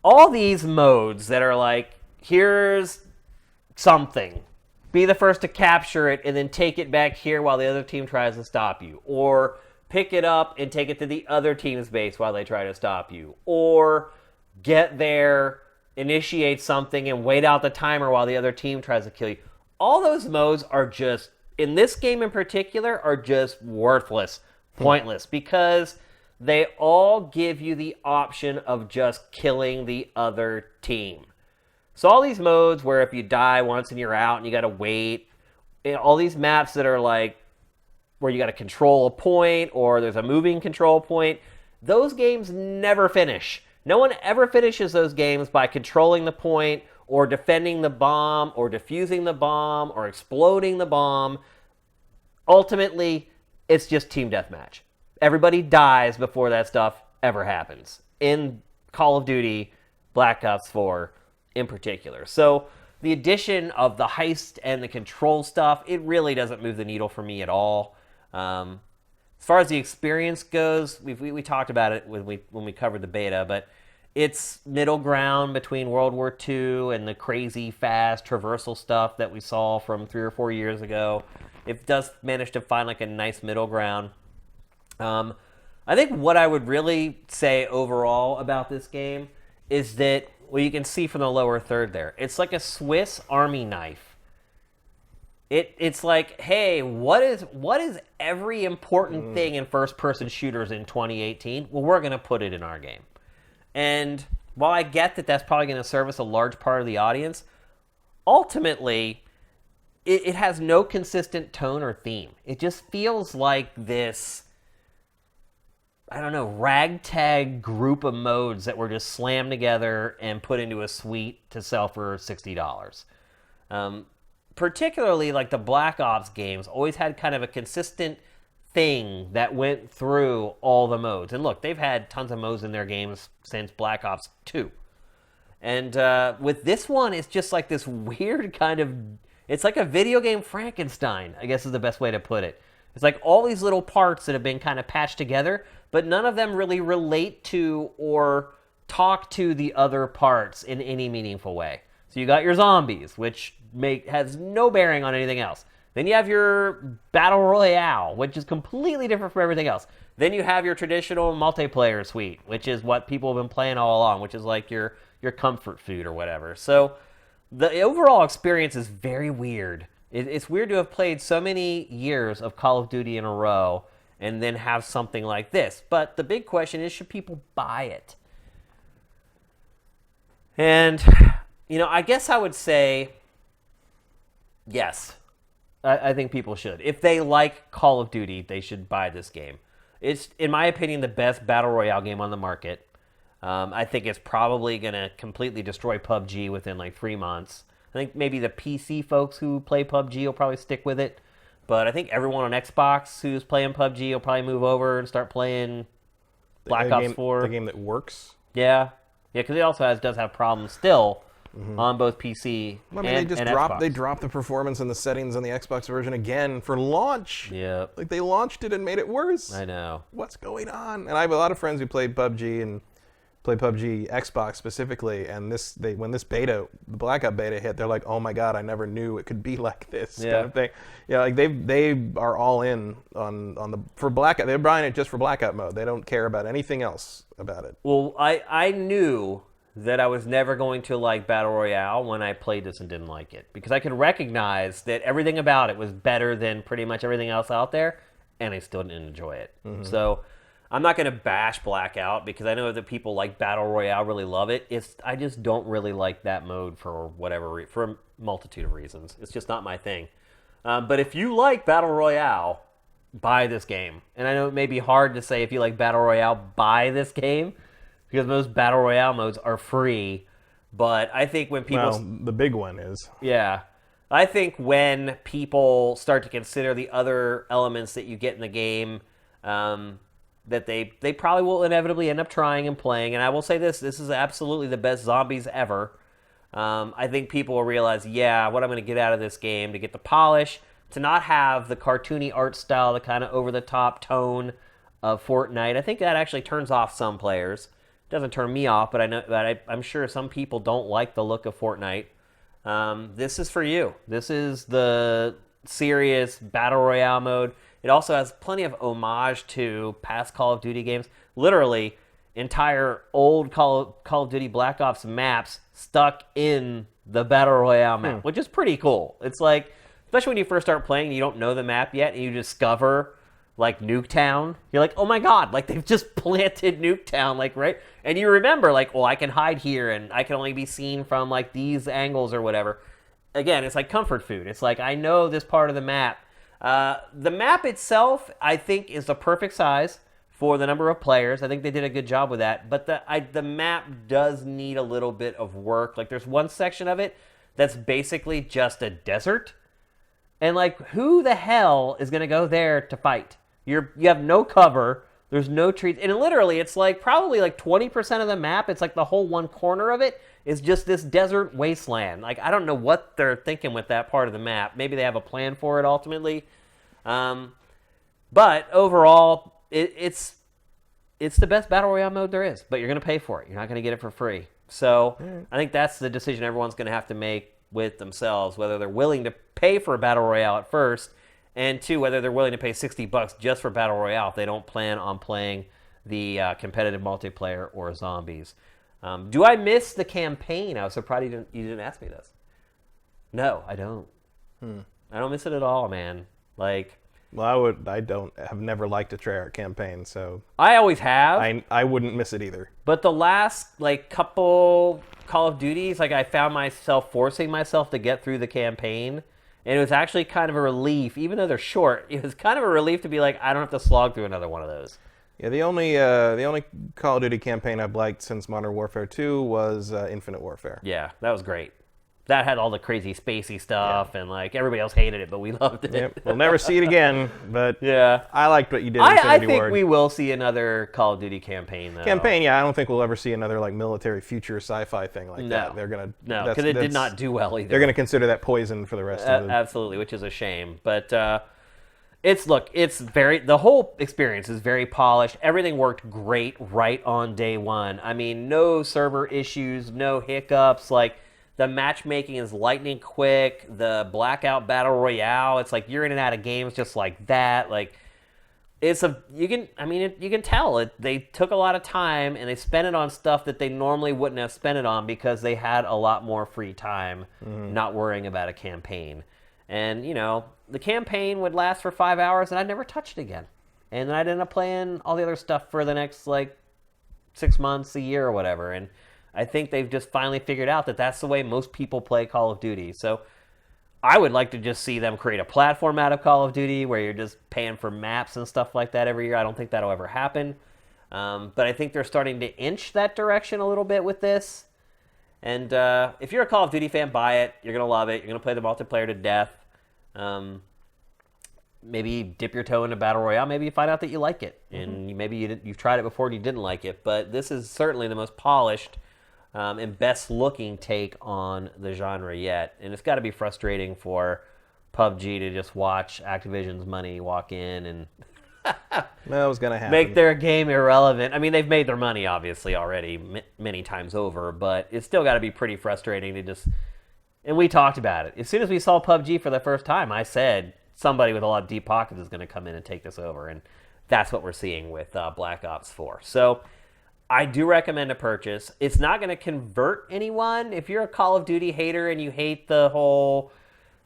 all these modes that are here's something, be the first to capture it and then take it back here while the other team tries to stop you, or pick it up and take it to the other team's base while they try to stop you, or get there, initiate something, and wait out the timer while the other team tries to kill you. All those modes are just, in this game in particular, are just worthless, pointless, because they all give you the option of just killing the other team. So all these modes where if you die once and you're out and you got to wait, all these maps that are where you got to control a point or there's a moving control point, those games never finish. No one ever finishes those games by controlling the point or defending the bomb or defusing the bomb or exploding the bomb. Ultimately, it's just team deathmatch. Everybody dies before that stuff ever happens. In Call of Duty, Black Ops 4 in particular. So the addition of the heist and the control stuff, it really doesn't move the needle for me at all. As far as the experience goes, we talked about it when we covered the beta, but it's middle ground between World War II and the crazy fast traversal stuff that we saw from 3 or 4 years ago. It does manage to find like a nice middle ground. I think what I would really say overall about this game is that, well, you can see from the lower third there, it's like a Swiss Army knife. It's like, hey, what is every important thing in first-person shooters in 2018? Well, we're going to put it in our game. And while I get that that's probably going to service a large part of the audience, ultimately, it has no consistent tone or theme. It just feels like this, I don't know, ragtag group of modes that were just slammed together and put into a suite to sell for $60. Particularly, like the Black Ops games always had kind of a consistent thing that went through all the modes. And look, they've had tons of modes in their games since Black Ops 2. And with this one, it's just like this weird kind of... It's like a video game Frankenstein, I guess is the best way to put it. It's like all these little parts that have been kind of patched together, but none of them really relate to or talk to the other parts in any meaningful way. So you got your zombies, which has no bearing on anything else. Then you have your Battle Royale, which is completely different from everything else. Then you have your traditional multiplayer suite, which is what people have been playing all along, which is like your comfort food or whatever. So the overall experience is very weird. It's weird to have played so many years of Call of Duty in a row and then have something like this. But the big question is, should people buy it? And, I guess I would say yes. I think people should. If they like Call of Duty, they should buy this game. It's, in my opinion, the best Battle Royale game on the market. I think it's probably going to completely destroy PUBG within like 3 months. I think maybe the PC folks who play PUBG will probably stick with it. But I think everyone on Xbox who's playing PUBG will probably move over and start playing Black Ops 4. The game that works? Yeah, because it also does have problems still on both PC and Xbox. They dropped the performance and the settings on the Xbox version again for launch. Yeah. Like they launched it and made it worse. I know. What's going on? And I have a lot of friends who play PUBG and play PUBG Xbox specifically, and when this beta, the Black Ops beta hit, they're like, "Oh my god, I never knew it could be like this," kind of thing. Yeah, like they are all in for Black Ops. They're buying it just for Black Ops mode. They don't care about anything else about it. Well, I knew that I was never going to like Battle Royale when I played this and didn't like it, because I could recognize that everything about it was better than pretty much everything else out there, and I still didn't enjoy it. So I'm not going to bash Blackout because I know that people like Battle Royale really love it. I just don't really like that mode for for a multitude of reasons. It's just not my thing. But if you like Battle Royale, buy this game. And I know it may be hard to say if you like Battle Royale, buy this game, because most Battle Royale modes are free. But I think when people... Well, the big one is. Yeah. I think when people start to consider the other elements that you get in the game... that they probably will inevitably end up trying and playing. And I will say this is absolutely the best zombies ever. I think people will realize, what I'm going to get out of this game, to get the polish, to not have the cartoony art style, the kind of over-the-top tone of Fortnite. I think that actually turns off some players. It doesn't turn me off, but I'm sure some people don't like the look of Fortnite. This is for you. This is the serious Battle Royale mode. It also has plenty of homage to past Call of Duty games. Literally, entire old Call of Duty Black Ops maps stuck in the Battle Royale map, which is pretty cool. It's like, especially when you first start playing and you don't know the map yet, and you discover, like, Nuketown. You're like, oh my god, like, they've just planted Nuketown, like, right? And you remember, like, well, I can hide here, and I can only be seen from, like, these angles or whatever. Again, it's like comfort food. It's like, I know this part of the map. The map itself, I think, is the perfect size for the number of players. I think they did a good job with that. But the map does need a little bit of work. Like, there's one section of it that's basically just a desert. And, like, who the hell is going to go there to fight? You have no cover. There's no trees. And literally, it's like probably like 20% of the map. It's like the whole one corner of it is just this desert wasteland. Like, I don't know what they're thinking with that part of the map. Maybe they have a plan for it ultimately. But overall, it's the best Battle Royale mode there is. But you're going to pay for it. You're not going to get it for free. So I think that's the decision everyone's going to have to make with themselves, whether they're willing to pay for a Battle Royale at first, and two, whether they're willing to pay $60 just for Battle Royale if they don't plan on playing the competitive multiplayer or zombies. Do I miss the campaign? I was surprised you didn't ask me this. No, I don't. I don't miss it at all, man. Like, well, have never liked a Treyarch campaign, so I always have. I wouldn't miss it either. But the last like couple Call of Duties, like I found myself forcing myself to get through the campaign. And it was actually kind of a relief, even though they're short. It was kind of a relief to be like, I don't have to slog through another one of those. Yeah, the only Call of Duty campaign I've liked since Modern Warfare 2 was Infinite Warfare. Yeah, that was great. That had all the crazy spacey stuff, and like everybody else hated it, but we loved it. Yep. We'll never see it again, but yeah, I liked what you did in I Infinity think Ward. we will see another Call of Duty campaign, though. Yeah, I don't think we'll ever see another like military future sci-fi thing like that. They're gonna because it did not do well either. They're gonna consider that poison for the rest of it. Absolutely, which is a shame. But the whole experience is very polished. Everything worked great right on day one. I mean, no server issues, no hiccups. Like, the matchmaking is lightning quick. The Blackout Battle Royale, it's like you're in and out of games just like that. Like, you can tell they took a lot of time and they spent it on stuff that they normally wouldn't have spent it on because they had a lot more free time not worrying about a campaign. And, the campaign would last for 5 hours and I'd never touch it again. And then I'd end up playing all the other stuff for the next, 6 months, a year or whatever. And I think they've just finally figured out that that's the way most people play Call of Duty. So I would like to just see them create a platform out of Call of Duty where you're just paying for maps and stuff like that every year. I don't think that'll ever happen. But I think they're starting to inch that direction a little bit with this. And if you're a Call of Duty fan, buy it. You're going to love it. You're going to play the multiplayer to death. Maybe dip your toe into Battle Royale. Maybe you find out that you like it. And maybe you've tried it before and you didn't like it. But this is certainly the most polished and best looking take on the genre yet. And it's got to be frustrating for PUBG to just watch Activision's money walk in and that was going to happen. Make their game irrelevant. I mean, they've made their money obviously already many times over, but it's still got to be pretty frustrating to just... And we talked about it. As soon as we saw PUBG for the first time, I said somebody with a lot of deep pockets is going to come in and take this over. And that's what we're seeing with Black Ops 4. So I do recommend a purchase. It's not going to convert anyone. If you're a Call of Duty hater and you hate the whole,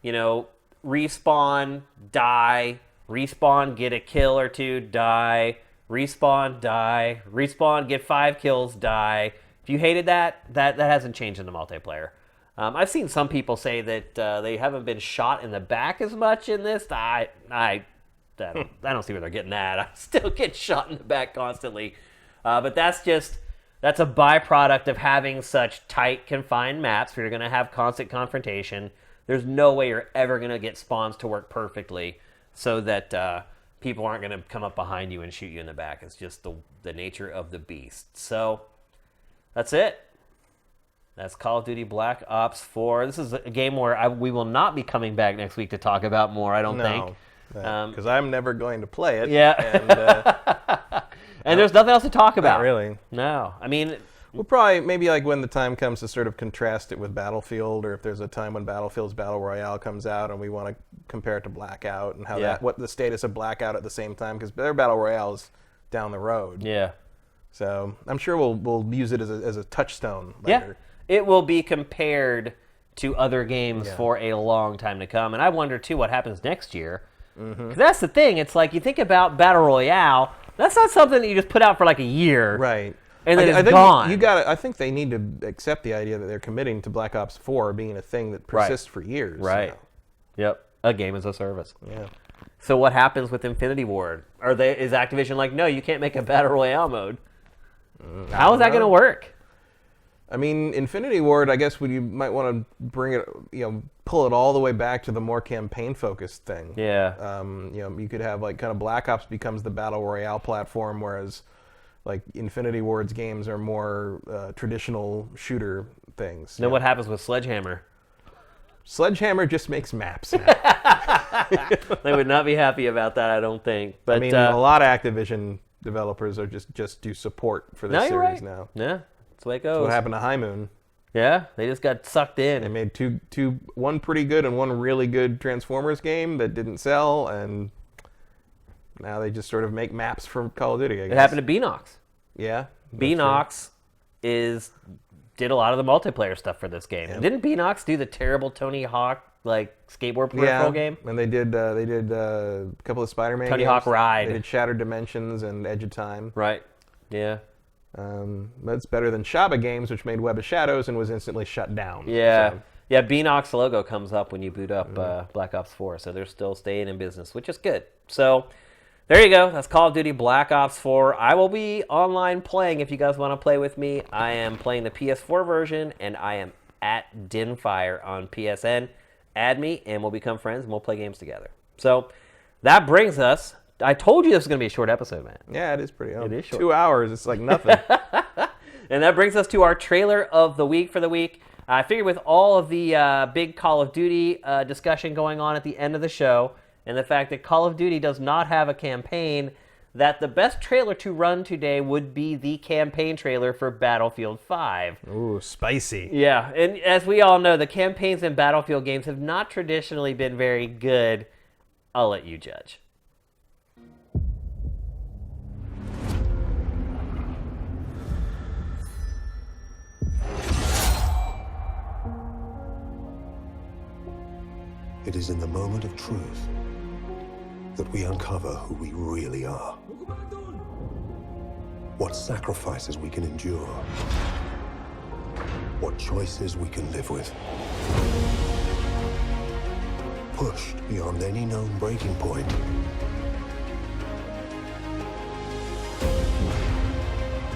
respawn, die, respawn, get a kill or two, die, respawn, get 5 kills, die. If you hated that hasn't changed in the multiplayer. I've seen some people say that they haven't been shot in the back as much in this. I don't see where they're getting that. I still get shot in the back constantly. But that's a byproduct of having such tight, confined maps where you're going to have constant confrontation. There's no way you're ever going to get spawns to work perfectly so that people aren't going to come up behind you and shoot you in the back. It's just the nature of the beast. So that's it. That's Call of Duty Black Ops 4. This is a game where we will not be coming back next week to talk about more, I don't think. Because I'm never going to play it. Yeah. And there's nothing else to talk about. Not really. No. I mean... We'll probably, maybe when the time comes to sort of contrast it with Battlefield, or if there's a time when Battlefield's Battle Royale comes out and we want to compare it to Blackout and what the status of Blackout at the same time, because their Battle Royale is down the road. Yeah. So I'm sure we'll use it as a touchstone later. Yeah. It will be compared to other games for a long time to come. And I wonder, too, what happens next year. Because that's the thing. It's like, you think about Battle Royale, that's not something that you just put out for like a year. Right. And then it's think gone. I think they need to accept the idea that they're committing to Black Ops 4 being a thing that persists for years. Right. Yep. A game as a service. Yeah. So what happens with Infinity Ward? Is Activision like, no, you can't make a Battle Royale mode? How is that going to work? I mean, Infinity Ward, I guess you might want to bring it, pull it all the way back to the more campaign-focused thing. Yeah. You could have like kind of Black Ops becomes the battle royale platform, whereas like Infinity Ward's games are more traditional shooter things. Then what happens with Sledgehammer? Sledgehammer just makes maps now. They would not be happy about that, I don't think. But I mean, a lot of Activision developers are just do support for this series now. Yeah, that's the way it goes. That's what happened to High Moon. Yeah, they just got sucked in. They made one pretty good and one really good Transformers game that didn't sell, and now they just sort of make maps for Call of Duty, I guess. It happened to Beanox. Yeah. Beanox did a lot of the multiplayer stuff for this game. And didn't Beanox do the terrible Tony Hawk skateboard peripheral game? And they did a couple of Spider-Man Tony games. Hawk Ride. They did Shattered Dimensions and Edge of Time. Right. Yeah. That's better than Shaba Games, which made Web of Shadows and was instantly shut down. Yeah. So. Yeah, Beanox logo comes up when you boot up Black Ops 4, so they're still staying in business, which is good. So there you go. That's Call of Duty Black Ops 4. I will be online playing if you guys want to play with me. I am playing the PS4 version, and I am at Dinfire on PSN. Add me, and we'll become friends, and we'll play games together. So that brings us... I told you this was going to be a short episode, man. Yeah, it is pretty. It is short. 2 hours. It's like nothing. And that brings us to our trailer of the week for the week. I figured with all of the big Call of Duty discussion going on at the end of the show, and the fact that Call of Duty does not have a campaign, that the best trailer to run today would be the campaign trailer for Battlefield 5. Ooh, spicy. Yeah, and as we all know, the campaigns in Battlefield games have not traditionally been very good. I'll let you judge. It is in the moment of truth that we uncover who we really are. What sacrifices we can endure. What choices we can live with. Pushed beyond any known breaking point.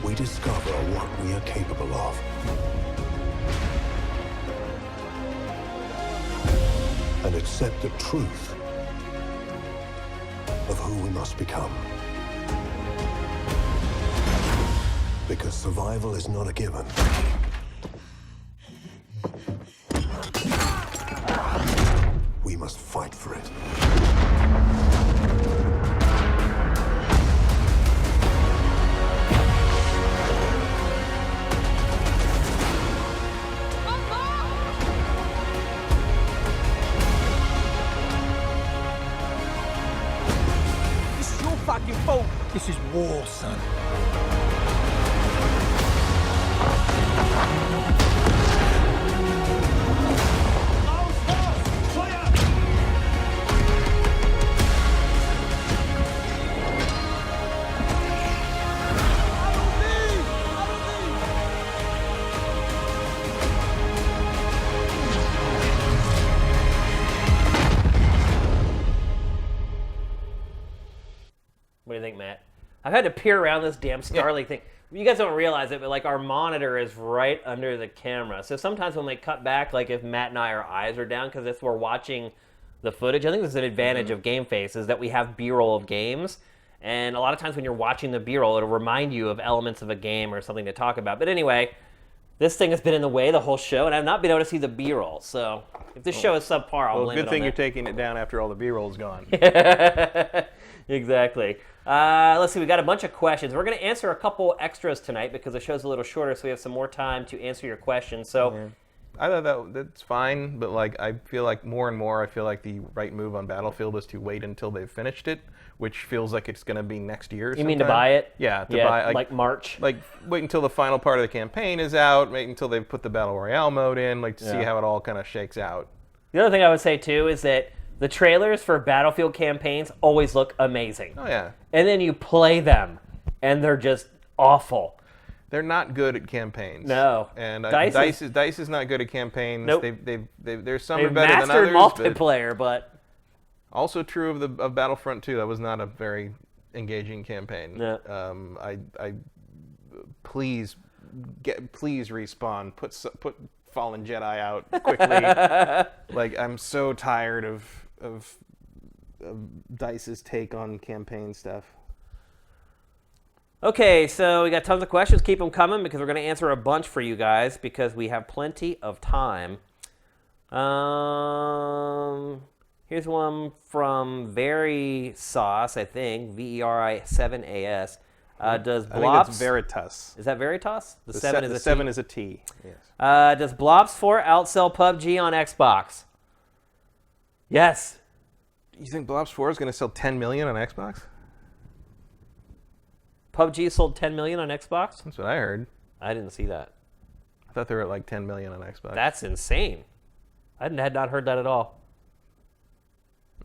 We discover what we are capable of. And accept the truth of who we must become. Because survival is not a given. We must fight for it. This is war, son. What do you think, Matt? I've had to peer around this damn Starlink thing. You guys don't realize it, but like our monitor is right under the camera. So sometimes when they cut back, like if Matt and our eyes are down, because if we're watching the footage, I think there's an advantage of GameFace is that we have B-roll of games. And a lot of times when you're watching the B-roll, it'll remind you of elements of a game or something to talk about. But anyway, this thing has been in the way the whole show, and I've not been able to see the B-roll. So if this show is subpar, I'll blame it on good thing that. you're taking it down after all the B-roll's gone. Exactly. Let's see, we got a bunch of questions. We're going to answer a couple extras tonight because the show's a little shorter, so we have some more time to answer your questions. So, I thought that's fine, but like I feel like more and more, I feel like the right move on Battlefield is to wait until they've finished it, which feels like it's going to be next year. You mean to buy it? Yeah, to buy like March. Like wait until the final part of the campaign is out. Wait until they've put the Battle Royale mode in, like to see how it all kind of shakes out. The other thing I would say too is that the trailers for Battlefield campaigns always look amazing. Oh yeah. And then you play them, and they're just awful. They're not good at campaigns. No. And DICE DICE is not good at campaigns. Nope. There's some They've are better than mastered others. multiplayer, but Also true of Battlefront 2. That was not a very engaging campaign. No. I please please respawn. Put Fallen Jedi out quickly. Like, I'm so tired of DICE's take on campaign stuff. Okay, so we got tons of questions. Keep them coming because we're going to answer a bunch for you guys because we have plenty of time. Here's one from Very Sauce, I think, VERI7AS. Does Blops... I think it's Veritas. Is that Veritas? The 7 is a T. Yes. Does Blops 4 outsell PUBG on Xbox? Yes. You think Blops 4 is going to sell 10 million on Xbox? PUBG sold 10 million on Xbox? That's what I heard. I didn't see that. I thought they were at like 10 million on Xbox. That's insane. I had not heard that at all.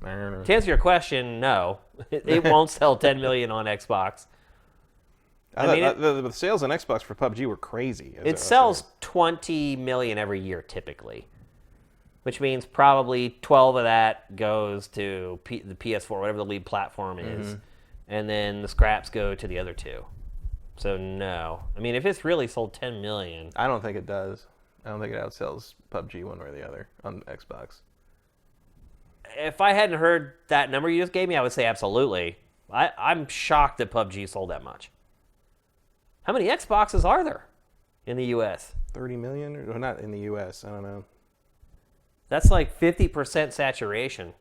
I don't know. To answer your question, no. It won't sell 10 million on Xbox. The sales on Xbox for PUBG were crazy. It sells 20 million every year typically, which means probably 12 of that goes to the PS4, whatever the lead platform is, and then the scraps go to the other two. So no. I mean, if it's really sold 10 million... I don't think it does. I don't think it outsells PUBG one way or the other on Xbox. If I hadn't heard that number you just gave me, I would say absolutely. I'm shocked that PUBG sold that much. How many Xboxes are there in the U.S.? 30 million? Or not in the U.S., I don't know. That's like 50% saturation.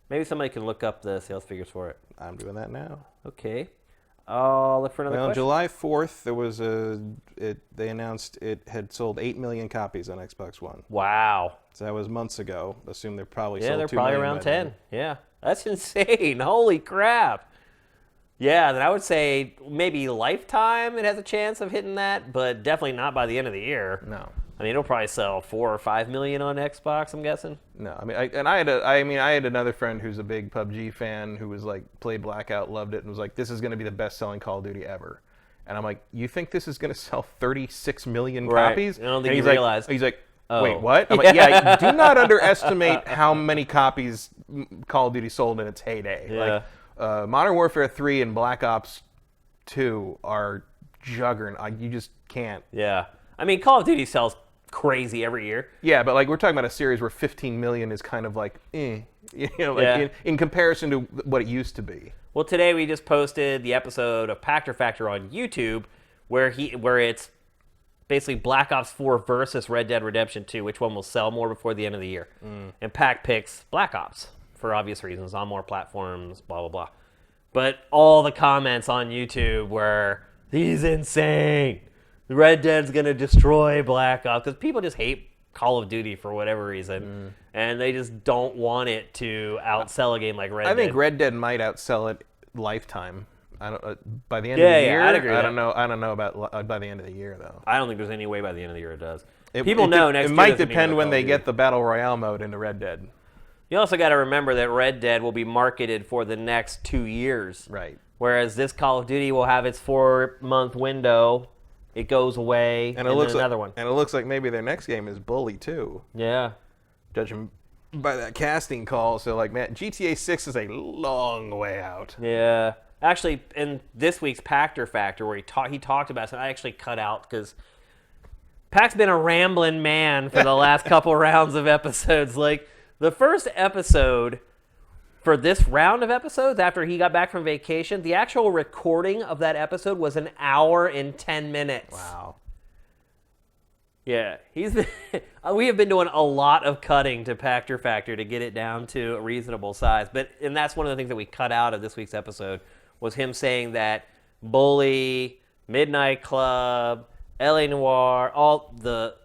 Maybe somebody can look up the sales figures for it. I'm doing that now. Okay. I'll look for another question. On July 4th, there was they announced it had sold 8 million copies on Xbox One. Wow. So that was months ago. Assume they're probably Yeah, sold they're 2 probably million around by 10. then. Yeah. That's insane. Holy crap. Yeah, then I would say maybe lifetime it has a chance of hitting that, but definitely not by the end of the year. No. I mean, it'll probably sell 4 or 5 million on Xbox, I'm guessing. No, I mean, I had another friend who's a big PUBG fan who was like played Blackout, loved it, and was like, "This is going to be the best-selling Call of Duty ever." And I'm like, "You think this is going to sell 36 million copies?" I don't think and you he's realized. He's like, Oh. "Wait, what?" I'm like, "Yeah, do not underestimate how many copies Call of Duty sold in its heyday. Yeah. Like, Modern Warfare 3 and Black Ops 2 are juggernaut. You just can't." Yeah. I mean, Call of Duty sells crazy every year. Yeah, but like we're talking about a series where 15 million is kind of like, like in comparison to what it used to be. Well, today we just posted the episode of Pactor Factor on YouTube where it's basically Black Ops 4 versus Red Dead Redemption 2, which one will sell more before the end of the year. And Pac picks Black Ops for obvious reasons, on more platforms, blah, blah, blah. But all the comments on YouTube were, he's insane. Red Dead's going to destroy Black Ops, because people just hate Call of Duty for whatever reason, and they just don't want it to outsell a game like Red Dead. I think Red Dead might outsell it lifetime. I don't by the end of the year. I'd agree with I that. don't know about by the end of the year though. I don't think there's any way by the end of the year it does. It It might depend when they get the Battle Royale mode into Red Dead. You also got to remember that Red Dead will be marketed for the next 2 years. Right. Whereas this Call of Duty will have its 4-month window. It goes away, and looks then another one. And it looks like maybe their next game is Bully too. Yeah. Judging by that casting call, so like, man, GTA 6 is a long way out. Yeah. Actually, in this week's Pactor Factor, where he talked about something I actually cut out because Pac's been a rambling man for the last couple rounds of episodes. Like, the first episode for this round of episodes, after he got back from vacation, the actual recording of that episode was 1 hour and 10 minutes. Wow. Yeah, we have been doing a lot of cutting to Pactor Factor to get it down to a reasonable size. And that's one of the things that we cut out of this week's episode was him saying that Bully, Midnight Club, LA Noire, all the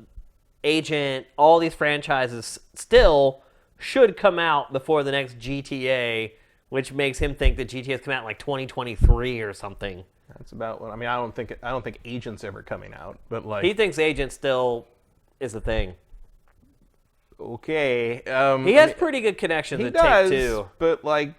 Agent, all these franchises still should come out before the next GTA, which makes him think that GTA has come out in like 2023 or something. That's about what I mean. I don't think Agent's ever coming out, but like He thinks Agent still is a thing. Okay, He has pretty good connections he at does, Take-Two. but like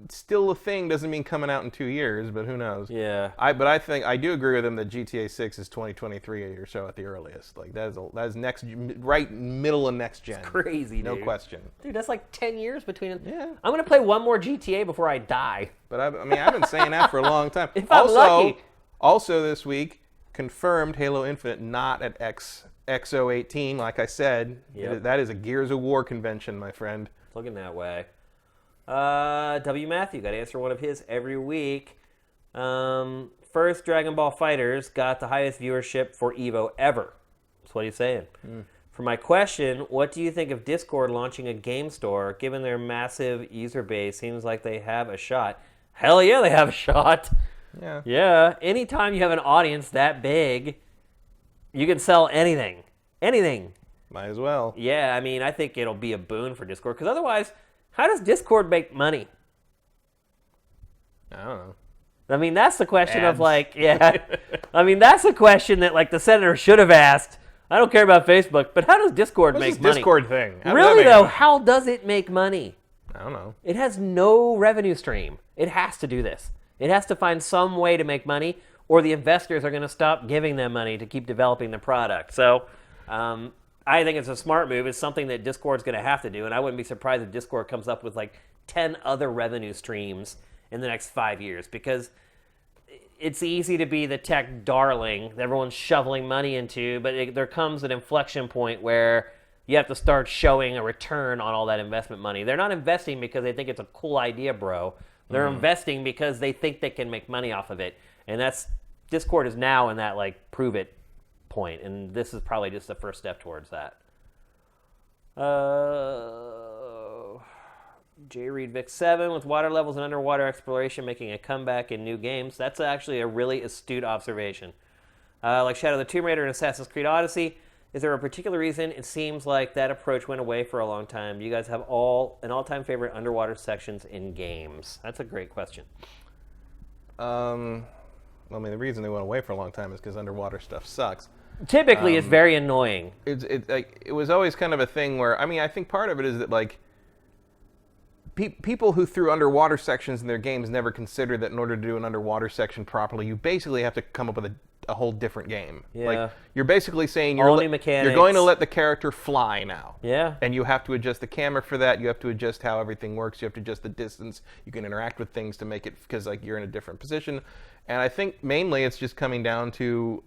still a thing doesn't mean coming out in 2 years. But who knows? Yeah. But I think I do agree with him that GTA 6 is 2023 or so at the earliest. Like that's next, right middle of next gen. Crazy, no dude. question. Dude, that's like 10 years between them. Yeah. I'm going to play one more GTA before I die. But I mean, I've been saying that for a long time. If I'm lucky. Also this week, confirmed Halo Infinite not at XO18, like I said. Yep. That is a Gears of War convention, my friend. Looking that way. W. Matthew, got to answer one of his every week. First Dragon Ball Fighters got the highest viewership for EVO ever. That's what he's saying. For my question, what do you think of Discord launching a game store? Given their massive user base, seems like they have a shot. Hell yeah, they have a shot. Yeah. Yeah. Anytime you have an audience that big, you can sell anything. Anything. Might as well. Yeah, I mean, I think it'll be a boon for Discord, because otherwise, how does Discord make money? I don't know. I mean, that's the question Ads. of, like, yeah. I mean, that's the question that, like, the senator should have asked. I don't care about Facebook, but how does Discord What's make this money? Discord thing? How does that Really, make though, money? how does it make money? I don't know. It has no revenue stream. It has to do this. It has to find some way to make money, or the investors are going to stop giving them money to keep developing the product. So I think it's a smart move. It's something that Discord's going to have to do, and I wouldn't be surprised if Discord comes up with like 10 other revenue streams in the next 5 years, because it's easy to be the tech darling that everyone's shoveling money into, but there comes an inflection point where you have to start showing a return on all that investment money. They're not investing because they think it's a cool idea, bro. They're investing because they think they can make money off of it. And that's Discord is now in that like prove it point, and this is probably just the first step towards that. J. Reed Vic 7 with water levels and underwater exploration making a comeback in new games. That's actually a really astute observation. Like Shadow of the Tomb Raider and Assassin's Creed Odyssey, is there a particular reason it seems like that approach went away for a long time? You guys have an all-time favorite underwater sections in games? That's a great question. I mean, the reason they went away for a long time is because underwater stuff sucks. Typically, it's very annoying. It was always kind of a thing where, I mean, I think part of it is that, like, people who threw underwater sections in their games never considered that in order to do an underwater section properly, you basically have to come up with a whole different game. Yeah. Like, you're basically saying All new mechanics. you're going to let the character fly now. Yeah. And you have to adjust the camera for that. You have to adjust how everything works. You have to adjust the distance. You can interact with things to make it, because like you're in a different position. And I think mainly it's just coming down to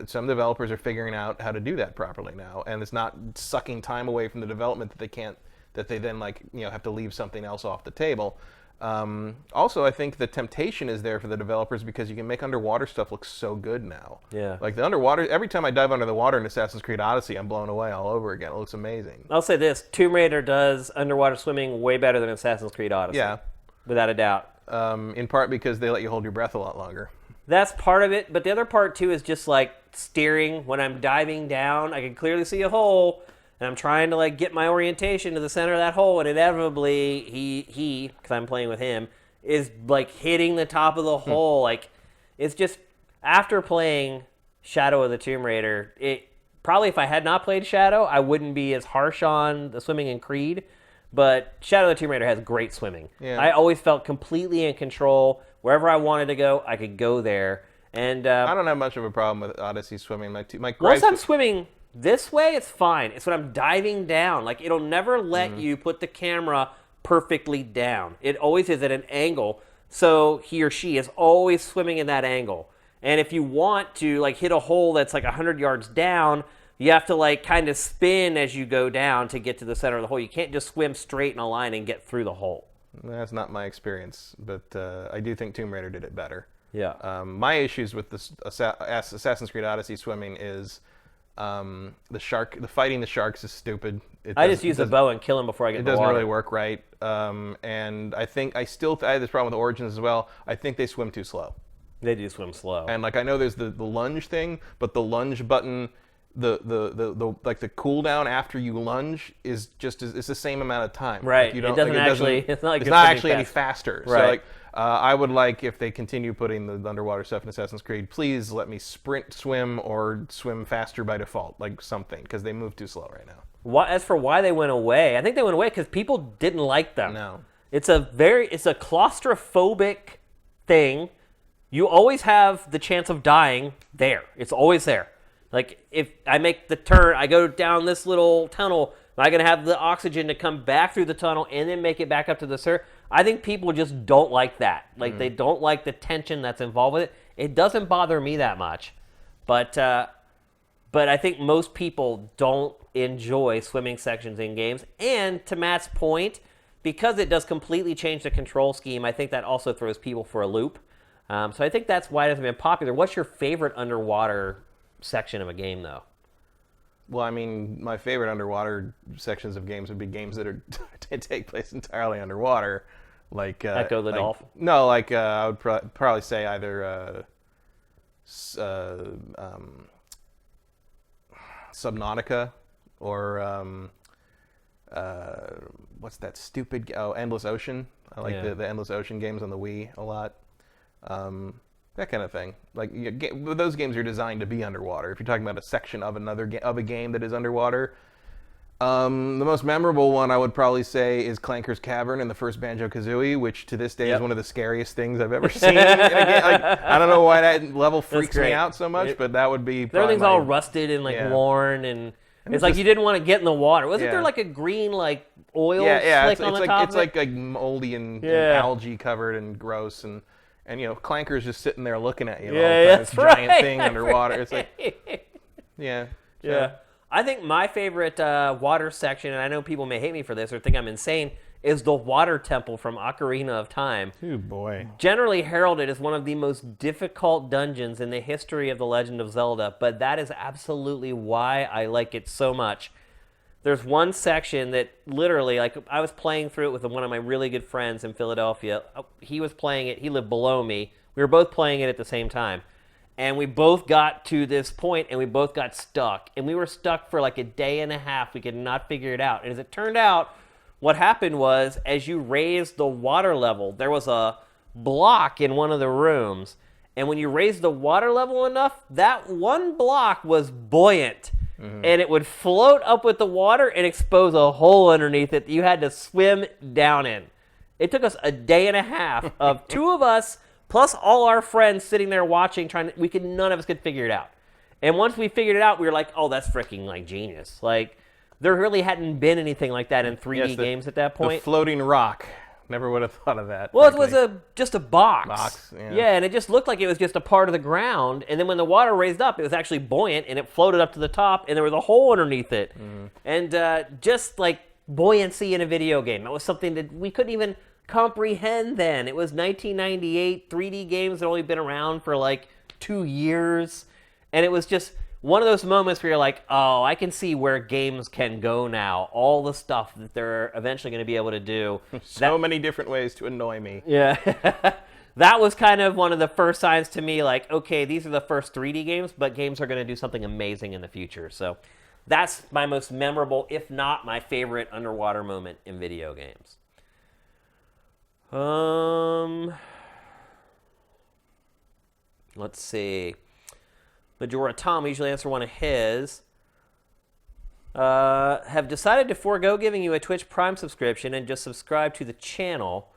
some developers are figuring out how to do that properly now, and it's not sucking time away from the development that they then like have to leave something else off the table. Also, I think the temptation is there for the developers because you can make underwater stuff look so good now. Yeah. Like the underwater, every time I dive under the water in Assassin's Creed Odyssey, I'm blown away all over again. It looks amazing. I'll say this, Tomb Raider does underwater swimming way better than Assassin's Creed Odyssey. Yeah. Without a doubt. In part because they let you hold your breath a lot longer. That's part of it, but the other part too is just like steering. When I'm diving down, I can clearly see a hole, and I'm trying to like get my orientation to the center of that hole, and inevitably he, because I'm playing with him, is like hitting the top of the hole. Like, it's just, after playing Shadow of the Tomb Raider, it probably, if I had not played Shadow, I wouldn't be as harsh on the swimming in Creed. But Shadow of the Tomb Raider has great swimming. Yeah. I always felt completely in control. Wherever I wanted to go, I could go there. And I don't have much of a problem with Odyssey swimming. My once gripes I'm swimming this way, it's fine. It's when I'm diving down. Like, it'll never let you put the camera perfectly down. It always is at an angle, so he or she is always swimming in that angle. And if you want to like hit a hole that's like 100 yards down, you have to like kind of spin as you go down to get to the center of the hole. You can't just swim straight in a line and get through the hole. That's not my experience, but I do think Tomb Raider did it better. Yeah. My issues with this Assassin's Creed Odyssey swimming is the fighting the sharks is stupid. I just use the bow and kill him before I get in It the doesn't water. really work right. And I think I have this problem with Origins as well. I think they swim too slow. They do swim slow. And like I know there's the lunge thing, but the lunge button, the like the cooldown after you lunge is it's the same amount of time. Right. Like you don't, It doesn't like, actually. It's not like it's you're not swimming actually any fast. faster. Right. So like I would like if they continue putting the underwater stuff in Assassin's Creed, please let me sprint, swim, or swim faster by default, like something, because they move too slow right now. As for why they went away, I think they went away because people didn't like them. No. It's a claustrophobic thing. You always have the chance of dying there. It's always there. Like, if I make the turn, I go down this little tunnel, am I going to have the oxygen to come back through the tunnel and then make it back up to the surface? I think people just don't like that. Like, they don't like the tension that's involved with it. It doesn't bother me that much. But I think most people don't enjoy swimming sections in games. And to Matt's point, because it does completely change the control scheme, I think that also throws people for a loop. So I think that's why it hasn't been popular. What's your favorite underwater section of a game, though? Well, I mean, my favorite underwater sections of games would be games that are take place entirely underwater, like Echo the Dolphin. No, like I would probably say either Subnautica or what's that stupid? Endless Ocean. I like the Endless Ocean games on the Wii a lot. That kind of thing. Like those games are designed to be underwater. If you're talking about a section of of a game that is underwater, the most memorable one I would probably say is Clanker's Cavern in the first Banjo-Kazooie, which to this day is one of the scariest things I've ever seen. I don't know why that level freaks me out so much, but that would be. Everything's all rusted and worn, and it's like you didn't want to get in the water. Wasn't there like a green oil slick on the top? It's like moldy and algae covered and gross and Clanker's just sitting there looking at you. That's giant thing underwater. It's like, yeah. I think my favorite water section, and I know people may hate me for this or think I'm insane, is the water temple from Ocarina of Time. Oh boy. Generally heralded as one of the most difficult dungeons in the history of The Legend of Zelda, but that is absolutely why I like it so much. There's one section that literally, I was playing through it with one of my really good friends in Philadelphia. He was playing it. He lived below me. We were both playing it at the same time. And we both got to this point, and we both got stuck. And we were stuck for a day and a half. We could not figure it out. And as it turned out, what happened was, as you raised the water level, there was a block in one of the rooms. And when you raised the water level enough, that one block was buoyant. Mm-hmm. And it would float up with the water and expose a hole underneath it that you had to swim down in. It took us a day and a half of two of us plus all our friends sitting there watching, none of us could figure it out. And once we figured it out, we were like, oh, that's freaking genius. There really hadn't been anything like that in 3D games at that point. The floating rock. Never would have thought of that. Well, frankly. It was just a box. Yeah, and it just looked like it was just a part of the ground. And then when the water raised up, it was actually buoyant, and it floated up to the top, and there was a hole underneath it. Mm. And just like buoyancy in a video game, that was something that we couldn't even comprehend then. It was 1998. 3D games had only been around for 2 years. And it was just one of those moments where you're like, oh, I can see where games can go now. All the stuff that they're eventually going to be able to do. So many different ways to annoy me. Yeah. That was kind of one of the first signs to me, okay, these are the first 3D games, but games are going to do something amazing in the future. So that's my most memorable, if not my favorite underwater moment in video games. Let's see. Majora Tom usually answer one of his. Have decided to forego giving you a Twitch Prime subscription and just subscribe to the channel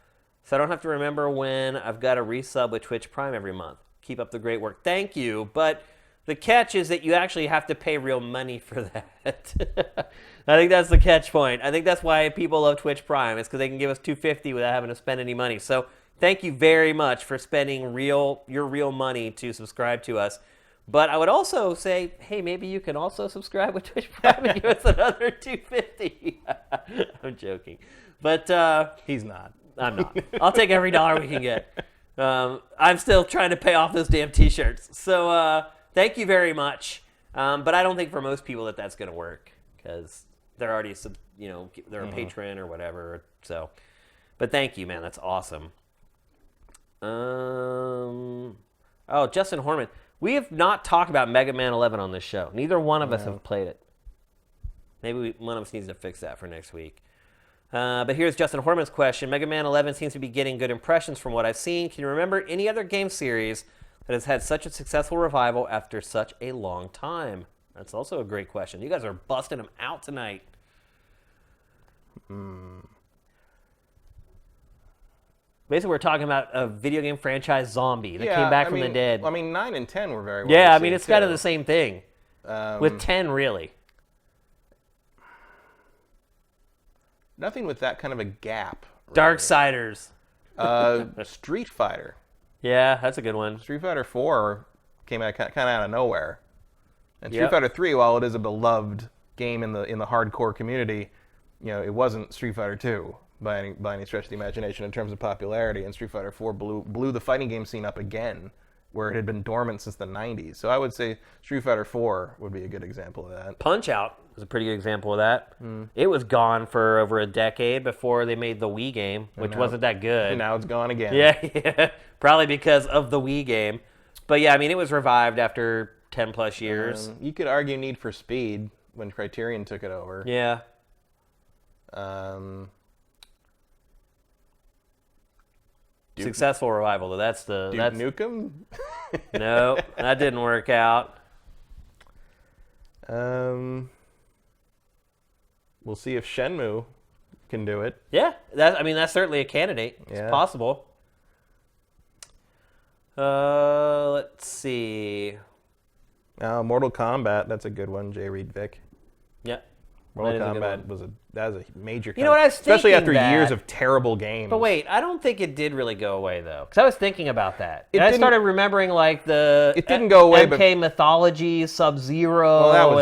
so I don't have to remember when I've got to resub with Twitch Prime every month. Keep up the great work. Thank you. But the catch is that you actually have to pay real money for that. I think that's the catch point. I think that's why people love Twitch Prime. It's because they can give us $2.50 without having to spend any money. So thank you very much for spending your real money to subscribe to us. But I would also say, hey, maybe you can also subscribe with Twitch Prime and give us another $2.50. I'm joking. But he's not. I'm not. I'll take every dollar we can get. I'm still trying to pay off those damn T-shirts. So thank you very much. But I don't think for most people that's going to work because they're already, they're a patron or whatever. So, but thank you, man. That's awesome. Justin Horman. We have not talked about Mega Man 11 on this show. Neither one of us have played it. Maybe one of us needs to fix that for next week. But here's Justin Horman's question. Mega Man 11 seems to be getting good impressions from what I've seen. Can you remember any other game series that has had such a successful revival after such a long time? That's also a great question. You guys are busting them out tonight. Basically, we're talking about a video game franchise zombie that came back from the dead. 9 and 10 were very well received, it's kind of the same thing. With 10, really. Nothing with that kind of a gap. Really. Darksiders. Street Fighter. Yeah, that's a good one. Street Fighter 4 came out kind of out of nowhere. And Street Yep. Fighter 3, while it is a beloved game in the hardcore community, it wasn't Street Fighter 2 by any stretch of the imagination in terms of popularity. And Street Fighter 4 blew the fighting game scene up again, where it had been dormant since the 90s. So I would say Street Fighter 4 would be a good example of that. Punch-Out is a pretty good example of that. It was gone for over a decade before they made the Wii game, which wasn't that good. And now it's gone again. Yeah, probably because of the Wii game. But yeah, I mean, it was revived after 10 plus years. You could argue Need for Speed when Criterion took it over. Yeah. Successful revival, though. That's Duke that's Nukem? no, that didn't work out. We'll see if Shenmue can do it. Yeah, that's certainly a candidate. It's Yeah. possible. Let's see. Mortal Kombat, that's a good one. J. Reed Vick. Yeah. Mortal That is a good Kombat one. that was a major. You know what, I was especially thinking after years that- of terrible games. But wait, I don't think it did really go away though, because I was thinking about that. It And I didn't- started remembering like the It didn't go away, MK Mythology, Sub-Zero. Well, that was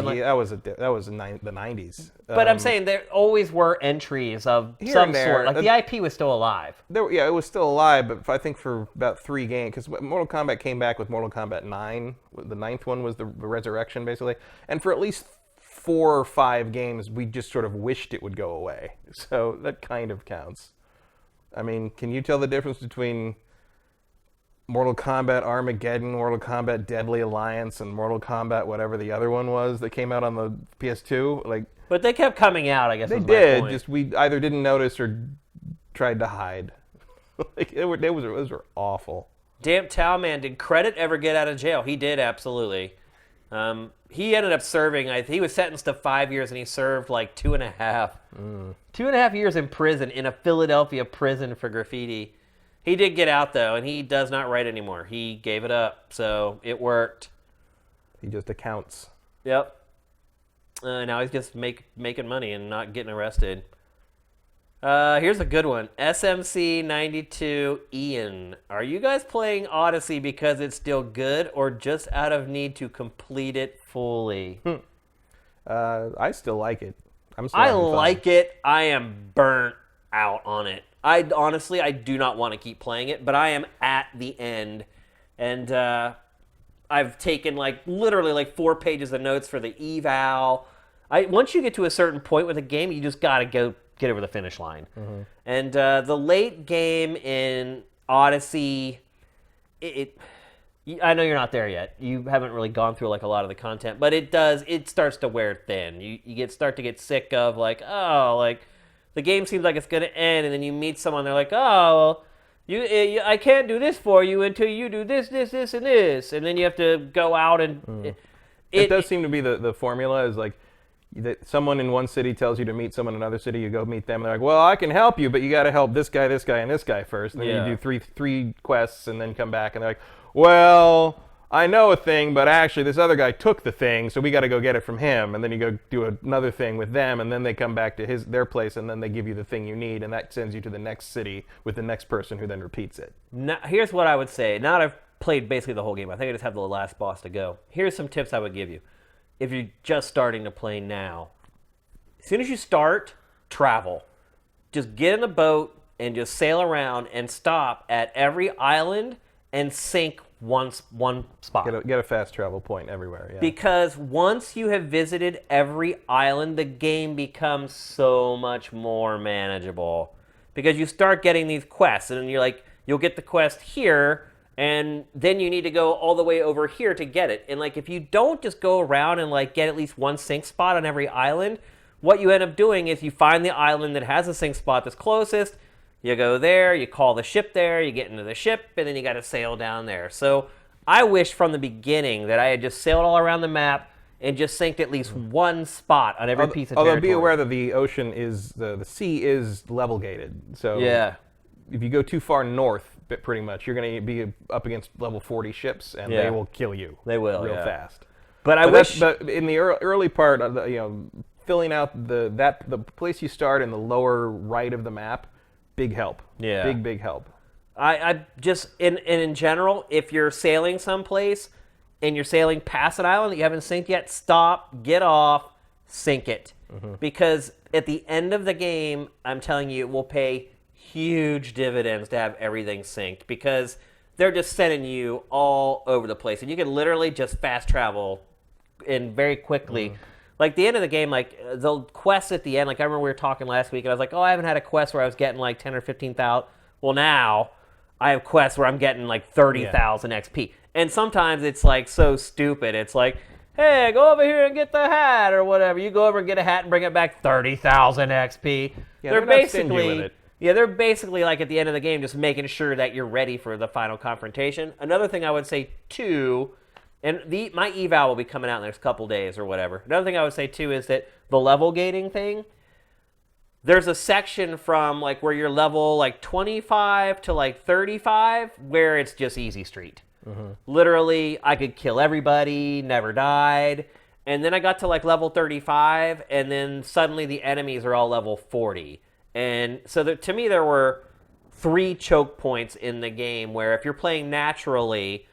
and, like, the 90s. but I'm saying there always were entries of Here some and there. sort. Like the IP was still alive. It was still alive, but I think for about 3 games, because Mortal Kombat came back with Mortal Kombat 9. The 9th one was the Resurrection, basically, and for at least 4 or 5 games, we just sort of wished it would go away. So that kind of counts. I mean, can you tell the difference between Mortal Kombat Armageddon, Mortal Kombat Deadly Alliance, and Mortal Kombat whatever the other one was that came out on the PS2? Like, But they kept coming out, I guess. they was my did, point. just we either didn't notice or tried to hide. Like, those were awful. Damn Towman, did Credit ever get out of jail? He did, absolutely. He ended up serving, he was sentenced to 5 years and he served like 2.5. 2.5 years in prison, in a Philadelphia prison for graffiti. He did get out though, and he does not write anymore. He gave it up, so it worked. He just accounts. Yep. Now he's just making money and not getting arrested. Here's a good one. SMC92 Ian. Are you guys playing Odyssey because it's still good or just out of need to complete it fully? I still like it. I like it. I am burnt out on it. I do not want to keep playing it, but I am at the end. And I've taken literally 4 pages of notes for the eval. Once you get to a certain point with a game, you just got to go get over the finish line. Mm-hmm. And the late game in Odyssey, I know you're not there yet. You haven't really gone through a lot of the content, but it starts to wear thin. You start to get sick of the game seems like it's going to end, and then you meet someone, they're like, oh, well, I can't do this for you until you do this, this, this, and this. And then you have to go out and... It does seem to be the formula is that someone in one city tells you to meet someone in another city, you go meet them, and they're like, well, I can help you, but you got to help this guy, and this guy first. And then Yeah. you do three quests and then come back, and they're like, well, I know a thing, but actually this other guy took the thing, so we got to go get it from him. And then you go do another thing with them, and then they come back to their place, and then they give you the thing you need, and that sends you to the next city with the next person who then repeats it. Now, here's what I would say. Now that I've played basically the whole game, I think I just have the last boss to go. Here's some tips I would give you. If you're just starting to play now, as soon as you start, travel. Just get in the boat and just sail around and stop at every island and sink one spot. Get a fast travel point everywhere. Yeah. Because once you have visited every island, the game becomes so much more manageable. Because you start getting these quests, and you're like, you'll get the quest here, and then you need to go all the way over here to get it. And if you don't just go around and get at least one sink spot on every island, what you end up doing is you find the island that has a sink spot that's closest. You go there, you call the ship there, you get into the ship, and then you got to sail down there. So I wish from the beginning that I had just sailed all around the map and just synced at least one spot on every piece of territory. Although be aware that the ocean is, the sea is level gated. So yeah. If you go too far north, pretty much, you're going to be up against level 40 ships, and Yeah. they will kill you. They will, real yeah. fast. But I wish... But in the early part of filling out the place you start in the lower right of the map, big help. Yeah. Big help. I just in general, if you're sailing someplace and you're sailing past an island that you haven't synced yet, stop, get off, sync it. Because at the end of the game, I'm telling you, it will pay huge dividends to have everything synced, because they're just sending you all over the place, and you can literally just fast travel in very quickly. Like the end of the game, like the quests at the end, like I remember we were talking last week, and I was like, oh, I haven't had a quest where I was getting like 10 or 15,000. Well, now I have quests where I'm getting like 30,000 XP. And sometimes it's like so stupid. It's like, hey, go over here and get the hat or whatever. You go over and get a hat and bring it back 30,000 XP. Yeah, they're not stingy with it. Yeah, they're basically like at the end of the game just making sure that you're ready for the final confrontation. Another thing I would say too, and my eval will be coming out in the next couple days or whatever. Another thing I would say too is that the level gating thing, there's a section from like where you're level like 25 to like 35 where it's just easy street. Literally, I could kill everybody, never died. And then I got to like level 35, and then suddenly the enemies are all level 40. And so to me, there were 3 choke points in the game where if you're playing naturally,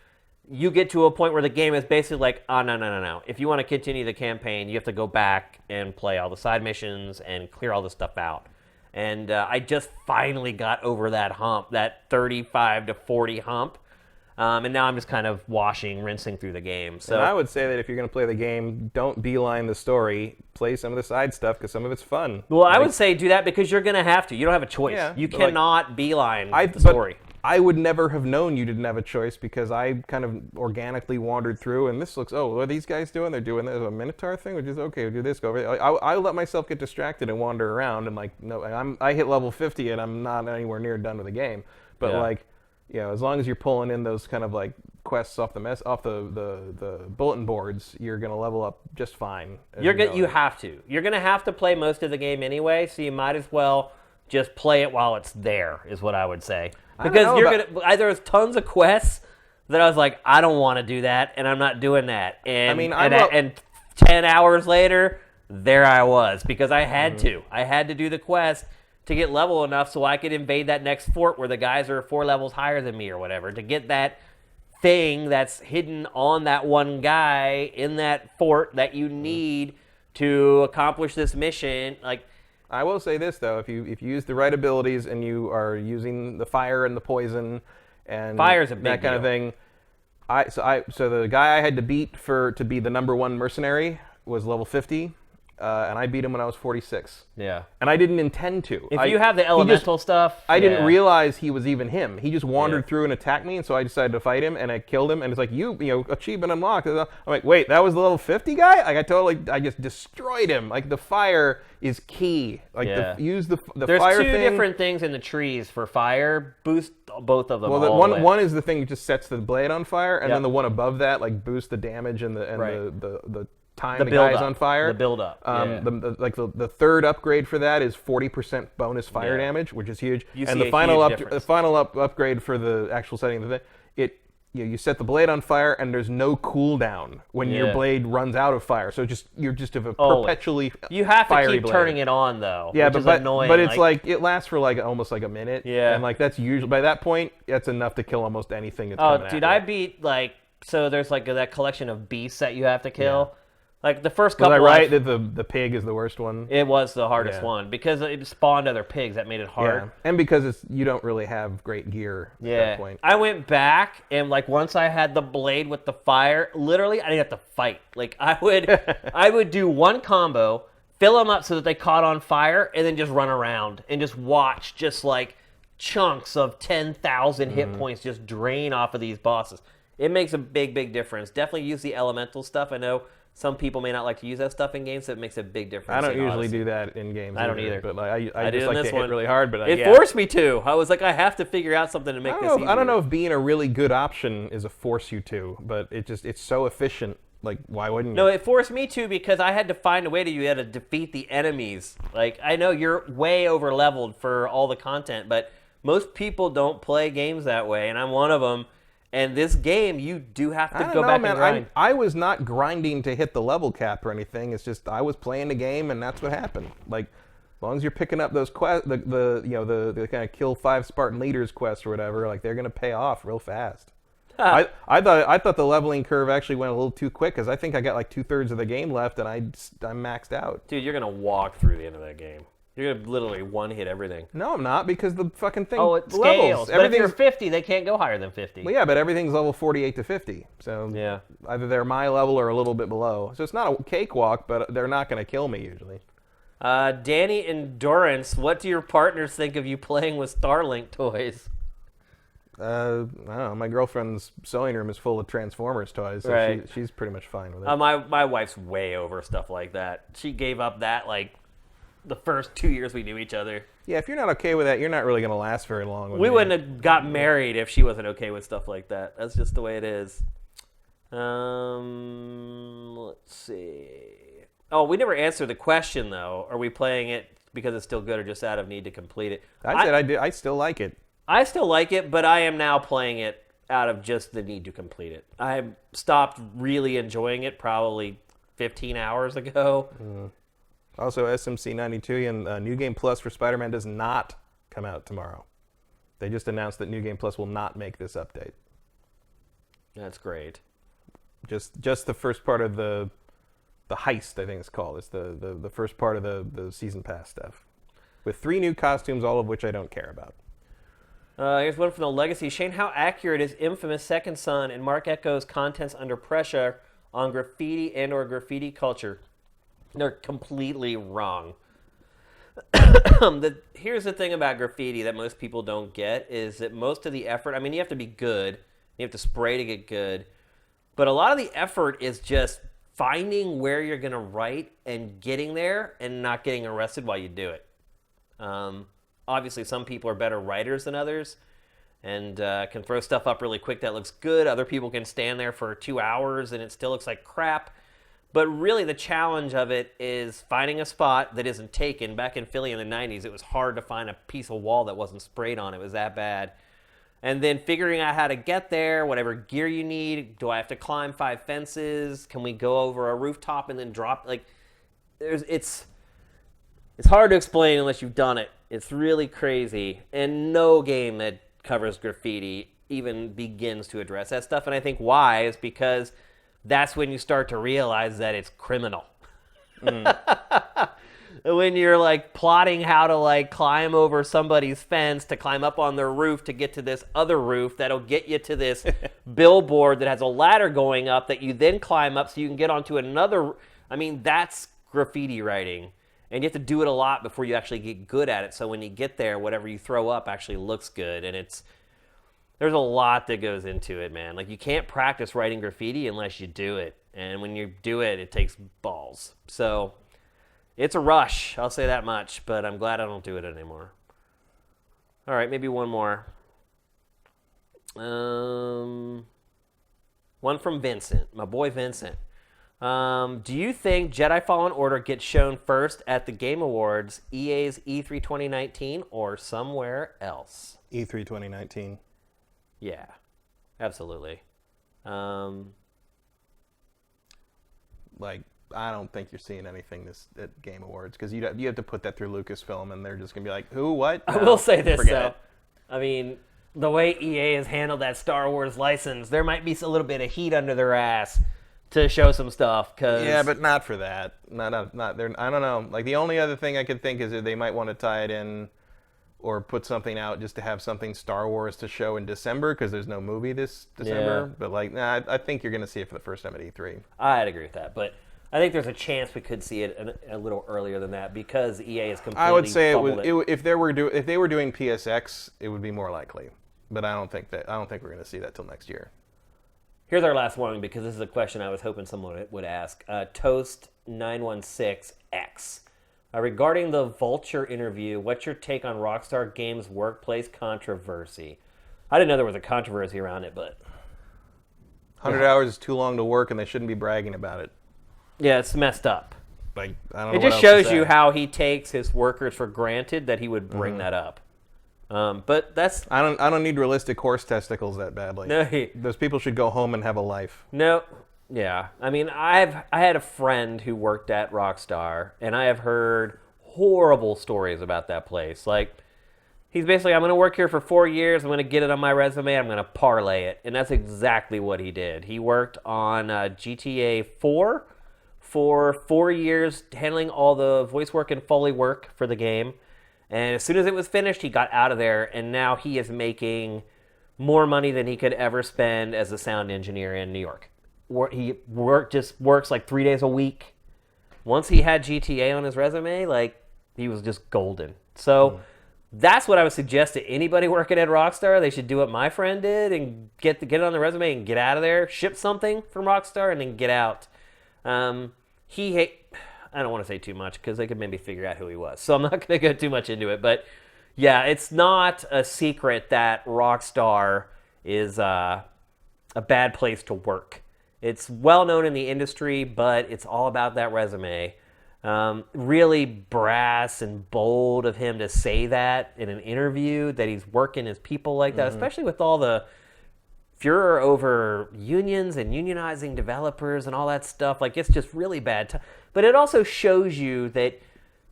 you get to a point where the game is basically like, oh, no. If you want to continue the campaign, you have to go back and play all the side missions and clear all the stuff out. And I just finally got over that hump, that 35 to 40 hump. And now I'm just kind of rinsing through the game. So and I would say that if you're going to play the game, don't beeline the story. Play some of the side stuff because some of it's fun. Well, I would say do that because you're going to have to. You don't have a choice. Yeah, you but cannot beeline the story. I would never have known you didn't have a choice because I kind of organically wandered through, and this looks, what are these guys doing? They're doing this, a Minotaur thing, which is okay, we'll do this, go over there. I let myself get distracted and wander around, and like, no, I hit level 50 and I'm not anywhere near done with the game. But like, as long as you're pulling in those kind of like quests off the bulletin boards, you're gonna level up just fine. You have to. You're gonna have to play most of the game anyway, so you might as well just play it while it's there. Is what I would say. Because there's tons of quests that I was like, I don't want to do that, and I'm not doing that. And and 10 hours later, there I was because I had to. I had to do the quest to get level enough so I could invade that next fort where the guys are 4 levels higher than me or whatever, to get that thing that's hidden on that one guy in that fort that you need to accomplish this mission. Like, I will say this though, if you use the right abilities and you are using the fire and the poison and fire's a big that kind of thing, so the guy I had to beat to be the #1 mercenary was level 50. And I beat him when I was 46. Yeah. And I didn't intend to. If you have the elemental stuff... I didn't realize he was even him. He just wandered through and attacked me, and so I decided to fight him, and I killed him, and it's like, achievement unlocked. I'm like, wait, that was the level 50 guy? Like, I just destroyed him. Like, the fire is key. Like, use the fire thing. There's 2 different things in the trees for fire. Boost both of them. Well, one is the thing that just sets the blade on fire, and then the one above that, like, boosts the damage and the time the guy's on fire. The build up. The third upgrade for that is 40% bonus fire damage, which is huge. And the final upgrade for the actual setting of the thing, you set the blade on fire and there's no cooldown when your blade runs out of fire. So you're just of a perpetually you have to keep blade. Turning it on though. Yeah, which is annoying. But it's like it lasts for like almost like a minute. Yeah. And like that's usually by that point that's enough to kill almost anything that's coming at you. I beat so there's like that collection of beasts that you have to kill. Yeah. Like the first couple. Was I right that the pig is the worst one? It was the hardest one because it spawned other pigs that made it hard. Yeah. And because you don't really have great gear at that point. I went back and like once I had the blade with the fire, literally I didn't have to fight. Like I would do one combo, fill them up so that they caught on fire, and then just run around and just watch just like chunks of 10,000 hit points just drain off of these bosses. It makes a big difference. Definitely use the elemental stuff. I know some people may not like to use that stuff in games, so it makes a big difference. I don't usually do that in games. I don't either. But like, I did just like to hit really hard. But it forced me to. I was like, I have to figure out something to make this easier. I don't know if being a really good option is a force you to, but it's so efficient. Like, why wouldn't you? No, it forced me to because I had to find a way you had to defeat the enemies. Like, I know you're way over leveled for all the content, but most people don't play games that way, and I'm one of them. And this game, you do have to go back and grind. I was not grinding to hit the level cap or anything. It's just I was playing the game, and that's what happened. Like long as you're picking up those the kind of kill 5 Spartan leaders quest or whatever, like they're gonna pay off real fast. I thought the leveling curve actually went a little too quick because I think I got like 2/3 of the game left and I'm maxed out. Dude, you're gonna walk through the end of that game. You're gonna literally one-hit everything. No, I'm not, because the fucking thing Oh, it scales. levels. But if you're 50, they can't go higher than 50. Well, yeah, but everything's level 48 to 50. So Yeah. either they're my level or a little bit below. So it's not a cakewalk, but they're not going to kill me usually. Danny Endurance, what do your partners think of you playing with Starlink toys? I don't know. My girlfriend's sewing room is full of Transformers toys, so Right. she's pretty much fine with it. My wife's way over stuff like that. She gave up that like the first 2 years we knew each other. Yeah, if you're not okay with that, you're not really going to last very long with We me. wouldn't have got married if she wasn't okay with stuff like that. That's just the way it is. Let's see. Oh, we never answered the question though. Are we playing it because it's still good or just out of need to complete it? I said I still like it. I still like it, but I am now playing it out of just the need to complete it. I stopped really enjoying it probably 15 hours ago. Also, SMC 92 and New Game Plus for Spider-Man does not come out tomorrow. They just announced that New Game Plus will not make this update. That's great. Just the first part of the heist, I think it's called. It's the first part of the season pass stuff, with 3 new costumes, all of which I don't care about. Here's one from the Legacy. Shane, how accurate is Infamous Second Son and Mark Echo's Contents Under Pressure on graffiti and or graffiti culture? They're completely wrong. Here's the thing about graffiti that most people don't get is that most of the effort, I mean, you have to be good. You have to spray to get good. But a lot of the effort is just finding where you're going to write and getting there and not getting arrested while you do it. Obviously, some people are better writers than others and can throw stuff up really quick that looks good. Other people can stand there for 2 hours and it still looks like crap. But really, the challenge of it is finding a spot that isn't taken. Back in Philly in the 90s, it was hard to find a piece of wall that wasn't sprayed on. It was that bad. And then figuring out how to get there, whatever gear you need. Do I have to climb 5 fences? Can we go over a rooftop and then drop? Like, it's hard to explain unless you've done it. It's really crazy. And no game that covers graffiti even begins to address that stuff. And I think why is because that's when you start to realize that it's criminal. When you're like plotting how to like climb over somebody's fence to climb up on their roof to get to this other roof that'll get you to this billboard that has a ladder going up that you then climb up so you can get onto another. I mean, that's graffiti writing. And you have to do it a lot before you actually get good at it. So when you get there, whatever you throw up actually looks good. And there's a lot that goes into it, man. Like, you can't practice writing graffiti unless you do it. And when you do it, it takes balls. So it's a rush, I'll say that much. But I'm glad I don't do it anymore. All right, maybe one more. One from Vincent, my boy Vincent. Do you think Jedi Fallen Order gets shown first at the Game Awards, EA's E3 2019, or somewhere else? E3 2019. Yeah, absolutely. Like, I don't think you're seeing anything at Game Awards, because you have to put that through Lucasfilm, and they're just going to be like, who, what? I will say this, forget though. it. I mean, the way EA has handled that Star Wars license, there might be a little bit of heat under their ass to show some stuff. Yeah, but not for that. Not. I don't know. Like, the only other thing I could think is that they might want to tie it in or put something out just to have something Star Wars to show in December, because there's no movie this December. Yeah. But, like, nah, I think you're going to see it for the first time at E3. I'd agree with that, but I think there's a chance we could see it a little earlier than that because EA is completely. I would say fumbled it. if they were doing PSX, it would be more likely. But I don't think we're going to see that till next year. Here's our last one, because this is a question I was hoping someone would ask. Toast916X. Regarding the Vulture interview, what's your take on Rockstar Games' workplace controversy? I didn't know there was a controversy around it, but 100 hours is too long to work, and they shouldn't be bragging about it. yeah, it's messed up. Like, I don't know It what just else to shows you say. how he takes his workers for granted that he would bring that up. But that's I don't need realistic horse testicles that badly. no. Those people should go home and have a life. No, yeah. I mean, I had a friend who worked at Rockstar, and I have heard horrible stories about that place. Like, he's basically, I'm going to work here for 4 years. I'm going to get it on my resume. I'm going to parlay it. And that's exactly what he did. He worked on GTA 4 for 4 years, handling all the voice work and Foley work for the game. And as soon as it was finished, he got out of there. And now he is making more money than he could ever spend as a sound engineer in New York. He works like 3 days a week. Once he had GTA on his resume, like, he was just golden. So that's what I would suggest to anybody working at Rockstar. They should do what my friend did and get it on the resume and get out of there. Ship something from Rockstar and then get out. I don't want to say too much because they could maybe figure out who he was. So I'm not going to go too much into it. But yeah, it's not a secret that Rockstar is a bad place to work. It's well known in the industry, but it's all about that resume. Really brass and bold of him to say that in an interview, that he's working his people like that, especially with all the furor over unions and unionizing developers and all that stuff. Like, it's just really bad. But it also shows you that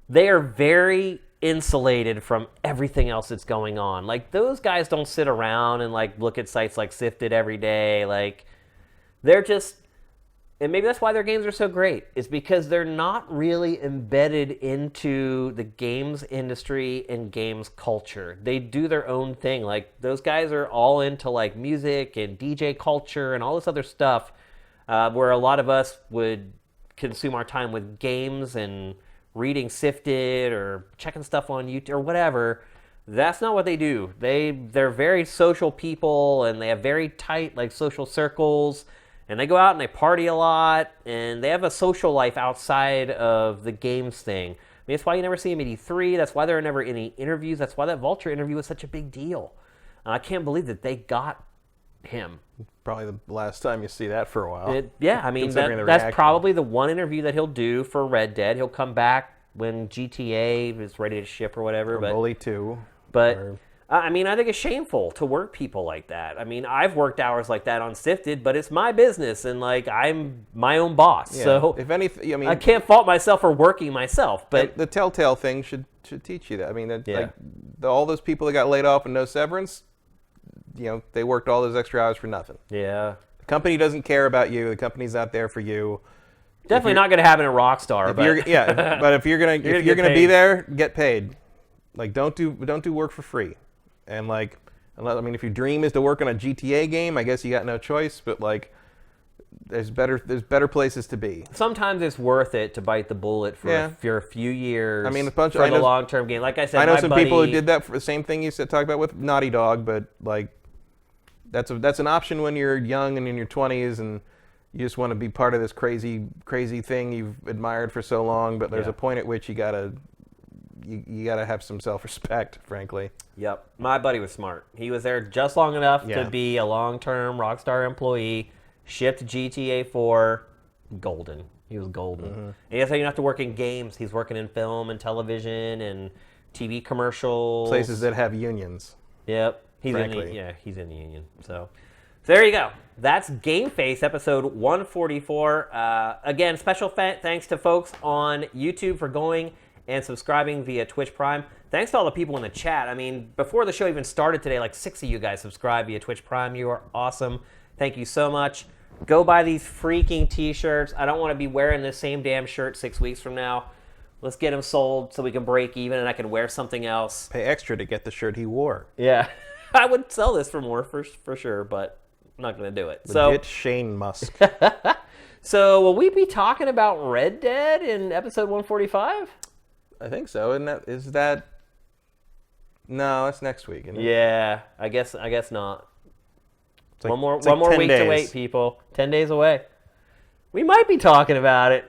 they are very insulated from everything else that's going on. Like, those guys don't sit around and, like, look at sites like Sifted every day. Like, they're just... And maybe that's why their games are so great, is because they're not really embedded into the games industry and games culture. They do their own thing. Like, those guys are all into, like, music and DJ culture and all this other stuff, where a lot of us would consume our time with games and reading Sifted or checking stuff on YouTube or whatever. That's not what they do. They're very social people, and they have very tight, like, social circles. And they go out and they party a lot, and they have a social life outside of the games thing. I mean, that's why you never see them at E3. That's why there are never any interviews. That's why that Vulture interview was such a big deal. I can't believe that they got him. Probably the last time you see that for a while. I mean, that's probably the one interview that he'll do for Red Dead. He'll come back when GTA is ready to ship or whatever. Or Bully 2. But... I mean, I think it's shameful to work people like that. I mean, I've worked hours like that on Sifted, but it's my business, and, like, I'm my own boss. Yeah. So if anything, I mean, I can't fault myself for working myself. But the Telltale thing should teach you that. I mean, all those people that got laid off and no severance, they worked all those extra hours for nothing. Yeah. The company doesn't care about you. The company's not there for you. Definitely not going to happen at Rockstar. But if you're gonna be there, get paid. Like, don't do work for free. And, like, I mean, if your dream is to work on a GTA game, I guess you got no choice. But, like, there's better places to be. Sometimes it's worth it to bite the bullet for a few years. I mean, for the long-term game. Like I said, I know some people who did that for the same thing you talked about with Naughty Dog. But, like, that's an option when you're young and in your 20s, and you just want to be part of this crazy thing you've admired for so long. But there's a point at which you gotta have some self-respect, frankly. Yep. My buddy was smart. He was there just long enough to be a long-term Rockstar employee, shipped GTA 4, golden. He was golden. Mm-hmm. And that's how you don't have to work in games. He's working in film and television and TV commercials. Places that have unions. Yep. He's in the union. So there you go. That's GameFace episode 144. Again, special thanks to folks on YouTube for going and subscribing via Twitch Prime. Thanks to all the people in the chat. I mean, before the show even started today, like 6 of you guys subscribed via Twitch Prime. You are awesome. Thank you so much. Go buy these freaking t-shirts. I don't want to be wearing this same damn shirt 6 weeks from now. Let's get them sold so we can break even and I can wear something else. Pay extra to get the shirt he wore. Yeah. I would sell this for more for sure, but I'm not going to do it. Legit Shane Musk. So will we be talking about Red Dead in episode 145? I think so. Is that? No, that's next week. Isn't it? Yeah, I guess not. It's like, one more week days. to wait, people. 10 days away. We might be talking about it.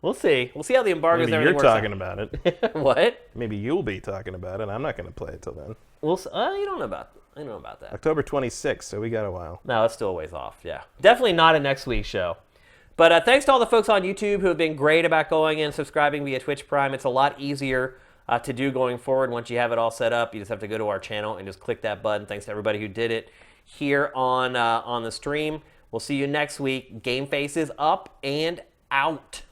We'll see. We'll see how the embargoes. Maybe you're talking about it. What? Maybe you'll be talking about it. I'm not going to play it till then. You don't know about. I know about that. October 26th, so we got a while. No, it's still a ways off. Yeah, definitely not a next week's show. But thanks to all the folks on YouTube who have been great about going and subscribing via Twitch Prime. It's a lot easier to do going forward once you have it all set up. You just have to go to our channel and just click that button. Thanks to everybody who did it here on the stream. We'll see you next week. GameFace is up and out.